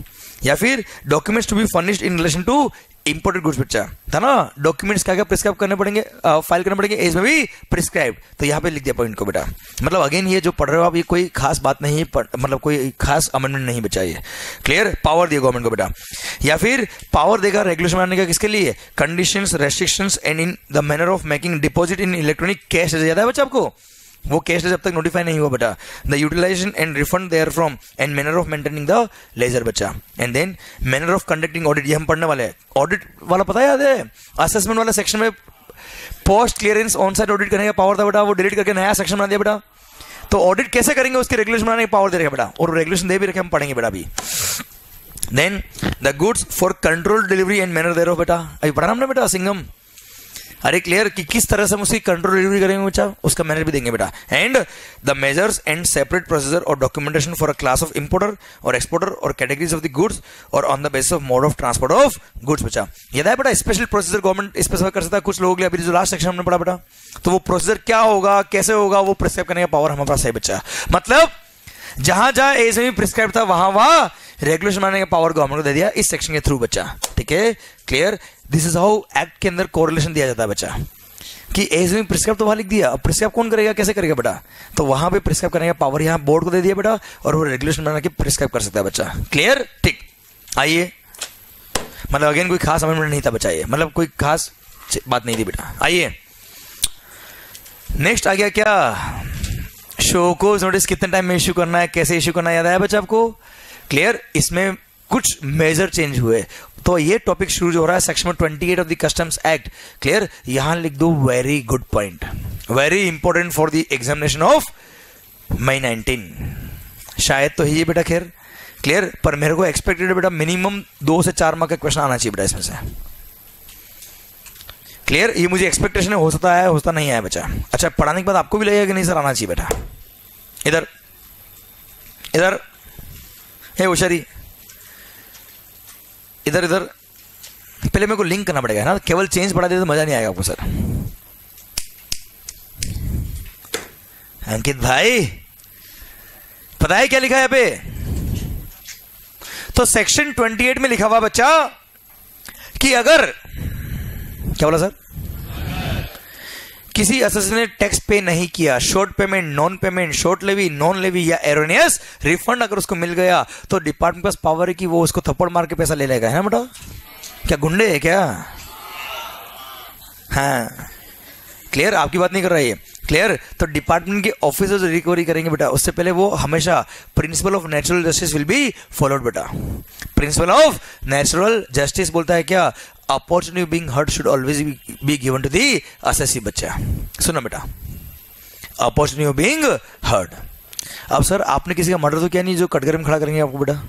या फिर documents to be furnished in relation to imported goods बच्चा था ना। डॉक्यूमेंट्स क्या क्या प्रिस्क्राइब करने पड़ेंगे, फाइल करने पड़ेंगे एज में भी प्रिस्क्राइब। तो यहाँ पे लिख दिया पॉइंट को बेटा। मतलब अगेन ये जो पढ़ रहे हो आप ये कोई खास बात नहीं है, मतलब कोई खास अमेंडमेंट नहीं बचा है। क्लियर? पावर दिया गवर्नमेंट को बेटा। या फिर पावर देगा रेगुलेशन बनाने का किसके लिए? Conditions, restrictions and in the manner of making deposit in electronic cash. याद है बच्चा आपको? वो कैश जब तक नोटिफाई नहीं हुआ बेटा। The utilisation and refund therefrom and manner of maintaining the ledger बच्चा। And then manner of conducting audit, ये हम पढ़ने वाले हैं। ऑडिट वाला पता है याद है? असेसमेंट वाला सेक्शन में post clearance on site audit करने का पावर था बेटा, वो डिलीट करके नया सेक्शन बना दिया बेटा। तो ऑडिट कैसे करेंगे उसके रेगुलेशन बनाने का पावर दे रखा बेटा, और रेगुलेशन दे भी रखे हम पढ़ेंगे बेटा अभी। Then the goods for control delivery and manner thereof बेटा, अभी पढ़ा हमने बेटा सिंगम। अरे क्लियर कि किस तरह से हम उसकी कंट्रोल डिलीवरी करेंगे बच्चा, उसका मैनर भी देंगे बेटा। And the measures and separate procedure or documentation for a class of importer or exporter or categories of the goods or on the basis of mode of transport of goods बच्चा। याद है बेटा special procedure government specify कर सकता है कुछ लोगों के लिए। अभी जो लास्ट सेक्शन हमने पढ़ा बेटा, तो वो प्रोसीजर क्या होगा, कैसे होगा, वो प्रिस्क्राइब करने का पावर हमारे पास है बच्चा। मतलब जहां जहां एज में प्रिस्क्राइब था वहां वहां रेगुलेशन बनाने का पावर गवर्नमेंट को दे दिया इस सेक्शन के थ्रू बच्चा। ठीक है? Clear? This is how act के अंदर कोरिलेशन दिया जाता है बच्चा कि एज में प्रिस्क्राइब तो वहां लिख दिया, अब प्रिस्क्राइब कौन करेगा, कैसे करेगा बेटा? तो वहां पे प्रिस्क्राइब करने का पावर यहाँ बोर्ड को दे दिया बेटा, और वो रेगुलेशन बना के प्रिस्क्राइब कर सकता है बच्चा। क्लियर? ठीक। आइए, मतलब अगेन कोई खास अमेंडमेंट नहीं था बच्चा, ये मतलब कोई खास बात नहीं थी बेटा। आइए नेक्स्ट आ गया क्या? शो को नोटिस कितने टाइम में इश्यू करना है, कैसे इश्यू करना है, याद आया बच्चा आपको? क्लियर? इसमें कुछ मेजर चेंज हुए। तो ये टॉपिक शुरू जो हो रहा है section 28 of the customs act. Clear? यहां लिख दो very good point, very important for the examination of May 19। शायद तो ही बेटा, खैर क्लियर, पर मेरे को एक्सपेक्टेड बेटा मिनिमम 2 से 4 मार्क का क्वेश्चन आना चाहिए बेटा इसमें से। क्लियर? ये मुझे एक्सपेक्टेशन है, हो सकता है होता नहीं है बच्चा। अच्छा, पढ़ाने के बाद आपको भी लगेगा कि नहीं सर आना चाहिए बेटा। इधर इधर है होशियारी, इधर इधर पहले मेरे को लिंक करना पड़ेगा ना, केवल चेंज पढ़ा दे तो मजा नहीं आएगा आपको सर। अंकित भाई पता है क्या लिखा है यहाँ पे? तो सेक्शन 28 में लिखा हुआ बच्चा कि अगर, क्या बोला सर? किसी असेसर ने टैक्स पे नहीं किया, short payment, non payment, short levy, non levy या एरोनियस रिफंड अगर उसको मिल गया तो डिपार्टमेंट के पास पावर है कि वो उसको थप्पड़ मार के पैसा ले लेगा, है ना बेटा? क्या गुंडे है क्या? हाँ क्लियर? आपकी बात नहीं कर रही है। क्लियर? तो डिपार्टमेंट के ऑफिसर्स रिकवरी करेंगे बेटा, उससे पहले वो हमेशा principle of natural justice will be followed बेटा। प्रिंसिपल ऑफ नेचुरल जस्टिस बोलता है क्या? Opportunity being heard should always be given to the assessee बच्चा। सुनो बेटा, अपॉर्चुनिटी बीइंग हर्ड अब सर आपने किसी का मर्डर तो किया नहीं जो कटघरे में खड़ा करेंगे आपको बेटा।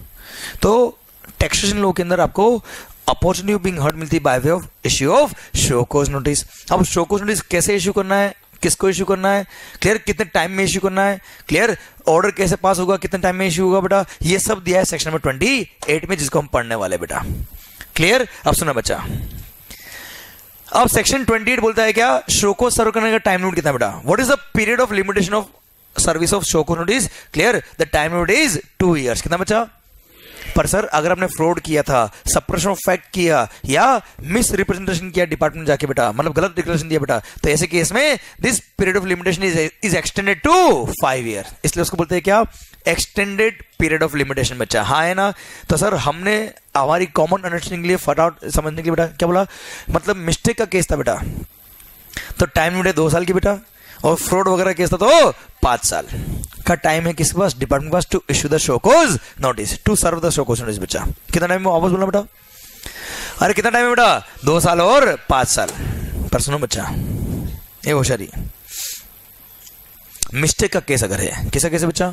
तो टैक्सेशन लॉ के अंदर आपको अपॉर्चुनिटी ऑफ बीइंग हर्ड मिलती है by way of issue of show cause notice. अब शो कॉज नोटिस कैसे इश्यू करना है, किसको इश्यू करना है, क्लियर, कितने टाइम में इश्यू करना है, क्लियर, ऑर्डर कैसे पास होगा, कितने टाइम में इश्यू होगा बेटा, ये सब दिया है सेक्शन नंबर 28 में जिसको हम पढ़ने वाले बेटा। क्लियर। अब सुना बच्चा, अब सेक्शन 28 बोलता है क्या, शो को सर्व करने का टाइम लिमिट कितना बेटा, what is the period of limitation of service of show cause notice. Clear, the time limit is 2 years। कितना बच्चा। पर सर अगर आपने फ्रॉड किया था, सप्रेशन ऑफ फैक्ट किया या मिस रिप्रेजेंटेशन किया डिपार्टमेंट जाके बेटा, मतलब गलत डिक्लेरेशन दिया बेटा, तो ऐसे केस में this period of limitation is extended to 5 years। इसलिए उसको बोलते हैं क्या, एक्सटेंडेड पीरियड ऑफ लिमिटेशन बच्चा। हाँ है ना। तो सर हमने हमारी कॉमन अंडरस्टैंडिंग के लिए फटाफट समझने के लिए बेटा क्या बोला, मतलब मिस्टेक का केस था बेटा तो टाइम लिमिट है 2 साल की बेटा, और फ्रॉड वगैरह केस था तो 5 साल का टाइम है किसके पास, डिपार्टमेंट के पास, to issue the show cause notice, to serve the show cause notice बच्चा। कितना टाइम है वापस बोलना बेटा, अरे कितना टाइम है बेटा, 2 साल और 5 साल। पर सुनो बच्चा, ये होशियारी, मिस्टेक का केस अगर है, किसका केस है बच्चा,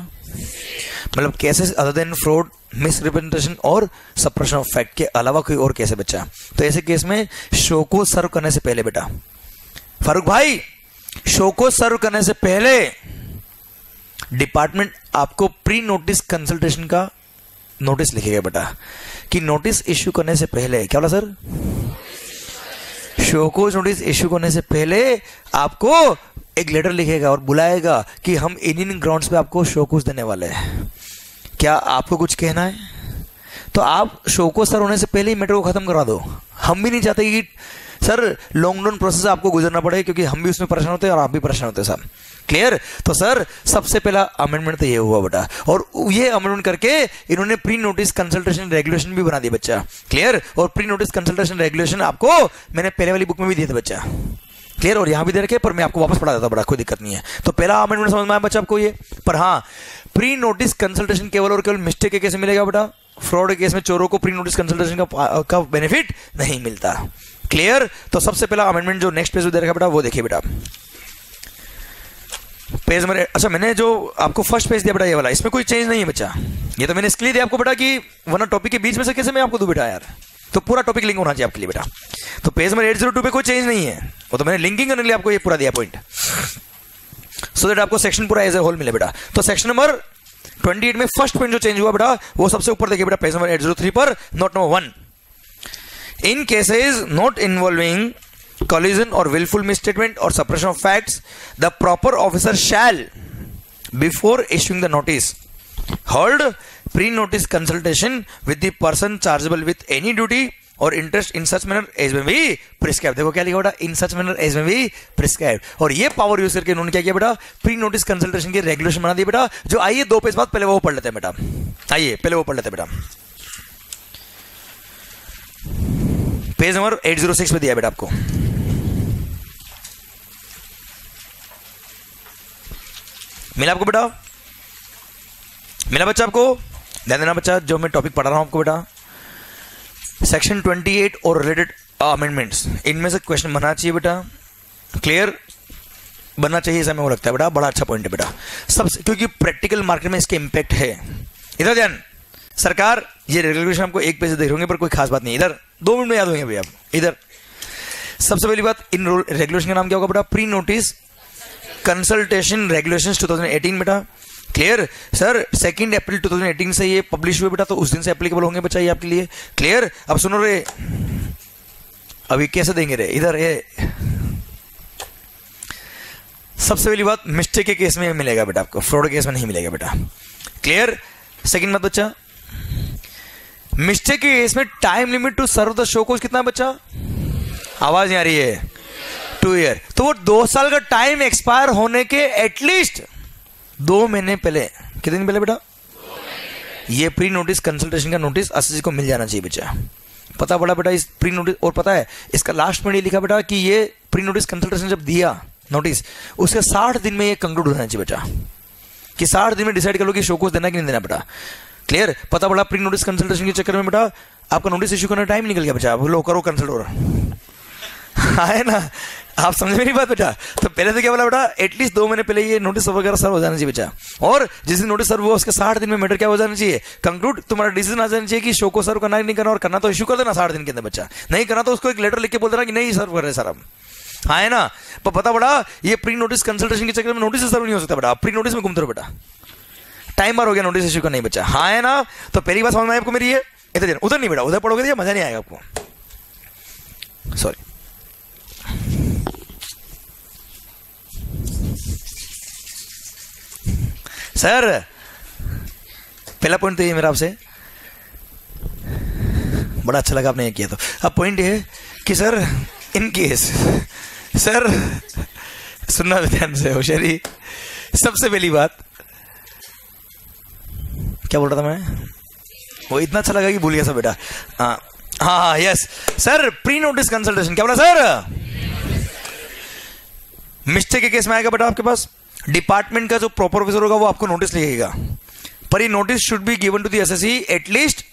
मतलब cases other than fraud, miss representation और सप्रेशन ऑफ फैक्ट के अलावा कोई और केस है बच्चा, तो ऐसे केस में शो को सर्व करने से पहले बेटा, फारूक भाई शो को सर्व करने से पहले डिपार्टमेंट आपको प्री नोटिस कंसल्टेशन का नोटिस लिखेगा बेटा, कि नोटिस इश्यू करने से पहले, क्या बोला sir, show cause notice issue करने से पहले आपको एक लेटर लिखेगा और बुलाएगा कि हम इन ग्राउंड्स पे आपको शो कोज देने वाले हैं, क्या आपको कुछ कहना है। तो आप शो को सर्व होने से पहले ही मैटर को खत्म करा दो। हम भी नहीं चाहते कि सर लॉन्ग रन प्रोसेस आपको गुजरना पड़े, क्योंकि हम भी उसमें परेशान होते हैं और आप भी परेशान होते हैं साहब। क्लियर। तो सर सबसे पहला अमेंडमेंट तो ये हुआ बेटा, और ये अमेंडमेंट करके इन्होंने प्री नोटिस कंसल्टेशन रेगुलेशन भी बना दिया बच्चा। क्लियर। और प्री नोटिस कंसल्टेशन रेगुलेशन आपको मैंने पहले वाली बुक में भी दिए थे बच्चा। क्लियर। और यहां भी दे रखे, पर मैं आपको वापस पढ़ा देता बड़ा, कोई दिक्कत नहीं है। तो पहला अमेंडमेंट समझ में आया बच्चा आपको ये। पर हाँ, प्री नोटिस कंसल्टेशन केवल और केवल मिस्टेक के केस में मिलेगा बेटा, फ्रॉड के केस में चोरों को प्री नोटिस कंसल्टेशन का बेनिफिट नहीं मिलता। क्लियर। तो सबसे पहला अमेंडमेंट जो नेक्स्ट पेज पे दे रखा बेटा, वो देखिए बेटा, पेज नंबर, अच्छा मैंने जो आपको फर्स्ट पेज दिया बेटा ये वाला, इसमें कोई चेंज नहीं है बच्चा। ये तो मैंने इसके लिए दिया आपको बेटा कि वरना टॉपिक के बीच में से कैसे मैं आपको दूं बेटा यार, तो पूरा टॉपिक लिंक होना चाहिए आपके लिए बेटा। तो पेज नंबर 802 पे कोई चेंज नहीं है, वो तो मैंने लिंकिंग करने के लिए आपको ये पूरा दिया पॉइंट, सो दैट आपको सेक्शन पूरा एज ए होल मिले बेटा। तो सेक्शन नंबर 28 में फर्स्ट पॉइंट जो चेंज हुआ बेटा, वो सबसे ऊपर देखिए बेटा, पेज नंबर 803 पर, note number 1, in cases not involving collision or willful misstatement or suppression of facts, the proper officer shall, before issuing the notice, hold pre-notice consultation with the person chargeable with any duty or interest in such manner as may be prescribed। देखो क्या लिखा बेटा, in such manner as may be prescribed। और ये power use करके उन्होंने क्या किया बेटा, प्री नोटिस कंसल्टेशन की रेगुलेशन बना दी बेटा, जो आइए 2 पेज बाद पहले वो पढ़ लेते हैं बेटा, आइए पहले वो पढ़ लेते हैं बेटा। पेज नंबर 806 पे दिया बेटा आपको, मिला आपको बेटा, मिला बच्चा आपको, ध्यान देना बच्चा, जो मैं टॉपिक पढ़ा रहा हूं आपको बेटा, सेक्शन 28 और रिलेटेड अमेंडमेंट्स, इनमें से क्वेश्चन बनना चाहिए बेटा। क्लियर, बनना चाहिए ऐसा मेरे को लगता है बेटा, बड़ा अच्छा पॉइंट है बेटा सबसे, क्योंकि प्रैक्टिकल मार्केट में इसके इंपैक्ट है। इधर ध्यान, सरकार ये रेगुलेशन आपको एक पेज से देख होंगे पर कोई खास बात नहीं, इधर 2 मिनट में याद होंगे भैया आप। इधर सबसे पहली बात, इन रेगुलेशन का नाम क्या होगा बेटा, प्री नोटिस कंसल्टेशन रेगुलेशंस 2018 बेटा। क्लियर सर, 2 अप्रैल 2018 से ये पब्लिश हुए बेटा, तो उस दिन से एप्लीकेबल होंगे बच्चा ये आपके लिए। क्लियर। अब सुनो रे, अभी कैसे देंगे रे, इधर ये सबसे पहली बात, मिस्टेक के केस में मिलेगा बेटा आपको, फ्रॉड केस में नहीं मिलेगा बेटा। क्लियर। सेकंड बात बच्चा, मिस्टेक के केस में time limit to serve the show cause कितना है बच्चा, आवाज नहीं आ रही है, 2 year। तो वो 2 साल का टाइम एक्सपायर होने के एटलीस्ट 2 महीने पहले, कितने दिन पहले बेटा, ये प्री नोटिस कंसल्टेशन का नोटिस एसएससी को मिल जाना चाहिए बच्चा। पता पड़ा बेटा इस प्री नोटिस, और पता है इसका लास्ट में ये लिखा बेटा कि ये प्री नोटिस कंसल्टेशन जब दिया नोटिस, उसके 60 दिन में ये कंक्लूड होना चाहिए बेटा, कि 60 दिन में डिसाइड कर लो कि शो कोज देना कि नहीं देना बेटा। क्लियर। पता पड़ा प्री नोटिस कंसल्टेशन के चक्कर में बेटा आपका नोटिस इश्यू करने का टाइम निकल गया बच्चा, आप लो करो कंसल्ट, और है ना, आप समझ मेरी बात बेटा। तो पहले तो क्या बोला बेटा, एटलीस्ट 2 महीने पहले ये नोटिस वगैरह सर्व हो जाना चाहिए बेटा, और जिस दिन नोटिस सर्व हुआ उसके 60 दिन में मैटर क्या हो जाना चाहिए, कंक्लूड, तुम्हारा डिसीजन आ जाना चाहिए कि शो को सर्व करना नहीं करना, और करना तो इशू कर देना 60 दिन के अंदर बच्चा, नहीं करना तो उसको एक लेटर लिख के बोल देना कि नहीं सर्व कर रहे सर हम। हाँ है ना, पर पता बड़ा ये प्री नोटिस कंसल्टेशन के चक्कर में नोटिस सर्व नहीं हो सकता बेटा, प्री नोटिस में घूमते रहो बेटा, टाइम बार हो गया नोटिस इशू का नहीं बच्चा। हाँ है ना, तो पहली बात समझ में आपको मेरी है, इधर उधर नहीं बेटा, उधर पढ़ोगे तो मजा नहीं आएगा आपको, सॉरी। सर पहला पॉइंट तो ये मेरा आपसे, बड़ा अच्छा लगा आपने ये किया। तो अब पॉइंट ये है कि सर इन केस, सर सुनना ध्यान से होशियारी, सबसे पहली बात क्या बोल रहा था मैं, वो इतना अच्छा लगा कि भूल गया सब बेटा। हाँ yes sir, pre notice consultation क्या बोला सर, मिस्टेक के केस में आएगा बेटा आपके पास डिपार्टमेंट का जो प्रॉपर ऑफिसर होगा वो आपको नोटिस लिखेगा, पर ये notice should be given to the assessee at least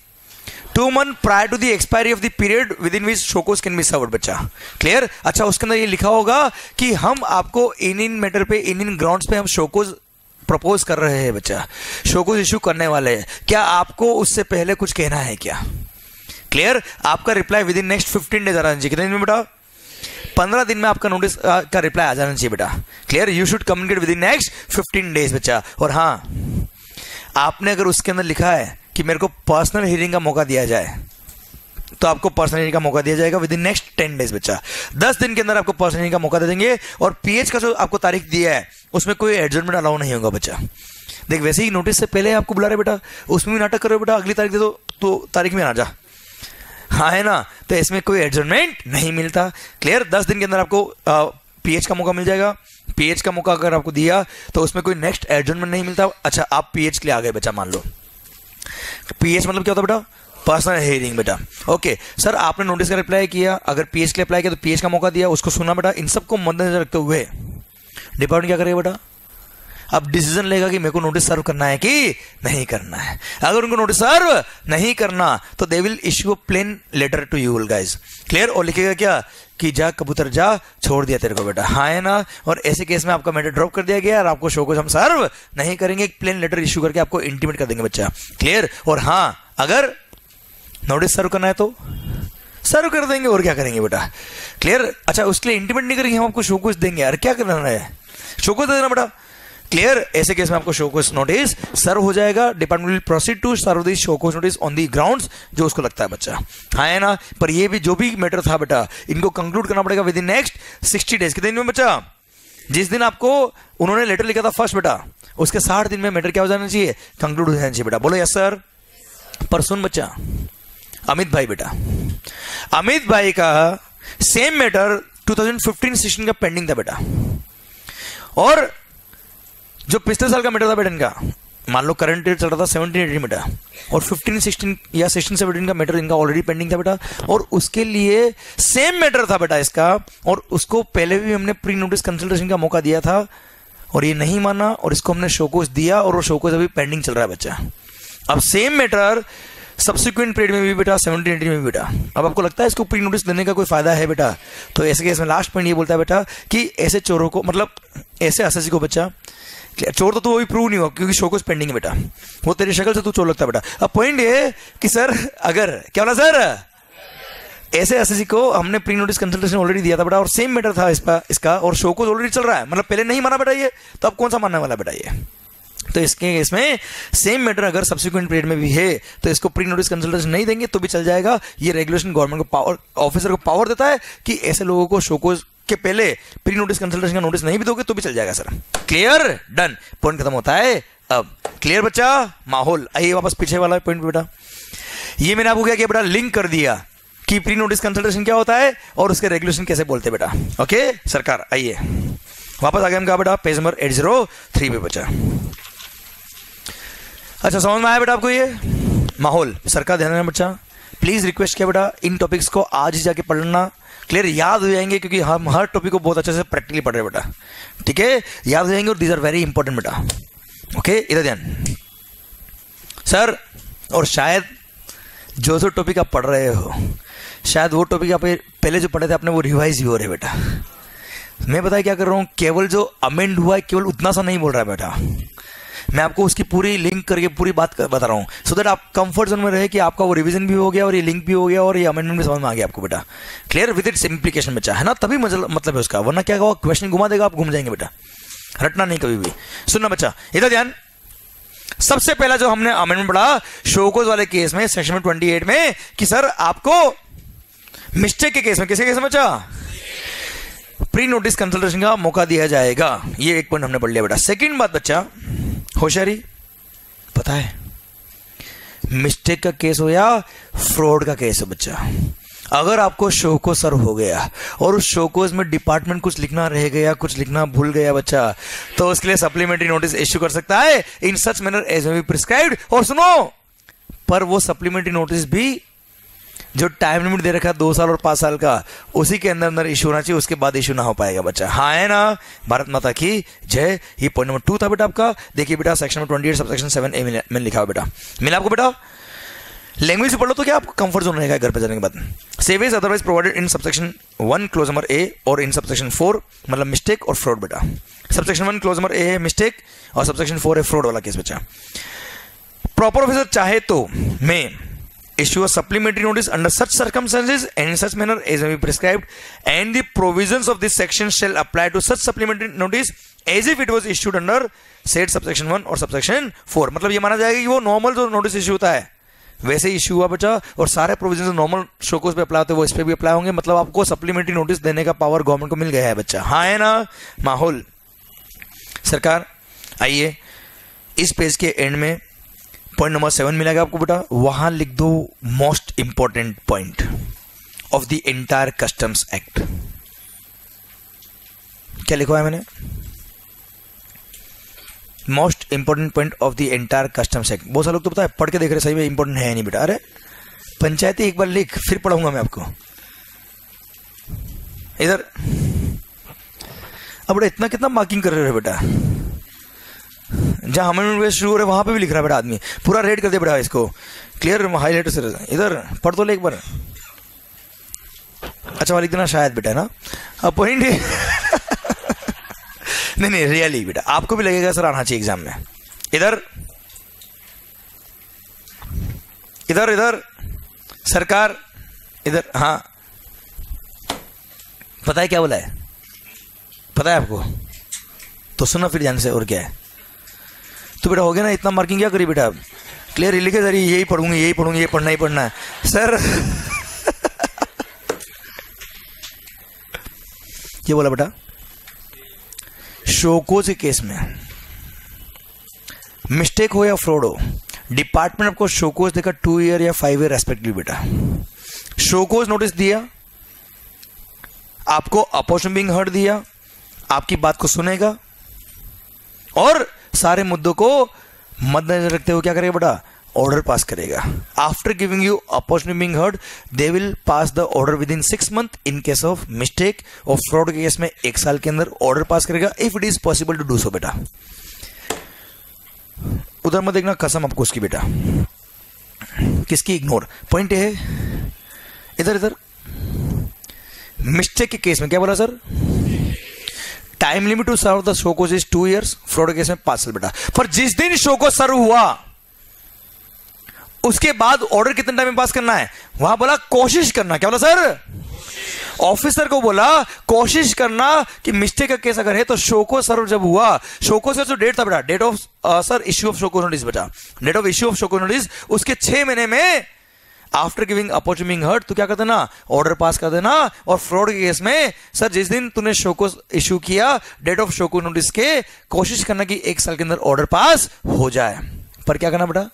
2 months prior to the expiry of the period within which show cause can be served बच्चा, क्लियर। अच्छा उसके अंदर ये लिखा होगा कि हम आपको इन मैटर पे, इन ग्राउंड्स पे हम शोकोज प्रपोज कर रहे हैं बच्चा, शोकोज इशू करने वाले हैं, क्या आपको उससे पहले कुछ कहना है क्या, क्लियर। आपका reply within next 15 days आ जाना चाहिए, कितने दिन में बेटा, 15 दिन में आपका नोटिस का रिप्लाई आ जाना चाहिए बेटा, clear. You should communicate with in next 15 days बच्चा। और हाँ, आपने अगर उसके अंदर लिखा है कि मेरे को पर्सनल हियरिंग का मौका दिया जाए, तो आपको पर्सनल हियरिंग का मौका दिया जाएगा विद इन नेक्स्ट 10 डेज बच्चा, 10 दिन के अंदर आपको पर्सनल हियरिंग का मौका दे देंगे। और पीएच का जो आपको तारीख दिया है उसमें कोई एडजमेंट अलाउ नहीं होगा बच्चा। देख वैसे ही नोटिस से पहले आपको बुला रहे बेटा, उसमें भी नाटक करो बेटा, अगली तारीख दे दो तो तारीख में आ जा, हाँ है ना, तो इसमें कोई एडजमेंट नहीं मिलता, क्लियर। 10 दिन के अंदर आपको पीएच का मौका मिल जाएगा। पीएच का मौका अगर आपको दिया तो उसमें कोई नेक्स्ट एडजमेंट नहीं मिलता। अच्छा आप पीएच के लिए आ गए बच्चा, मान लो पीएच मतलब क्या होता बेटा, पर्सनल हियरिंग बेटा। ओके सर आपने नोटिस का रिप्लाई किया, अगर पीएच के लिए अप्लाई किया तो पीएच का मौका दिया, उसको सुना बेटा, इन सबको मद्देनजर रखते हुए डिपार्टमेंट क्या करेगा बेटा, अब डिसीजन लेगा कि मेरे को नोटिस सर्व करना है कि नहीं करना है। अगर उनको नोटिस सर्व नहीं करना तो they will issue a plain letter to you guys, clear. और लिखेगा क्या कि जा कबूतर जा, छोड़ दिया तेरे को बेटा, हाँ है ना। और ऐसे केस में आपका मैटर ड्रॉप कर दिया गया और आपको शो को हम सर्व नहीं करेंगे, एक प्लेन लेटर इश्यू करके आपको इंटीमेट कर देंगे बच्चा, क्लियर। और हाँ अगर नोटिस सर्व करना है तो सर्व कर देंगे, और क्या करेंगे बेटा, क्लियर। अच्छा उसके लिए इंटीमेट नहीं करेंगे, हम आपको शो को देंगे, यार क्या करना है, शो को दे देना बेटा, क्लियर। ऐसे केस में आपको शोकोस नोटिस सर्व हो जाएगा, department will proceed to serve this show cause notice on the grounds जो उसको लगता है बच्चा, हाँ है ना। पर ये भी जो भी मैटर था बेटा इनको कंक्लूड करना पड़ेगा विद इन नेक्स्ट 60 डेज। कितने दिन में बच्चा, जिस दिन आपको उन्होंने लेटर लिखा था फर्स्ट बेटा, उसके 60 दिन में मैटर क्या हो जाना चाहिए, कंक्लूड हो जाना चाहिए बेटा। बोलो यस सर। पर सुन बच्चा, अमित भाई बेटा, अमित भाई का सेम मैटर 2015-16 का पेंडिंग था बेटा, और जो पिछले साल का मैटर था बेटा इनका, मान लो करंट ईयर चल रहा था 17-18 बेटा, और 15-16 या 16-17 का मैटर इनका ऑलरेडी पेंडिंग था बेटा, और उसके लिए सेम मैटर था बेटा इसका, और उसको पहले भी हमने प्री नोटिस कंसल्टेशन का मौका दिया था और ये नहीं माना, और इसको हमने शोकोस दिया और वो शोकोस अभी पेंडिंग चल रहा है बच्चा। अब सेम मैटर सब्सिक्वेंट पीरियड में भी बेटा 17-18 में भी बेटा, अब आपको लगता है इसको प्री नोटिस देने का कोई फायदा है बेटा, तो ऐसे केस में लास्ट पॉइंट ये बोलता है बेटा कि ऐसे चोरों को, मतलब ऐसे एसएससी को बच्चा, चोर तो अभी प्रूव नहीं हुआ क्योंकि शोकोस पेंडिंग है बेटा, वो तेरी शक्ल से तू चोर लगता है बेटा। अब पॉइंट ये कि सर अगर क्या बोला सर, ऐसे एसएससी को हमने प्री नोटिस कंसल्टेशन ऑलरेडी दिया था बेटा, और सेम मैटर था इसका और शोकोस ऑलरेडी चल रहा है, मतलब पहले नहीं माना बेटा ये, तो अब कौन सा मानने वाला बेटा ये। तो इसके इसमें सेम मैटर अगर सब्सिक्वेंट पीरियड में भी है तो इसको प्री नोटिस कंसल्टेशन नहीं देंगे तो भी चल जाएगा। ये रेगुलेशन गवर्नमेंट को पावर, ऑफिसर को पावर देता है कि ऐसे लोगों को शोकोस के पहले प्री नोटिस कंसल्टेशन का नोटिस नहीं भी दोगे तो भी चल जाएगा सर, क्लियर, डन, पॉइंट खत्म होता है। अब क्लियर बच्चा, माहौल। आइए वापस पीछे वाला पॉइंट बेटा, ये मैंने आपको क्या किया बेटा, लिंक कर दिया कि प्री नोटिस कंसल्टेशन क्या होता है और उसके रेगुलेशन कैसे बोलते हैं बेटा। ओके सरकार, आइए वापस आ गए हम कहा बेटा, पेज नंबर 803 पे बचा। अच्छा समझ में आया बेटा आपको ये माहौल। सरकार ध्यान देना बच्चा, प्लीज रिक्वेस्ट किया बेटा इन टॉपिक्स को आज ही जाके पढ़ना, क्लियर, याद हो जाएंगे क्योंकि हम हर टॉपिक को बहुत अच्छे से प्रैक्टिकली पढ़ रहे हैं बेटा, ठीक है, याद हो जाएंगे और दीज आर वेरी इंपॉर्टेंट बेटा। ओके इधर ध्यान सर, और शायद जो टॉपिक आप पढ़ रहे हो शायद वो टॉपिक आप पहले जो पढ़े थे आपने वो रिवाइज भी हो रहे बेटा। मैं बताया क्या कर रहा हूँ, केवल जो अमेंड हुआ है केवल उतना सा नहीं बोल रहा है बेटा, मैं आपको उसकी पूरी लिंक करके पूरी बात बता रहा हूँ, सो दैट आप कंफर्ट जोन में रहे कि आपका वो रिवीजन भी हो गया और ये लिंक भी हो गया और ये अमेंडमेंट भी समझ में आ गया आपको बेटा। क्लियर विद इट्स इम्प्लीकेशन बच्चा, है ना, तभी मतलब है उसका, वरना क्या होगा क्वेश्चन घुमा देगा, आप घूम जाएंगे बेटा, रटना नहीं कभी भी। सुनना बच्चा, इधर ध्यान। सबसे पहला जो हमने अमेंडमेंट पढ़ा शोकोज वाले केस में सेक्शन में 28 में कि सर आपको मिस्टेक के केस में, किसके केस में बच्चा, प्री नोटिस कंसल्टेशन का मौका दिया जाएगा। ये एक पॉइंट हमने पढ़ लिया बेटा। सेकंड बात बच्चा, होशियारी, पता है मिस्टेक का केस हो या फ्रॉड का केस हो बच्चा, अगर आपको शोको सर्व हो गया और उस शोकोज में डिपार्टमेंट कुछ लिखना रह गया, कुछ लिखना भूल गया बच्चा, तो उसके लिए सप्लीमेंट्री नोटिस इश्यू कर सकता है in such manner as may be prescribed. और सुनो, पर वो सप्लीमेंट्री नोटिस भी जो टाइम लिमिट दे रखा है 2 साल और 5 साल का, उसी के अंदर इशू होना चाहिए, उसके बाद इशू ना हो पाएगा बच्चा। हाँ है ना, भारत माता की जय। ये पॉइंट नंबर 2 था बेटा आपका। देखिए बेटा सेक्शन 28 सबसेक्शन 7A में लिखा हुआ बेटा, मिला आपको बेटा। लैंग्वेज से पढ़ लो तो क्या आपको कंफर्ट जोन रहेगा घर पे जाने के बाद। Save as otherwise provided in subsection 1 clause number A और इन सबसेक्शन 4 मतलब मिस्टेक और फ्रॉड बेटा। सबसेक्शन 1 क्लोज नंबर A है मिस्टेक और सबसेक्शन 4 है फ्रॉड वाला केस बच्चा। प्रॉपर ऑफिसर चाहे तो मैं issue a supplementary notice under such circumstances and in such manner as may be prescribed, and the provisions of this section shall apply to such supplementary notice as if it was issued under said subsection 1 और subsection 4। मतलब ये माना जाएगा कि वो normal जो notice issue होता है वैसे ही इश्यू हुआ बच्चा, और सारे प्रोविजन नॉर्मल शोकोस पे अप्लाई होते हैं वो इस पे भी अप्लाई होंगे। मतलब आपको सप्लीमेंट्री नोटिस देने का पावर गवर्नमेंट को मिल गया है बच्चा। हाँ है ना माहौल। सरकार आइए इस पेज के एंड में पॉइंट नंबर 7 मिलेगा आपको बेटा, वहां लिख दो most important point of the entire customs act. क्या लिखा है मैंने, most important point of the entire customs act. बहुत सारे लोग तो पता है पढ़ के देख रहे सही में इंपॉर्टेंट है नहीं बेटा। अरे पंचायती एक बार लिख फिर पढ़ाऊंगा मैं आपको। इधर अब बेटा इतना कितना मार्किंग कर रहे हो बेटा, जहां हमें शुरू हो रहे वहां पे भी लिख रहा है बेटा आदमी, पूरा रेड कर दे बेटा इसको, क्लियर हाईलाइट से। इधर पढ़ तो ले एक बार। अच्छा वाले इतना शायद बेटा ना, अब पॉइंट नहीं रियली बेटा आपको भी लगेगा सर आना चाहिए एग्जाम में। इधर इधर इधर सरकार इधर, हाँ पता है क्या बोला है, पता है आपको, तो सुनो फिर ध्यान से। और क्या है तो बेटा हो गया ना, इतना मार्किंग क्या करी बेटा, क्लियर लिखे सर यही पढ़ूंगी यही पढ़ूंगी, ये पढ़ना ही पढ़ना है सर। ये बोला बेटा शोकोज के केस में मिस्टेक हो या फ्रॉड हो, डिपार्टमेंट आपको शोकोज देगा 2 ईयर या 5 ईयर रेस्पेक्टिवली बेटा। शोकोज नोटिस दिया, आपको अपोजिशन बीइंग हर्ड दिया, आपकी बात को सुनेगा और सारे मुद्दों को मद्देनजर रखते हुए क्या करेगा बेटा, ऑर्डर पास करेगा। After giving you opportunity being heard they will pass the order within 6 month. In case of mistake और फ्रॉड के केस में 1 साल के अंदर ऑर्डर पास करेगा if it is possible to do so बेटा। उधर मत देखना कसम आपको उसकी बेटा, किसकी इग्नोर। पॉइंट है इधर इधर मिस्टेक के केस में क्या बोला sir, time limit to serve the show cause is 2 years, fraud case में 5 साल बेटा। पर जिस दिन शोकोज सर्व हुआ उसके बाद ऑर्डर कितने टाइम में पास करना है, वहां बोला कोशिश करना। क्या बोला सर, ऑफिसर को बोला कोशिश करना कि मिस्टेक का केस अगर है तो शोकोज सर्व जब हुआ, शोकोज का जो डेट था बेटा, date of sir issue of show cause notice बेटा, date of issue of show cause notice, उसके 6 महीने में आफ्टर गिविंग अपॉर्चुनिटी हर्ट तो क्या कर देना, ऑर्डर पास कर देना। और फ्रॉड के केस में सर जिस दिन तूने शोकोज इश्यू किया डेट ऑफ शोकोज नोटिस के, कोशिश करना कि 1 साल के अंदर ऑर्डर पास हो जाए। पर क्या करना बेटा,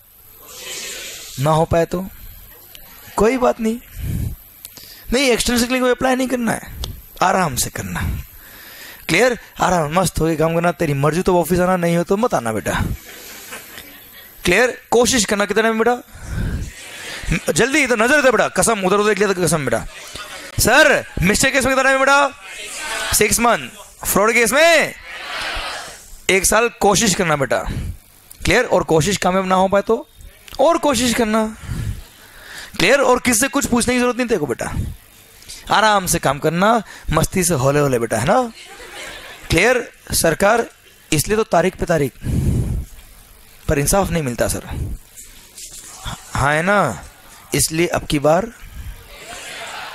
ना हो पाए तो कोई बात नहीं, एक्सटेंसिवली कोई अप्लाई नहीं करना है, आराम से करना। क्लियर, आराम मस्त होके काम करना, तेरी मर्जी तो ऑफिस आना, नहीं हो तो मत आना बेटा। क्लियर, कोशिश करना कितना में बेटा, जल्दी। इधर नजर दे बेटा, कसम उधर उधर लिया था कसम बेटा। सर मिस्टेक केस में कितना है बेटा, 6 मंथ, फ्रॉड केस में 1 साल। कोशिश करना बेटा, क्लियर। और कोशिश कामयाब ना हो पाए तो और कोशिश करना, क्लियर। और किससे कुछ पूछने की जरूरत नहीं तेरे को बेटा, आराम से काम करना, मस्ती से होले होले बेटा, है ना। क्लियर। सरकार इसलिए तो तारीख पे तारीख पर इंसाफ नहीं मिलता सर, हाँ है ना, इसलिए अब की बार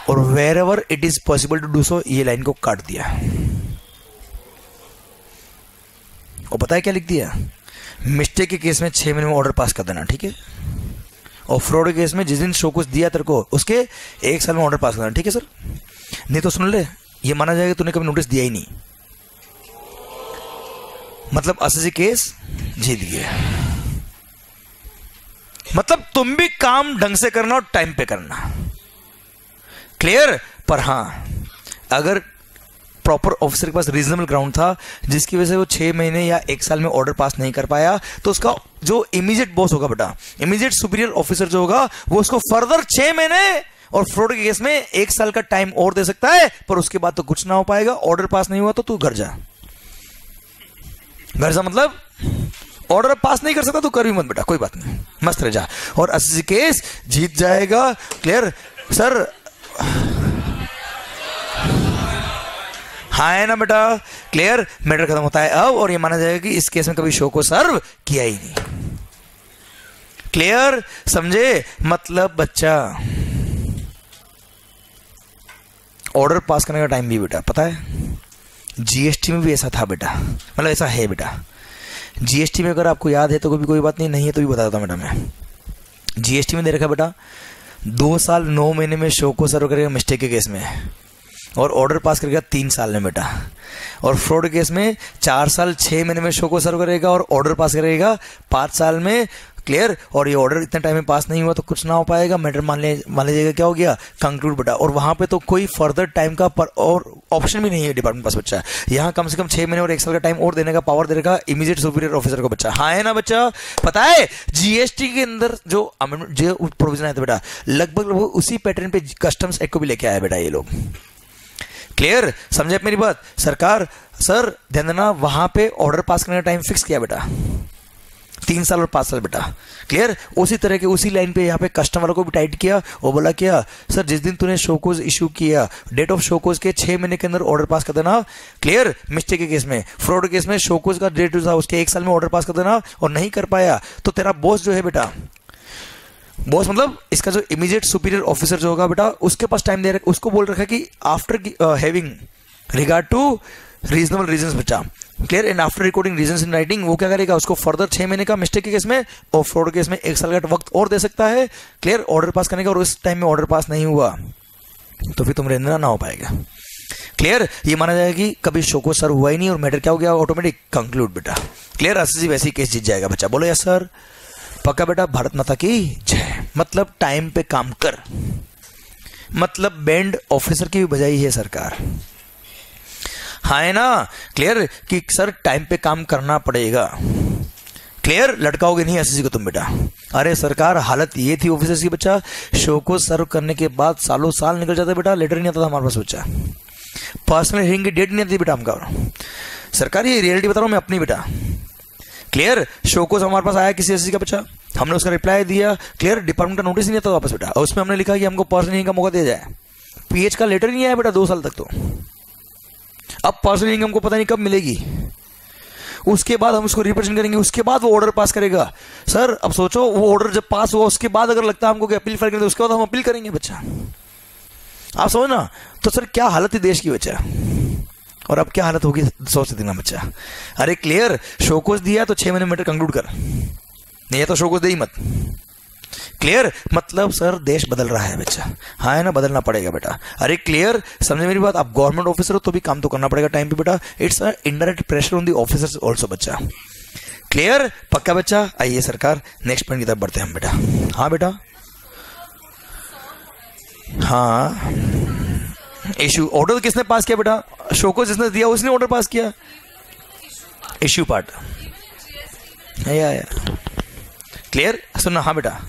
और wherever it is possible to do so, ये लाइन को काट दिया। और पता है क्या लिख दिया, मिस्टेक के केस में 6 महीने में ऑर्डर पास कर देना, ठीक है। और फ्रॉड के केस में जिस दिन शो कुछ दिया तेरे को उसके 1 साल में ऑर्डर पास कर देना, ठीक है सर। नहीं तो सुन ले, ये माना जाएगा तूने कभी नोटिस दिया ही नहीं, मतलब एसएससी केस जीत गया। मतलब तुम भी काम ढंग से करना और टाइम पे करना, क्लियर। पर हां, अगर प्रॉपर ऑफिसर के पास रीजनेबल ग्राउंड था जिसकी वजह से वो 6 महीने या 1 साल में ऑर्डर पास नहीं कर पाया, तो उसका जो इमीडिएट बॉस होगा बेटा, इमीडिएट सुपीरियर ऑफिसर जो होगा, वो उसको फर्दर 6 महीने और फ्रॉड के केस में 1 साल का टाइम और दे सकता है, पर उसके बाद तो कुछ ना हो पाएगा। ऑर्डर पास नहीं हुआ तो तू घर जा, घर जा मतलब ऑर्डर पास नहीं कर सकता तो कर भी मत बेटा, कोई बात नहीं, मस्त रह जा और एसएससी केस जीत जाएगा। क्लियर सर, हाँ है ना बेटा, क्लियर। मैटर खत्म होता है अब, और ये माना जाएगा कि इस केस में कभी शो को सर्व किया ही नहीं, क्लियर, समझे। मतलब बच्चा ऑर्डर पास करने का टाइम भी बेटा पता है, जीएसटी में भी ऐसा था बेटा, मतलब ऐसा है बेटा। जीएसटी में अगर आपको याद है तो कोई बात नहीं, नहीं है तो भी बता देता हूं बेटा मैं। जीएसटी में दे रखा बेटा 2 साल 9 महीने में शो को सर्व करेगा मिस्टेक के केस में, और ऑर्डर पास करेगा 3 साल में बेटा। और फ्रॉड केस में 4 साल 6 महीने में शो को सर्व करेगा और ऑर्डर पास करेगा 5 साल में, क्लियर। और ये ऑर्डर इतने टाइम में पास नहीं हुआ तो कुछ ना हो पाएगा, मैटर मान लीजिएगा क्या हो गया, कंक्लूड बेटा। और वहां पे तो कोई फर्दर टाइम का और ऑप्शन भी नहीं है डिपार्टमेंट पास बच्चा, यहाँ कम से कम 6 महीने और 1 साल का टाइम और देने का पावर दे रखा इमीडिएट सुपीरियर ऑफिसर को बच्चा, हाँ है ना बच्चा। पता है जीएसटी के अंदर जो प्रोविजन आया था बेटा, लगभग उसी पैटर्न पे कस्टम्स एक्ट को भी लेके आया बेटा ये लोग, क्लियर, समझे मेरी बात। सरकार सर ध्यान देना, वहां पे ऑर्डर पास करने का टाइम फिक्स किया बेटा 3 साल और 5 साल बेटा, क्लियर। उसी तरह के उसी लाइन पे यहाँ पे कस्टमर को भी टाइट किया और बोला क्या सर, जिस दिन तूने शोकोज इशू किया डेट ऑफ शोकोज के 6 महीने के अंदर ऑर्डर पास कर देना, क्लियर। मिस्टेक के केस में, फ्रॉड केस में शोकोज का डेट था उसके 1 साल में ऑर्डर पास कर देना, और नहीं कर पाया तो तेरा बॉस जो है बेटा, बॉस मतलब इसका जो इमीडिएट सुपीरियर ऑफिसर जो होगा बेटा, उसके पास टाइम दे रखा, उसको बोल रखा कि after having regard to reasonable reasons बच्चा, clear, and after recording reasons in writing, वो क्या करेगा, उसको फर्दर 6 महीने का मिस्टेक के केस में और फ्रॉड केस में 1 साल का वक्त और दे सकता है, क्लियर, ऑर्डर पास करने का। और उस टाइम में ऑर्डर पास नहीं हुआ तो फिर तुम रहना ना हो पाएगा, क्लियर। ये माना जाएगा कि कभी शो को सर हुआ ही नहीं और मैटर क्या हो गया, ऑटोमेटिक कंक्लूड बेटा, क्लियर। एसएससी वैसे ही केस जीत जाएगा बच्चा, बोलो यस सर, पक्का बेटा। भारत माता की जय। मतलब टाइम पे काम कर, मतलब बैंड ऑफिसर की भी बजाई है सरकार, हाँ है ना, क्लियर, कि सर टाइम पे काम करना पड़ेगा, क्लियर। लटकाओगे नहीं एसएससी को तुम बेटा। अरे सरकार हालत ये थी ऑफिसर्स की बच्चा, शो को सर्व करने के बाद सालों साल निकल जाता बेटा, लेटर नहीं आता था हमारे पास बच्चा, पर्सनल हियरिंग की डेट नहीं आती बेटा हमका। सरकार ये रियलिटी बता रहा हूं मैं अपनी बेटा, क्लियर। शो को हमारे पास आया किसी एसएससी का बच्चा, हमने उसका रिप्लाई दिया, क्लियर, डिपार्टमेंट का नोटिस नहीं आता वापस बेटा, और उसमें हमने लिखा कि हमको पर्सनल हियरिंग का मौका दिया जाए, पीएच का लेटर नहीं आया बेटा 2 साल तक। तो अब पर्सनल हियरिंग हमको पता नहीं कब मिलेगी, उसके बाद हम उसको रिप्रेजेंट करेंगे, उसके बाद वो ऑर्डर पास करेगा। सर अब सोचो, वो ऑर्डर जब पास हुआ उसके बाद अगर लगता है हमको कि अपील फाइल करें तो उसके बाद हम अपील करेंगे बच्चा, आप समझ ना। तो सर क्या हालत है देश की बच्चा, और अब क्या हालत होगी सोच सकते ना बच्चा। अरे क्लियर, शोकोज दिया तो 6 महीने मैटर कंक्लूड कर, नहीं है तो शोकोज दे ही मत, क्लियर। मतलब सर देश बदल रहा है बच्चा, हाँ है ना, बदलना पड़ेगा बेटा। अरे क्लियर, समझे मेरी बात। आप गवर्नमेंट ऑफिसर हो तो भी काम तो करना पड़ेगा टाइम पे बेटा, it's a indirect pressure on the officers also बच्चा, क्लियर, पक्का बच्चा। आइए सरकार नेक्स्ट पॉइंट की तरफ बढ़ते हैं हम बेटा। हाँ बेटा, हाँ इशू ऑर्डर किसने पास किया बेटा, शोको जिसने दिया उसने ऑर्डर पास किया, इश्यू पार्ट क्लियर, सुनना। हाँ बेटा,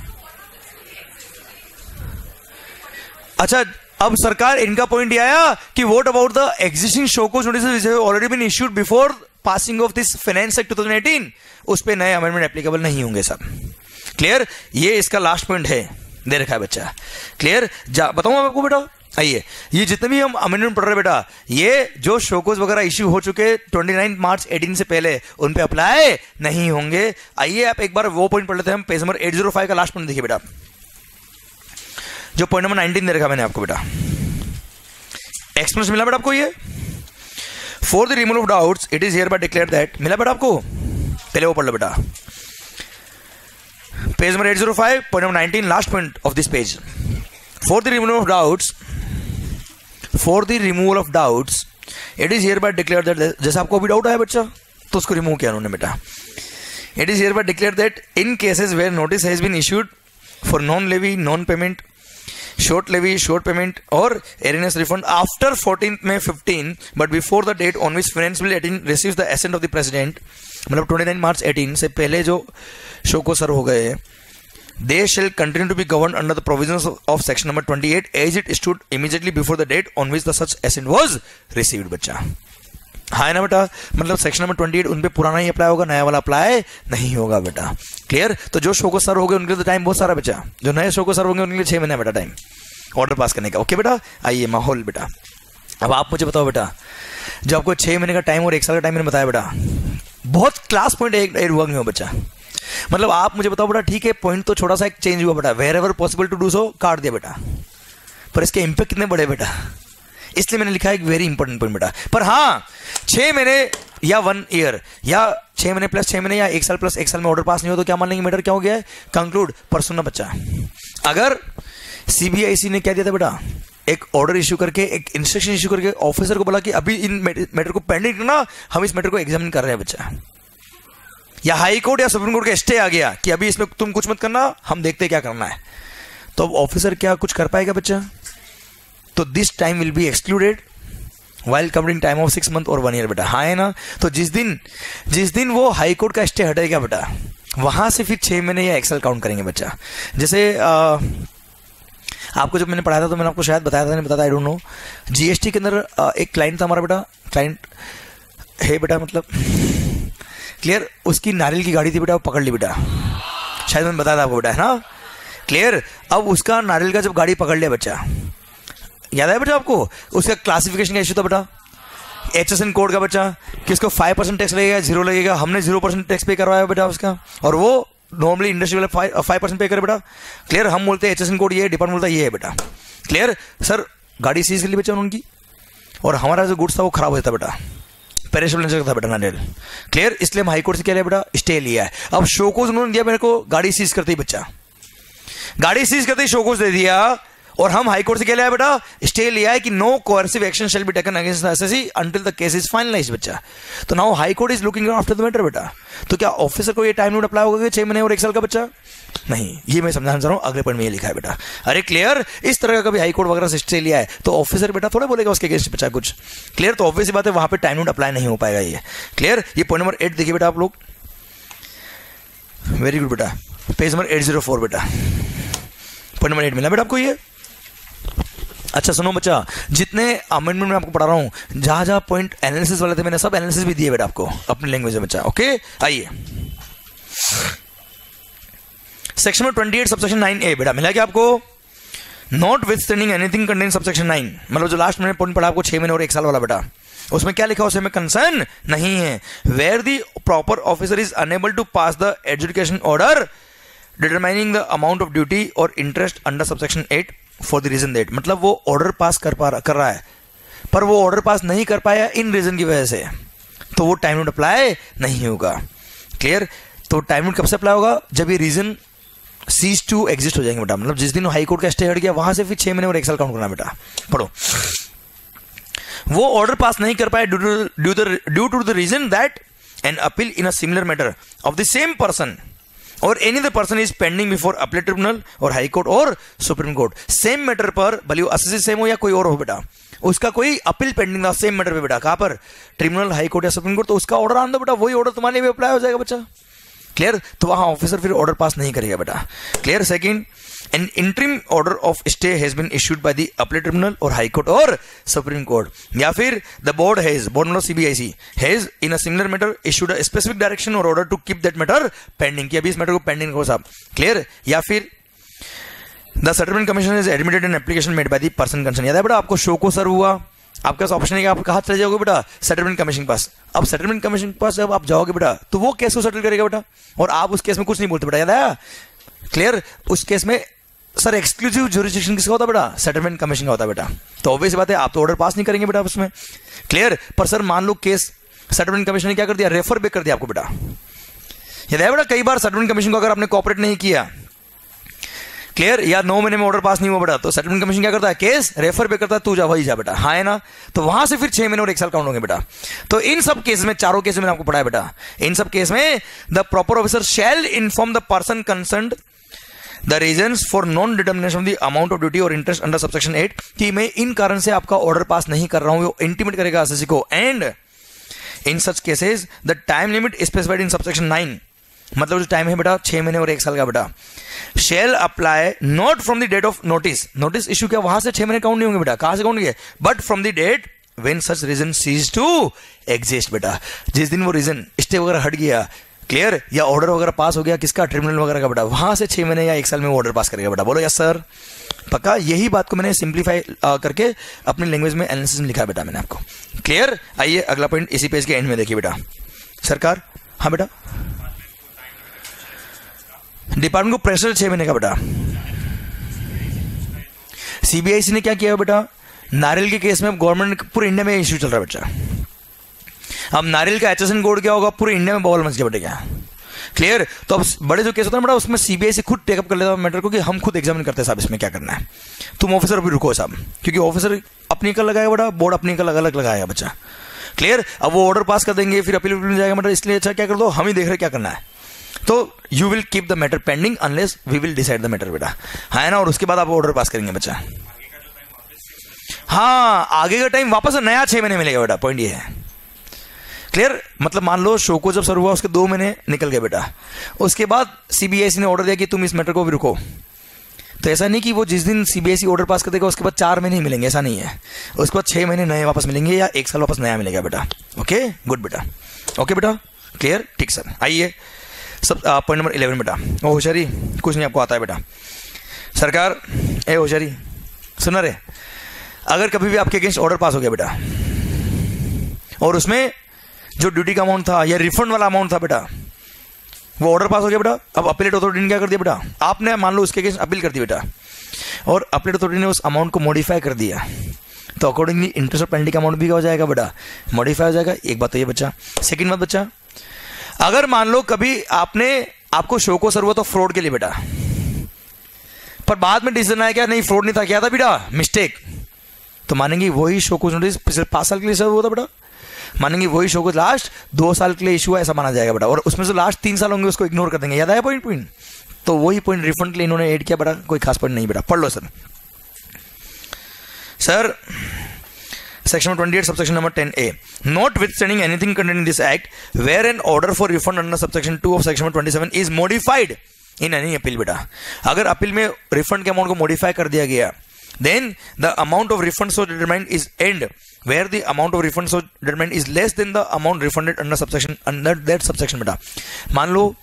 अच्छा अब सरकार इनका पॉइंट ये आया कि what about the existing show cause notice which have already been issued before passing of this finance act 2018, उस पे नए अमेंडमेंट एप्लीकेबल नहीं होंगे सब, क्लियर। ये इसका लास्ट पॉइंट है, दे रखा है बच्चा। क्लियर? बताऊं आपको बेटा, आइए ये जितने भी हम अमेंडमेंट पढ़ रहे बेटा, ये जो शोकोज वगैरह इश्यू हो चुके 29 मार्च 18 से पहले, उन पे अप्लाई नहीं होंगे। आइए आप एक बार वो पॉइंट पढ़ लेते हैं हम। पेज नंबर 805 का लास्ट पॉइंट देखिए बेटा, जो पॉइंट नंबर 19 दे रखा मैंने आपको बेटा। एक्सप्लेनेशन मिला बेटा आपको? ये for the removal of doubts it is hereby declare that, मिला बेटा आपको? पहले वो पढ़ लो बेटा, page number 805 point number 19 last point of this page. For the removal of doubts, for the removal of doubts it is hereby declare that, जैसे आपको अभी डाउट आया बच्चा तो उसको रिमूव किया उन्होंने बेटा। It is hereby declare that in cases where notice has been issued for non levy, non payment, short levy, short payment or erroneous refund after 14th May 15 but before the date on which finance bill 18 receives the assent of the president, मतलब 29 March 18 से पहले जो show को sir हो गए, they shall continue to be governed under the provisions of section number 28 as it stood immediately before the date on which the such assent was received। बच्चा हाँ है ना बेटा? मतलब सेक्शन नंबर 28 उन पे पुराना ही अप्लाई होगा, नया वाला अप्लाई नहीं होगा बेटा। क्लियर? तो जो शो को सर हो गए उनके लिए तो टाइम बहुत सारा बचा, जो नए शो को सर होंगे उनके लिए 6 महीने बेटा टाइम ऑर्डर पास करने का। ओके बेटा, आइए माहौल बेटा। अब आप मुझे बताओ बेटा, जो आपको 6 महीने का टाइम और 1 साल का टाइम मैंने बताया बेटा, बहुत क्लास पॉइंट एक वर्क नहीं हो बच्चा। मतलब आप मुझे बताओ बेटा, ठीक है पॉइंट तो छोटा सा एक चेंज हुआ बेटा, wherever possible to do so काट दिया बेटा, पर इसके इंपैक्ट कितने बड़े बेटा, इसलिए मैंने लिखा है एक वेरी इंपॉर्टेंट पॉइंट बेटा। पर हाँ 6 महीने या 1 ईयर या 6 महीने प्लस 6 महीने या 1 साल प्लस 1 साल में ऑर्डर पास नहीं हो तो क्या मान लेंगे मैटर क्या हो गया है? कंक्लूड। पर सुनना बच्चा, अगर सीबीआईसी ने क्या दिया था बेटा, एक ऑर्डर इश्यू करके, एक इंस्ट्रक्शन इश्यू करके ऑफिसर को बोला कि अभी इन मैटर को पेंडिंग रखना, हम इस मैटर को एग्जामिन कर रहे हैं बच्चा, या हाई कोर्ट या सुप्रीम कोर्ट का स्टे आ गया कि अभी इसमें तुम कुछ मत करना, हम देखते क्या करना है, तो अब ऑफिसर क्या कुछ कर पाएगा बच्चा? तो this time will be excluded while covering time of 6 month और 1 ईयर बेटा। हाँ है ना? तो जिस दिन वो हाई कोर्ट का स्टे हटेगा बेटा, वहां से फिर 6 महीने या 1 साल काउंट करेंगे बच्चा। जैसे आपको जब मैंने पढ़ाया था तो मैंने आपको शायद बताया था, नहीं बताया, आई डोंट नो। जीएसटी के अंदर एक क्लाइंट था हमारा बेटा, क्लाइंट है बेटा, मतलब क्लियर, उसकी नारियल की गाड़ी थी बेटा, वो पकड़ ली बेटा, शायद मैंने बताया था आपको बेटा, है ना? क्लियर? अब उसका नारियल का जब गाड़ी पकड़ लिया बच्चा, याद है बेटा आपको? उसका क्लासिफिकेशन का इश्यू था बेटा, HSN कोड का बच्चा, कि उसको 5% टैक्स लगेगा, 0 लगेगा, हमने 0% टैक्स पे करवाया बेटा उसका, और वो नॉर्मली इंडस्ट्री वाले 5% पे करे बेटा। क्लियर? हम बोलते हैं HSN कोड ये, डिपार्टमेंट बोलता है ये है बेटा। क्लियर? सर गाड़ी सीज कर ली बच्चा उनकी, और हमारा जो गुड्स था वो खराब हो जाता बेटा, पेरिशेबल नेचर का था बेटा नारियल। क्लियर? इसलिए हम हाई कोर्ट से क्या लिया बेटा? स्टे लिया है। अब शोकोज उन्होंने दिया मेरे को, गाड़ी सीज करते ही बच्चा, गाड़ी सीज करते ही शोकोज दे दिया, और हम हाई कोर्ट से क्या लिया बेटा? स्टे लिया है कि no coercive action shall be taken against the assessee until the case is finalised बच्चा। तो now high court is looking after the matter बेटा। तो क्या ऑफिसर को ये टाइम लिमिट अप्लाई होगा 6 महीने और 1 साल का बच्चा? नहीं, ये मैं समझाना चाह रहा हूं, अगले पॉइंट में ये लिखा है बेटा। अरे क्लियर? इस तरह का कभी हाई कोर्ट वगैरह से स्टे लिया है तो ऑफिसर बेटा थोड़ा बोलेगा उसके अगेंस्ट बच्चा कुछ। क्लियर? तो ऑब्वियस बात है वहां पे टाइम लिमिट अप्लाई नहीं हो पाएगा ये। क्लियर? ये पॉइंट नंबर 8 देखिए बेटा आप लोग, वेरी गुड बेटा, पेज नंबर 804 बेटा, पॉइंट नंबर 8 मिला बेटा आपको ये? अच्छा सुनो बच्चा, जितने अमेंडमेंट में आपको पढ़ा रहा हूं, जहां जहां पॉइंट एनालिसिस वाले थे मैंने सब एनालिसिस भी दिए बेटा आपको अपनी लैंग्वेज में बच्चा। ओके आइए सेक्शन 28 सबसेक्शन 9A बेटा, मिला क्या आपको? Not withstanding anything contain subsection 9, मतलब जो लास्ट मैंने पॉइंट पढ़ा आपको 6 महीने और 1 साल वाला बेटा, उसमें क्या लिखा उसमें कंसर्न नहीं है। Where the proper officer is unable to pass the adjudication order determining the amount of duty or interest under subsection 8 for the reason that, मतलब वो ऑर्डर पास कर रहा है पर वो ऑर्डर पास नहीं कर पाया इन रीजन की वजह से, तो वो टाइम लिमिट अप्लाई नहीं होगा। क्लियर? तो टाइम लिमिट कब से अप्लाई होगा? जब ये रीजन सीज टू एग्जिस्ट हो जाएंगे बेटा, मतलब जिस दिन हाई कोर्ट का स्टे हट गया वहां से फिर 6 महीने और 1 साल काउंट करना बेटा। पढ़ो, वो ऑर्डर पास नहीं कर पाए due to the reason that an appeal in a similar matter of the same person or any other person is pending before appellate tribunal or high court or supreme court. Same matter पर भले SSC same हो या कोई और हो बेटा, उसका कोई अपील पेंडिंग था सेम मैटर पे बेटा, कहां पर? ट्रिब्यूनल, हाई कोर्ट या सुप्रीम कोर्ट, तो उसका ऑर्डर आने दो बेटा, वही ऑर्डर तुम्हारे लिए अप्लाई हो जाएगा बच्चा। क्लियर? तो वहां ऑफिसर फिर ऑर्डर पास नहीं करेगा बेटा। Clear? Second, an interim order of stay has been issued by the appellate tribunal or high court or supreme court, या फिर the board मतलब CBIC has in a similar matter issued a specific direction or order to keep that matter pending, कि अभी इस matter को pending रखो साहब। Clear? या फिर the settlement commission is admitted in application made by the person concern. याद है बेटा आपको शो को सर्व हुआ, आपके पास ऑप्शन है कि आप कहाँ चले जाओगे बेटा, सेटलमेंट कमीशन के पास। अब सेटलमेंट कमीशन के पास जब आप जाओगे बेटा तो वो केस को सेटल करेगा बेटा, और आप उस केस में कुछ नहीं बोलते बेटा। याद आया? क्लियर? उस केस में सर एक्सक्लूसिव ज्यूरिसडिक्शन किसका होता है बेटा? सेटलमेंट कमीशन का होता है बेटा। तो ऑब्वियस बात है आप तो ऑर्डर पास नहीं करेंगे बेटा उसमें। क्लियर? पर सर मान लो केस सेटलमेंट कमीशन ने क्या कर दिया, रेफर बैक कर दिया आपको बेटा। याद है बेटा कई बार सेटलमेंट कमीशन को अगर आपने कोऑपरेट नहीं किया, क्लियर, या 9 महीने में ऑर्डर पास नहीं हुआ बेटा, तो सेटलमेंट कमीशन क्या करता है, केस रेफर पे करता है, तू जा वही जा बेटा, हाँ है ना। तो वहां से फिर 6 महीने और 1 साल काउंट होंगे बेटा। तो इन सब केस में, चारों केस में आपको पढ़ाया बेटा, इन सब केस में the proper officer shall inform the person concerned the reasons for non determination of the amount of duty or interest under subsection 8 कि मैं इन कारण से आपका ऑर्डर पास नहीं कर रहा हूं, वो इंटीमेट करेगा एसएससी को। And in such cases the time limit specified in subsection 9, मतलब जो टाइम है बेटा 6 महीने और 1 साल का बेटा, shall apply not from the date of notice, notice issue किया वहां से 6 महीने काउंट नहीं होंगे बेटा, कहां से काउंट होंगे, but from the date when such reason cease to exist बेटा, जिस दिन वो रीजन स्टे वगैरह हट गया, क्लियर, या ऑर्डर वगैरह पास हो गया किसका, ट्रिब्यूनल वगैरह का बेटा, वहां से 6 महीने या 1 साल में वो ऑर्डर पास करेगा बेटा। बोलो यस सर, पक्का। यही बात को मैंने सिंप्लीफाई करके अपनी लैंग्वेज में एनालिसिस में लिखा बेटा मैंने आपको। क्लियर? आइए अगला पॉइंट इसी पेज के एंड में देखिए बेटा। सरकार, हाँ बेटा, डिपार्टमेंट को प्रेशर 6 महीने का बेटा। सीबीआईसी ने क्या किया बेटा, नारियल के केस में गवर्नमेंट पूरे इंडिया में इश्यू चल रहा है बच्चा। अब नारियल का एचएसएन कोड क्या होगा, पूरे इंडिया में बवाल मच गया बेटा क्या। क्लियर? तो अब बड़े जो केस होता है बेटा उसमें सीबीआईसी खुद टेकअप कर लेता है मैटर को कि हम खुद एग्जामिन करते हैं साहब इसमें क्या करना है, तुम ऑफिसर भी रुको साहब, क्योंकि ऑफिसर अपनी कल लगाएगा बेटा, बोर्ड अपनी कल अलग लगाएगा बच्चा। क्लियर? अब वो ऑर्डर पास कर देंगे, फिर अपील में जाएगा बेटा, इसलिए अच्छा क्या कर दो, हम ही देख रहे क्या करना है। तो you will keep the matter pending unless we will decide the matter बेटा, है ना, और उसके बाद आप ऑर्डर पास करेंगे बच्चा। हाँ, आगे का टाइम वापस नया 6 महीने मिलेगा बेटा, पॉइंट ये है। क्लियर? मतलब मान लो शो को जब सर्व हुआ उसके 2 महीने निकल गए बेटा, उसके बाद सीबीआईसी ने ऑर्डर दिया कि तुम इस मैटर को भी रुको, तो ऐसा नहीं कि वो जिस दिन सीबीआईसी ऑर्डर पास कर देगा उसके बाद 4 महीने ही मिलेंगे, ऐसा नहीं है, उसके बाद 6 महीने नए वापस मिलेंगे या 1 साल वापस नया मिलेगा बेटा। ओके, गुड बेटा, ओके बेटा, क्लियर, ठीक सर। आइए सब पॉइंट नंबर 11 बेटा। ओ होशियारी, कुछ नहीं आपको आता है बेटा। सरकार, ए होशियारी सुना रे, अगर कभी भी आपके अगेंस्ट ऑर्डर पास हो गया बेटा और उसमें जो ड्यूटी का अमाउंट था या रिफंड वाला अमाउंट था बेटा, वो ऑर्डर पास हो गया बेटा, अब अपीलेट अथॉरिटी ने क्या कर दिया बेटा, आपने मान लो उसके अगेंस्ट अपील कर दी बेटा और अपीलेट अथॉरिटी ने उस अमाउंट को मॉडिफाई कर दिया, तो अकॉर्डिंगली इंटरेस्ट और पेनल्टी का अमाउंट भी क्या हो जाएगा बेटा, मॉडिफाई हो जाएगा। एक बात तो ये बच्चा। सेकंड बात बच्चा, अगर मान लो कभी आपको शो को सर्व हुआ तो फ्रॉड के लिए बेटा, पर बाद में डिसीजन आया क्या नहीं फ्रॉड नहीं था, क्या था बेटा, मिस्टेक, तो मानेंगे वही शो को नोटिस पिछले 5 साल के लिए सर्व हुआ था बेटा, मानेंगे वही शो को लास्ट 2 साल के लिए इशू है ऐसा माना जाएगा बेटा, और उसमें से लास्ट 3 साल होंगे उसको इग्नोर कर देंगे। याद आया पॉइंट? तो वही पॉइंट रिफंड के लिए इन्होंने ऐड किया बेटा, कोई खास पॉइंट नहीं बेटा, पढ़ लो sir. Sir Section 28 subsection number 10A, notwithstanding anything contained in this act where an order for refund under subsection 2 of section 27 is modified in any appeal बेटा, अगर अपील में रिफंड के अमाउंट को मॉडिफाई कर दिया गया, then the amount of refund so determined is end where the amount of refund so determined is less than the amount refunded under that subsection बेटा। मान लो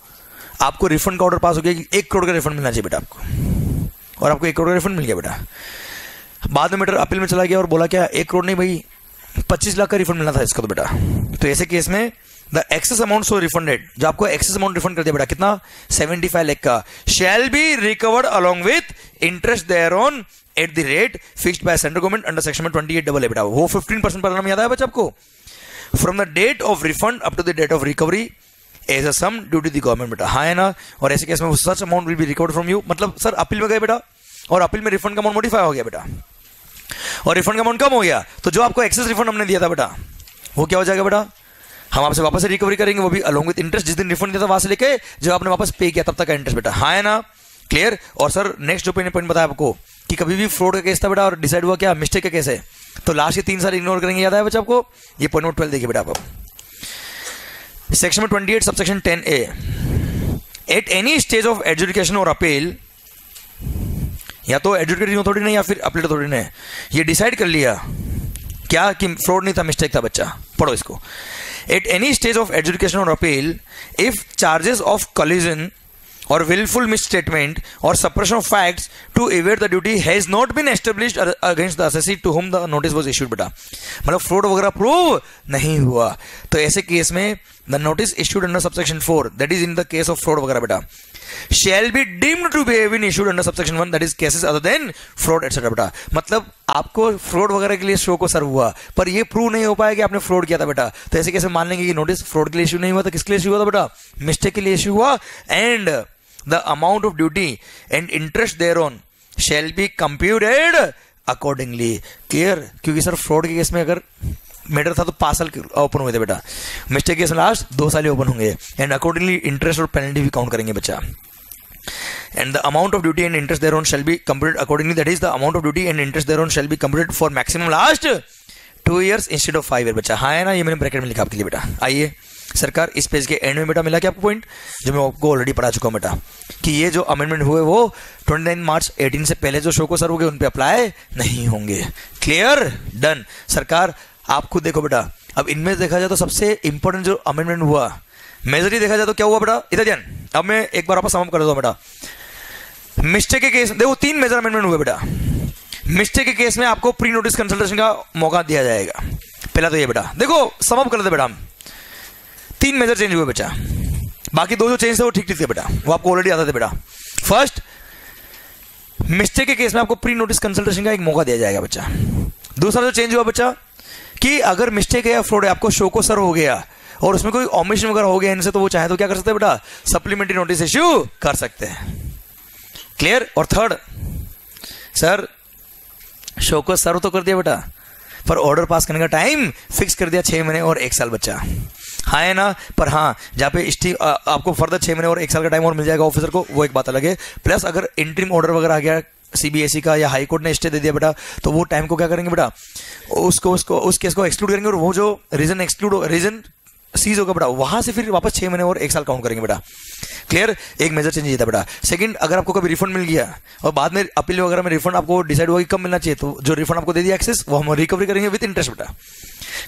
आपको रिफंड का ऑर्डर पास हो गया कि 1 करोड़ का रिफंड मिलना चाहिए बेटा आपको, और आपको 1 करोड़ का रिफंड मिल गया बेटा, बाद में मैटर अपील में चला गया और बोला क्या 1 करोड़ नहीं भाई 25 लाख का रिफंड मिलना था इसका तो बेटा, तो ऐसे केस में the excess amount so refunded, जो आपको एक्सेस अमाउंट रिफंड कर दिया बेटा कितना 75 लाख का, shall be recovered along with interest thereon at the rate fixed by central government under section 28AA बेटा, वो 15% पर नाम याद आया बच्चा आपको, from the date of refund up to the date of recovery as a sum due to the government बेटा, हाँ है ना। और ऐसे केस में such amount will be recovered from you, मतलब सर अपील में गए बेटा और अपील में रिफंड का अमाउंट मॉडिफाई हो गया बेटा और रिफंड का अमाउंट कम हो गया, तो जो आपको एक्सेस रिफंड हमने दिया था बेटा वो क्या हो जाएगा बेटा, हम आपसे वापस से रिकवरी करेंगे, वो भी अलोंग विद इंटरेस्ट, जिस दिन रिफंड दिया था वहां से लेके जो आपने वापस पे किया तब तक का इंटरेस्ट बेटा, हाँ है ना, क्लियर। और सर नेक्स्ट जो पॉइंट बताया आपको कि कभी भी फ्रॉड का केस था बेटा और डिसाइड हुआ क्या मिस्टेक का केस है, तो लास्ट के 3 साल इग्नोर करेंगे, याद आया बच्चा आपको, ये पॉइंट नंबर 12 देखिए बेटा आपको। Section 28 subsection 10A, eight any stage of adjudication or appeal, या तो एडजुडिकेटिंग अथॉरिटी ने या फिर अपील अथॉरिटी ने ये डिसाइड कर लिया क्या कि फ्रॉड नहीं था मिस्टेक था बच्चा, पढ़ो इसको। At any stage of adjudication or appeal if charges of collusion or willful misstatement or suppression of facts to evade the duty has not been established against the assessee to whom the notice was issued बेटा, मतलब fraud वगैरह prove नहीं हुआ तो ऐसे case में the notice issued under subsection 4 that is in the case of fraud वगैरह बेटा shall be deemed to be have been issued under subsection 1 that is cases other than fraud etc बेटा, मतलब आपको फ्रॉड वगैरह के लिए show को सर्व हुआ पर ये प्रूव नहीं हो पाया कि आपने फ्रॉड किया था बेटा, तो ऐसे कैसे मान लेंगे कि नोटिस फ्रॉड के लिए इश्यू नहीं हुआ था, किसके लिए इश्यू हुआ था बेटा, मिस्टेक के लिए इश्यू हुआ and the amount of duty and interest thereon shall be computed accordingly. Clear? क्योंकि सर फ्रॉड के केस में अगर मैटर था तो 5 साल ओपन हुए थे बेटा, मिस्टेक केस में लास्ट 2 साल ही ओपन होंगे एंड अकॉर्डिंगली इंटरेस्ट और पेनल्टी भी काउंट करेंगे बच्चा. And the amount of duty and interest thereon shall be computed accordingly, that is the amount of duty and interest thereon shall be computed for maximum last 2 years instead of 5 years बच्चा. हाँ है ना, ये मैंने bracket में लिखा आपके लिए बेटा. आइए सरकार इस पेज के एंड में बेटा मिला क्या आपको पॉइंट जो मैं आपको ऑलरेडी पढ़ा चुका हूं बेटा कि ये जो अमेंडमेंट हुए वो 29 मार्च 18 से पहले जो शो को सर्व हो गए उन पे अप्लाई नहीं होंगे. क्लियर? डन. सरकार आप खुद देखो बेटा, अब इनमें देखा जाए तो सबसे इंपॉर्टेंट जो अमेंडमेंट हुआ मेजरली देखा जाए तो क्या हुआ बेटा, इधर ध्यान. अब मैं एक बार आपको सम अप कर देता हूं बेटा. मिस्टेक के केस देखो 3 मेजर अमेंडमेंट हुए बेटा. मिस्टेक के केस में आपको प्री नोटिस कंसल्टेशन का मौका दिया जाएगा. पहला तो ये बेटा देखो सम अप कर लेते बेटा, हम 3 मेजर चेंज हुए बेटा, बाकी 2 जो चेंज थे वो ठीक ठीक थे बेटा, वो आपको ऑलरेडी आता था बेटा. फर्स्ट, मिस्टेक के केस में आपको प्री नोटिस कंसल्टेशन का एक मौका दिया जाएगा बच्चा. दूसरा जो चेंज हुआ बच्चा कि अगर मिस्टेक है या फ्रॉड है आपको शो को सर्व हो गया और उसमें कोई ओमिशन वगैरह हो गया इनसे तो वो चाहे तो क्या कर सकते हैं बेटा, सप्लीमेंट्री नोटिस इश्यू कर सकते हैं. क्लियर? और थर्ड सर शो को सर्व तो कर दिया बेटा पर ऑर्डर पास करने का टाइम फिक्स कर दिया 6 महीने और 1 साल बच्चा. हाँ है ना, पर हाँ जहाँ पे आपको फर्दर 6 महीने और 1 साल का टाइम और मिल जाएगा ऑफिसर को, वो एक बात अलग है. प्लस अगर इंटरिम ऑर्डर वगैरह आ गया सीबीएसई का या हाई कोर्ट ने स्टे दे दिया बेटा तो वो टाइम को क्या करेंगे बेटा, उस केस को एक्सक्लूड करेंगे और वो जो रीजन सीज होगा बेटा वहां से फिर वापस 6 महीने और 1 साल काउंट करेंगे बेटा. क्लियर? एक मेजर चेंज ये था बेटा. सेकंड, अगर आपको कभी रिफंड मिल गया और बाद में अपील वगैरह में रिफंड आपको डिसाइड हुआ कि कब मिलना चाहिए तो जो रिफंड आपको दे दिया एक्सेस वो हम रिकवरी करेंगे विद इंटरेस्ट बेटा.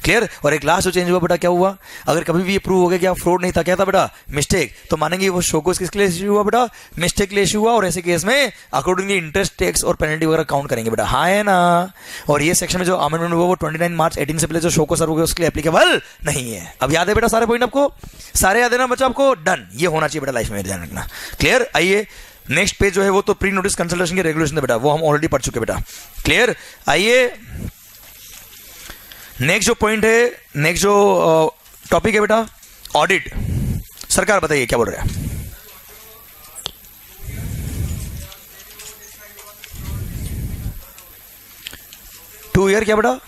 क्लियर? और एक लास्ट जो चेंज हुआ बेटा क्या हुआ, अगर कभी भी ये प्रूव हो गया कि आप फ्रॉड नहीं था, क्या था बेटा, मिस्टेक, तो मानेंगे वो शो को किसके लिए इश्यू हुआ बेटा, मिस्टेक के लिए इश्यू हुआ और ऐसे केस में अकॉर्डिंगली इंटरेस्ट टैक्स और पेनल्टी वगैरह काउंट करेंगे बेटा. हाँ है ना. और ये सेक्शन में जो अमेंडमेंट हुआ वो 29 मार्च 18 से पहले जो शो को सर्व हो गया उसके लिए एप्लीकेबल नहीं है. अब याद है बेटा सारे पॉइंट आपको, सारे याद है ना बच्चा आपको. डन. ये होना चाहिए बेटा लाइफ में, ध्यान रखना. क्लियर? आइए नेक्स्ट पेज जो है वो तो प्री नोटिस कंसल्टेशन के रेगुलेशन है बेटा, वो हम ऑलरेडी पढ़ चुके बेटा. क्लियर? आइए नेक्स्ट जो पॉइंट है, नेक्स्ट जो टॉपिक है बेटा ऑडिट. सरकार बताइए क्या बोल रहे हैं. टू ईयर क्या बेटा,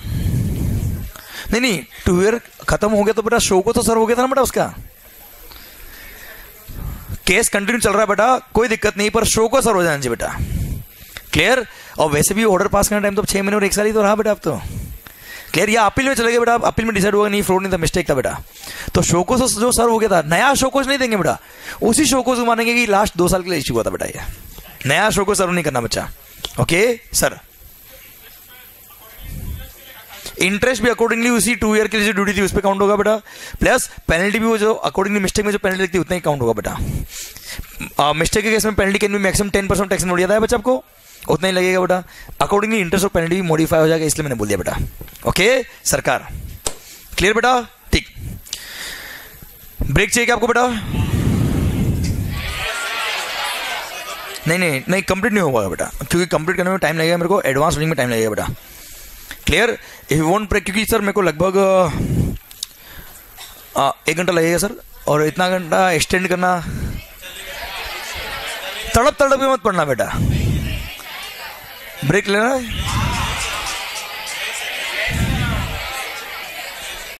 नहीं 2 ईयर खत्म हो गया तो बेटा शो को तो सर्व हो गया था ना बेटा, उसका केस कंटिन्यू चल रहा है बेटा, कोई दिक्कत नहीं, पर शो को सर्व हो जाना चाहिए बेटा. क्लियर? और वैसे भी ऑर्डर पास करने टाइम तो 6 महीने और 1 साल ही तो रहा बेटा अब तो. क्लियर? या अपील में चले गए बेटा, अपील में डिसाइड हुआ नहीं फ्रॉड नहीं था, मिस्टेक था बेटा, तो शो को जो सर्व हो गया था नया शो को नहीं देंगे बेटा, उसी शो को मानेंगे कि लास्ट 2 साल के लिए इश्यू हुआ था बेटा, ये नया शो को सर्व नहीं करना बच्चा. Okay sir. इंटरेस्ट भी अकॉर्डिंगली उसी 2 ईयर के लिए जो ड्यूटी थी उस पर काउंट होगा बेटा, प्लस पेनल्टी भी वो जो अकॉर्डिंगली मिस्टेक में जो पेनल्टी लगती है उतना ही काउंट होगा बेटा. मिस्टेक के केस में penalty can be maximum 10% tax मोड़ दिया था बच्चा, आपको उतना ही लगेगा बेटा. अकॉर्डिंगली इंटरेस्ट और पेनल्टी भी मॉडिफाई हो जाएगा, इसलिए मैंने बोल दिया बेटा. ओके सरकार. क्लियर बेटा? ठीक. ब्रेक चाहिए क्या आपको बेटा? नहीं कंप्लीट नहीं होगा बेटा, क्योंकि कंप्लीट करने में टाइम लगेगा मेरे को, एडवांस रीडिंग में टाइम लगेगा बेटा. Clear? If you want break, क्योंकि सर मेरे को लगभग 1 घंटा लगेगा सर, और इतना घंटा एक्सटेंड करना, तड़प के मत पड़ना बेटा. ब्रेक लेना है.